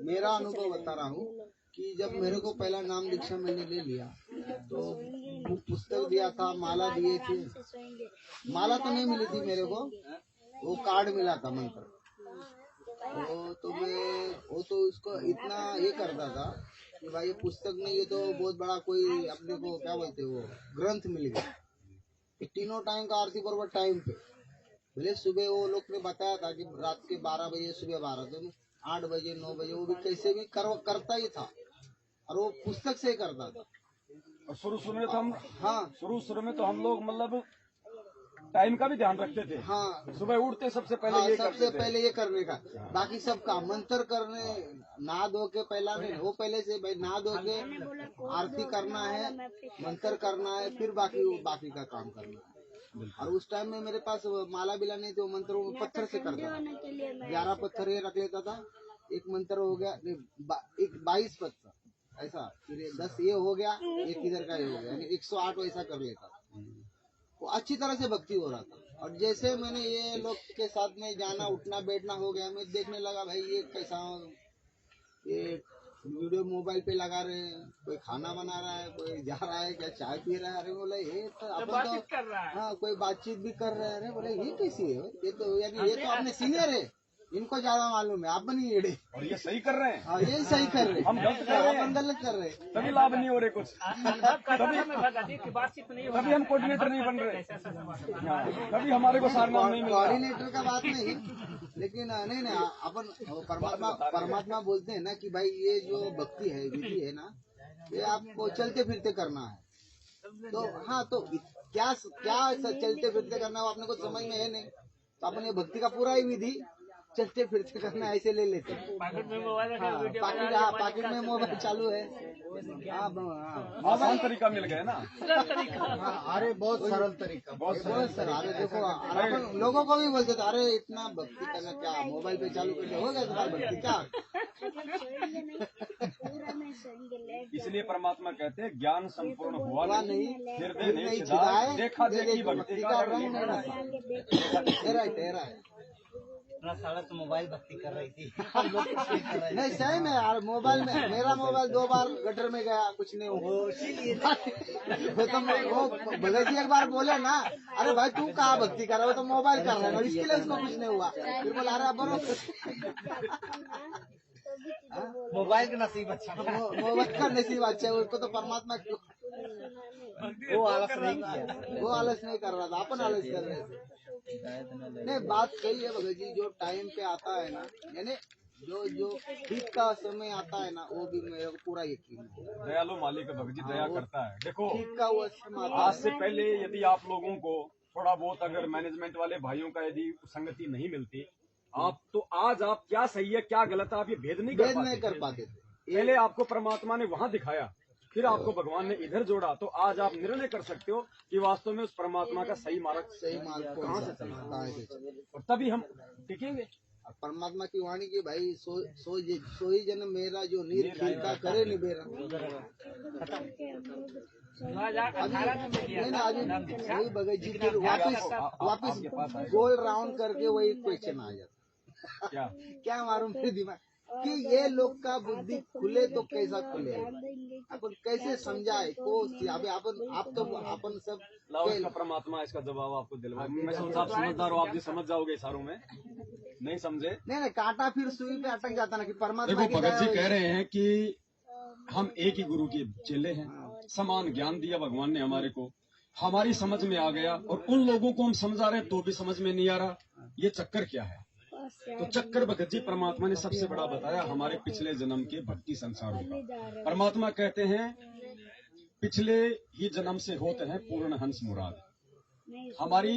मेरा अनुभव बता रहा हूँ कि जब मेरे को पहला नाम दीक्षा मैंने ले लिया तो पुस्तक दिया था, माला दिए थे। माला तो नहीं मिली थी मेरे को, वो कार्ड मिला था मंत्र। तो मैं वो तो उसको इतना ये करता था कि भाई ये पुस्तक नहीं, ये तो बहुत बड़ा कोई अपने को क्या बोलते वो ग्रंथ मिल गया। तीनों टाइम का आरती बराबर टाइम पे, भले सुबह वो लोग ने बताया था कि रात के 12 बजे, सुबह 12, तो 8 बजे 9 बजे वो भी कैसे भी करता ही था, और वो पुस्तक से ही करता था। और शुरू में तो हम शुरू में तो हम लोग मतलब टाइम का भी ध्यान रखते थे। हाँ, सुबह उठते सबसे पहले पहले ये करने का, बाकी सब काम मंत्र करने, नहा धो के पहला नहीं, वो पहले से भाई नहा धो के आरती करना है, मंत्र करना है, फिर बाकी का काम करना है। और उस टाइम में मेरे पास माला बिला नहीं थी, वो मंत्र वो पत्थर से करता था। 11 पत्थर ये रख लेता था, एक मंत्र हो गया, 22 पत्थर ऐसा, फिर 10 ये हो गया, एक इधर का ये हो गया, 108 वैसा कर लेता था। वो अच्छी तरह से भक्ति हो रहा था। और जैसे मैंने ये लोग के साथ में जाना उठना बैठना हो गया, मैं देखने लगा भाई ये कैसा, ये वीडियो मोबाइल पे लगा रहे हैं, कोई खाना बना रहा है, कोई जा रहा है क्या चाय पी रहा है। अरे बोले ये तो अपन तो हाँ कोई बातचीत भी कर रहे हैं। अरे बोले ये कैसी है, ये तो यानी ये तो अपने सीनियर है, इनको ज्यादा मालूम है, आप नहीं एड़े। और ये सही कर रहे हैं। हाँ ये सही कर रहे हैं, हम गलत कर रहे हैं, हम गलत कर रहे हैं, तभी लाभ नहीं हो रहे कुछ, तभी हम कोऑर्डिनेटर नहीं बन रहे, कभी हमारे को सारनाम नहीं मिल रहा। कोऑर्डिनेटर का बात नहीं, लेकिन नहीं अपन परमात्मा बोलते हैं ना कि भाई ये जो भक्ति है, विधि है ना, ये आपको चलते फिरते करना है। तो हाँ, तो क्या चलते फिरते करना है अपने को समझ में है नहीं, तो अपन ये भक्ति का पूरा ही विधि चलते फिरते करना ऐसे ले लेते हैं। पॉकेट में मोबाइल पॉकेट में मोबाइल चालू है। आसान तरीका मिल गया ना। अरे बहुत सरल तरीका, बहुत सरल। अरे देखो लोगों को भी बोलते थे, अरे इतना भक्ति करना क्या, मोबाइल पे चालू करके हो गया तुम्हारी भक्ति क्या। इसलिए परमात्मा कहते हैं ज्ञान संपूर्ण हुआ नहीं, हृदय नहीं छिदाए, देखा देखी भक्ति का रंग नहीं रहा है। अपना साला तो मोबाइल भक्ति कर रही थी हम लोग कुछ नहीं कर रहे थे। नहीं सही में यार, मोबाइल में मेरा मोबाइल 2 बार गटर में गया, कुछ नहीं हुआ। वो तो वो भगत जी एक बार बोले ना, अरे भाई तू कहाँ भक्ति कर रहा है, वो तो मोबाइल कर रहा है, और इसके लिए उसको कुछ नहीं हुआ। फिर बोला अरे बरो मोबाइल का नसीब अच्छा था। मोबाइल का नसीब अच्छा है, उसको तो परमात्मा क्यों वो आलस नहीं किया। वो आलस नहीं कर रहा था, अपन आलस कर रहे थे। नहीं बात सही है भगत जी, जो टाइम पे आता है ना, यानी जो ठीक का समय आता है ना, वो भी मेरे को पूरा यकीन है। दयालु मालिक भगत जी दया करता है। देखो ठीक का वो समय आता आज से पहले यदि आप लोगों को थोड़ा बहुत अगर मैनेजमेंट वाले भाइयों का यदि संगति नहीं मिलती, आप तो आज आप क्या सही है क्या गलत है आप ये भेद नहीं कर पाते थे। पहले आपको परमात्मा ने वहां दिखाया, फिर आपको भगवान ने इधर जोड़ा, तो आज आप निर्णय कर सकते हो कि वास्तव में उस परमात्मा का सही मार्ग कहाँ से चलना, और तभी हम टिकेंगे। परमात्मा की वाणी की भाई सोई जन्म मेरा जो नीर खीरता करे निबेरा। वही भगत जी फिर वापिस गोल राउंड करके वही क्वेश्चन आ जाता। क्या मालूम मेरे दिमाग कि ये लोग का बुद्धि खुले तो कैसा खुले, अपन कैसे समझाए को अभी अपन सब इसका परमात्मा इसका जवाब आपको दिलवा। मैं सोचा आप समझदार हो, आप भी समझ जाओगे इशारों में, नहीं समझे नहीं कांटा फिर सुई पे अटक जाता ना कि परमात्मा। देखो भगत जी कह रहे हैं कि हम एक ही गुरु के चेले हैं, समान ज्ञान दिया भगवान ने हमारे को, हमारी समझ में आ गया, और उन लोगों को हम समझा रहे हैं तो भी समझ में नहीं आ रहा, ये चक्कर क्या है। तो चक्कर भगत जी परमात्मा ने सबसे बड़ा बताया हमारे पिछले जन्म के भक्ति संसारों का। परमात्मा कहते हैं पिछले ही जन्म से होते हैं पूर्ण हंस मुराद। हमारी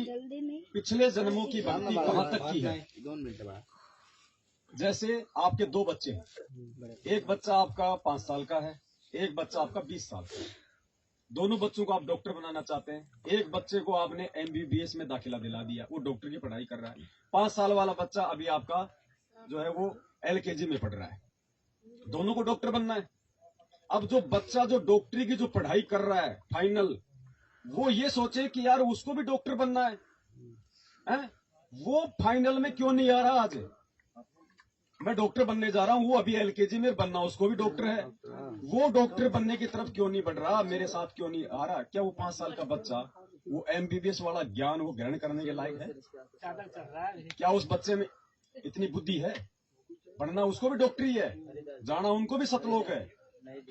पिछले जन्मों की भक्ति कहाँ तक की है। 2 मिनट बाद जैसे आपके 2 बच्चे हैं, एक बच्चा आपका 5 साल का है, एक बच्चा आपका 20 साल का है। दोनों बच्चों को आप डॉक्टर बनाना चाहते हैं। एक बच्चे को आपने MBBS में दाखिला दिला दिया, वो डॉक्टर की पढ़ाई कर रहा है। 5 साल वाला बच्चा अभी आपका जो है वो LKG में पढ़ रहा है। दोनों को डॉक्टर बनना है। अब जो बच्चा जो डॉक्टरी की जो पढ़ाई कर रहा है फाइनल, वो ये सोचे कि यार उसको भी डॉक्टर बनना है? वो फाइनल में क्यों नहीं आ रहा। आज मैं डॉक्टर बनने जा रहा हूँ, वो अभी LKG में बनना, उसको भी डॉक्टर है, वो डॉक्टर बनने की तरफ क्यों नहीं बढ़ रहा, मेरे साथ क्यों नहीं आ रहा। क्या वो 5 साल का बच्चा वो MBBS वाला ज्ञान वो ग्रहण करने के लायक है? क्या उस बच्चे में इतनी बुद्धि है? पढ़ना उसको भी डॉक्टरी है, जाना उनको भी सतलोक है।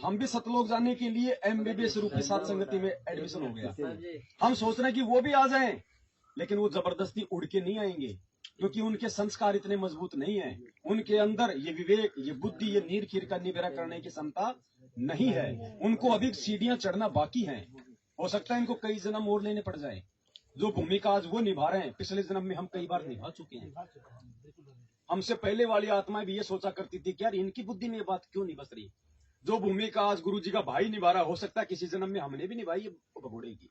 हम भी सतलोक जाने के लिए MBBS रूपी साथ संगति में एडमिशन हो गया। हम सोच रहे हैं कि वो भी आ जाएं, लेकिन वो जबरदस्ती उड़ के नहीं आएंगे, क्योंकि उनके संस्कार इतने मजबूत नहीं है, उनके अंदर ये विवेक, ये बुद्धि, ये नीर खीर का निबेरा करने की क्षमता नहीं है। उनको अभी सीढ़ियां चढ़ना बाकी है। हो सकता है इनको कई जन्म और लेने पड़ जाए। जो भूमिका आज वो निभा रहे हैं, पिछले जन्म में हम कई बार निभा चुके हैं। हमसे पहले वाली आत्माएं भी ये सोचा करती थी कि यार इनकी बुद्धि में ये बात क्यों नहीं बस रही। जो भूमिका आज गुरु जी का भाई निभा रहा, हो सकता है किसी जन्म में हमने भी निभाई भगोड़े की,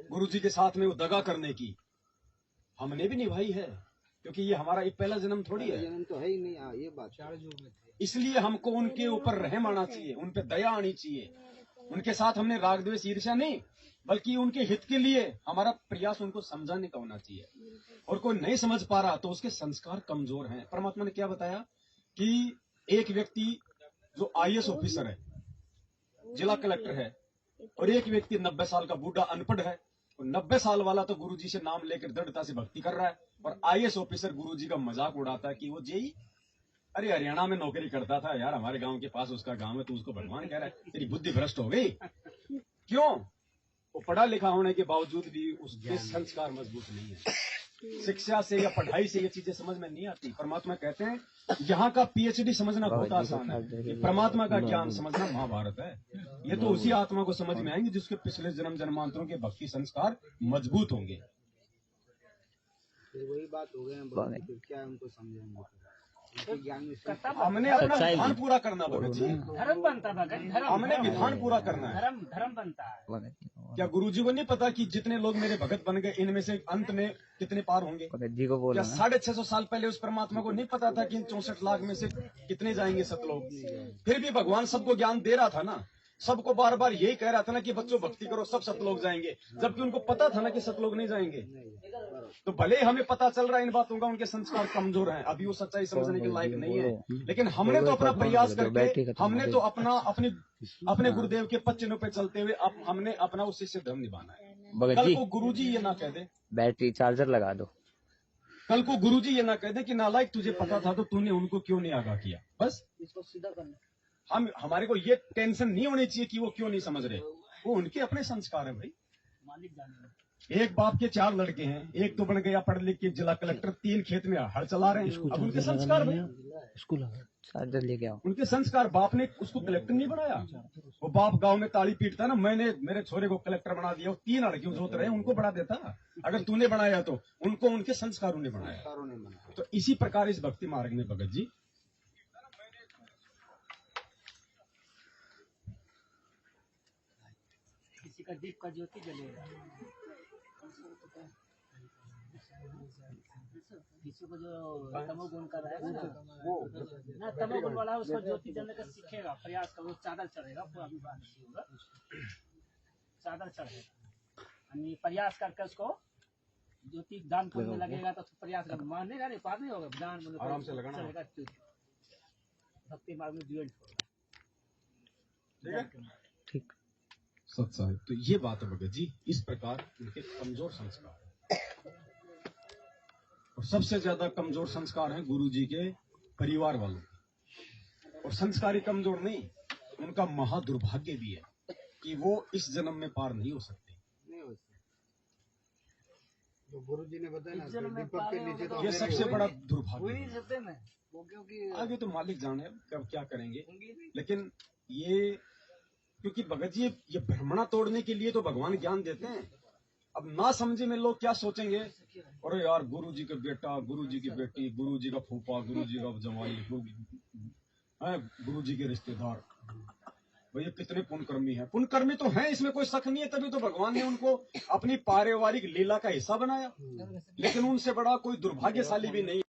गुरु जी के साथ में वो दगा करने की हमने भी निभाई है, क्योंकि ये हमारा एक पहला जन्म थोड़ी है। जन्म तो है ही नहीं, ये बात 4 युग में थे। इसलिए हमको उनके ऊपर रहम आना चाहिए, उन पे दया आनी चाहिए। उनके साथ हमने राग द्वेष ईर्ष्या नहीं, बल्कि उनके हित के लिए हमारा प्रयास उनको समझाने का होना चाहिए। और कोई नहीं समझ पा रहा तो उसके संस्कार कमजोर हैं। परमात्मा ने क्या बताया कि एक व्यक्ति जो IAS ऑफिसर है, जिला कलेक्टर है, और एक व्यक्ति 90 साल का बूढ़ा अनपढ़ है। 90 साल वाला तो गुरुजी से नाम लेकर दृढ़ता से भक्ति कर रहा है, और IAS ऑफिसर गुरुजी का मजाक उड़ाता है कि वो जेई अरे हरियाणा में नौकरी करता था यार, हमारे गांव के पास उसका गांव है, तो उसको भगवान कह रहा है, तेरी बुद्धि भ्रष्ट हो गई। क्यों? वो पढ़ा लिखा होने के बावजूद भी उसके संस्कार मजबूत नहीं है। शिक्षा से या पढ़ाई से ये चीजें समझ में नहीं आती। परमात्मा कहते हैं यहाँ का PhD समझना बहुत आसान है, परमात्मा का ज्ञान समझना महाभारत है। ये तो उसी आत्मा को समझ में आएंगे जिसके पिछले जन्म जन्मांतरों के भक्ति संस्कार मजबूत होंगे। वही बात हो गई, क्या उनको समझाएंगे। हमने अपना विधान पूरा करना भगत जी, धर्म बनता भगत, हमने विधान पूरा करना है। धर्म बनता है। क्या गुरुजी को नहीं पता कि जितने लोग मेरे भगत बन गए इनमें से अंत में कितने पार होंगे? क्या 650 साल पहले उस परमात्मा को नहीं पता था कि इन 64 लाख में से कितने जाएंगे सतलोक? फिर भी भगवान सबको ज्ञान दे रहा था ना, सबको बार बार यही कह रहा था ना कि बच्चों भक्ति करो सब सतलोक जाएंगे, जबकि उनको पता था ना कि सतलोक नहीं जाएंगे। तो भले ही हमें पता चल रहा है इन बातों का उनके संस्कार कमजोर हैं, अभी वो सच्चाई समझने के लायक नहीं है, लेकिन हमने तो अपना प्रयास करके हमने तो अपने गुरुदेव के पच्चनों पे चलते हुए हमने अपना उस शिष्य धर्म निभाना है। भगत कल जी को गुरुजी ये ना कह दे, बैटरी चार्जर लगा दो। कल को गुरुजी ये ना कह दे कि नालायक तुझे पता था तो तूने उनको क्यों नहीं आगाह किया। बस इसको सीधा करना। हमारे को ये टेंशन नहीं होनी चाहिए कि वो क्यों नहीं समझ रहे, वो उनके अपने संस्कार है भाई। मालिक जाने एक बाप के 4 लड़के हैं, एक तो बन गया पढ़ लिख के जिला कलेक्टर, 3 खेत में हल चला रहे हैं। अब उनके संस्कार भाई, चार्जर लेके आओ। उनके संस्कार, बाप ने उसको कलेक्टर नहीं बनाया। वो बाप गांव में ताली पीटता है ना, मैंने मेरे छोरे को कलेक्टर बना दिया, वो 3 लड़कियों जोत रहे उनको बढ़ा देता। अगर तूने बनाया तो उनको उनके संस्कारों ने बनाया। तो इसी प्रकार इस भक्ति मार्ग में भगत जी किसी का दीप का ज्योति जलेगा, किसी को जो तमोगुण का रहेगा ना तमोगुण वाला है, उसको ज्योति जलने का सीखेगा, प्रयास का, वो चादर चढ़ेगा, पूरा विवाह नहीं होगा, चादर चढ़ेगा, यानी प्रयास करके उसको ज्योति दान पुण्य लगेगा तो प्रयास कर मानेगा नहीं, पार नहीं होगा, दान आराम से लगाना। भक्ति मार्ग में ज्वाइंट होगा। ठीक सत्संग तो ये बात है भगत जी, इस प्रकार उनके कमजोर संस्कार है। और सबसे ज्यादा कमजोर संस्कार है गुरु जी के परिवार वालों के। और संस्कारी कमजोर नहीं, उनका महादुर्भाग्य भी है कि वो इस जन्म में पार नहीं हो सकते। तो गुरु जी ने बताया इस जन्म में दीपक के नीचे तो ये सबसे बड़ा दुर्भाग्य नहीं है। सकते ना वो, क्योंकि आगे तो मालिक जाने कब क्या करेंगे, लेकिन ये क्योंकि भगत जी ये भ्रमणा तोड़ने के लिए तो भगवान ज्ञान देते हैं। अब ना समझे में लोग क्या सोचेंगे, अरे यार गुरु जी का बेटा, गुरु जी की बेटी, गुरु जी का फूफा, गुरु जी का जमाई, गुरु जी के रिश्तेदार, भैया कितने पुण्यकर्मी हैं। पुण्यकर्मी तो हैं, इसमें कोई शक नहीं है, तभी तो भगवान ने उनको अपनी पारिवारिक लीला का हिस्सा बनाया। लेकिन उनसे बड़ा कोई दुर्भाग्यशाली भी नहीं।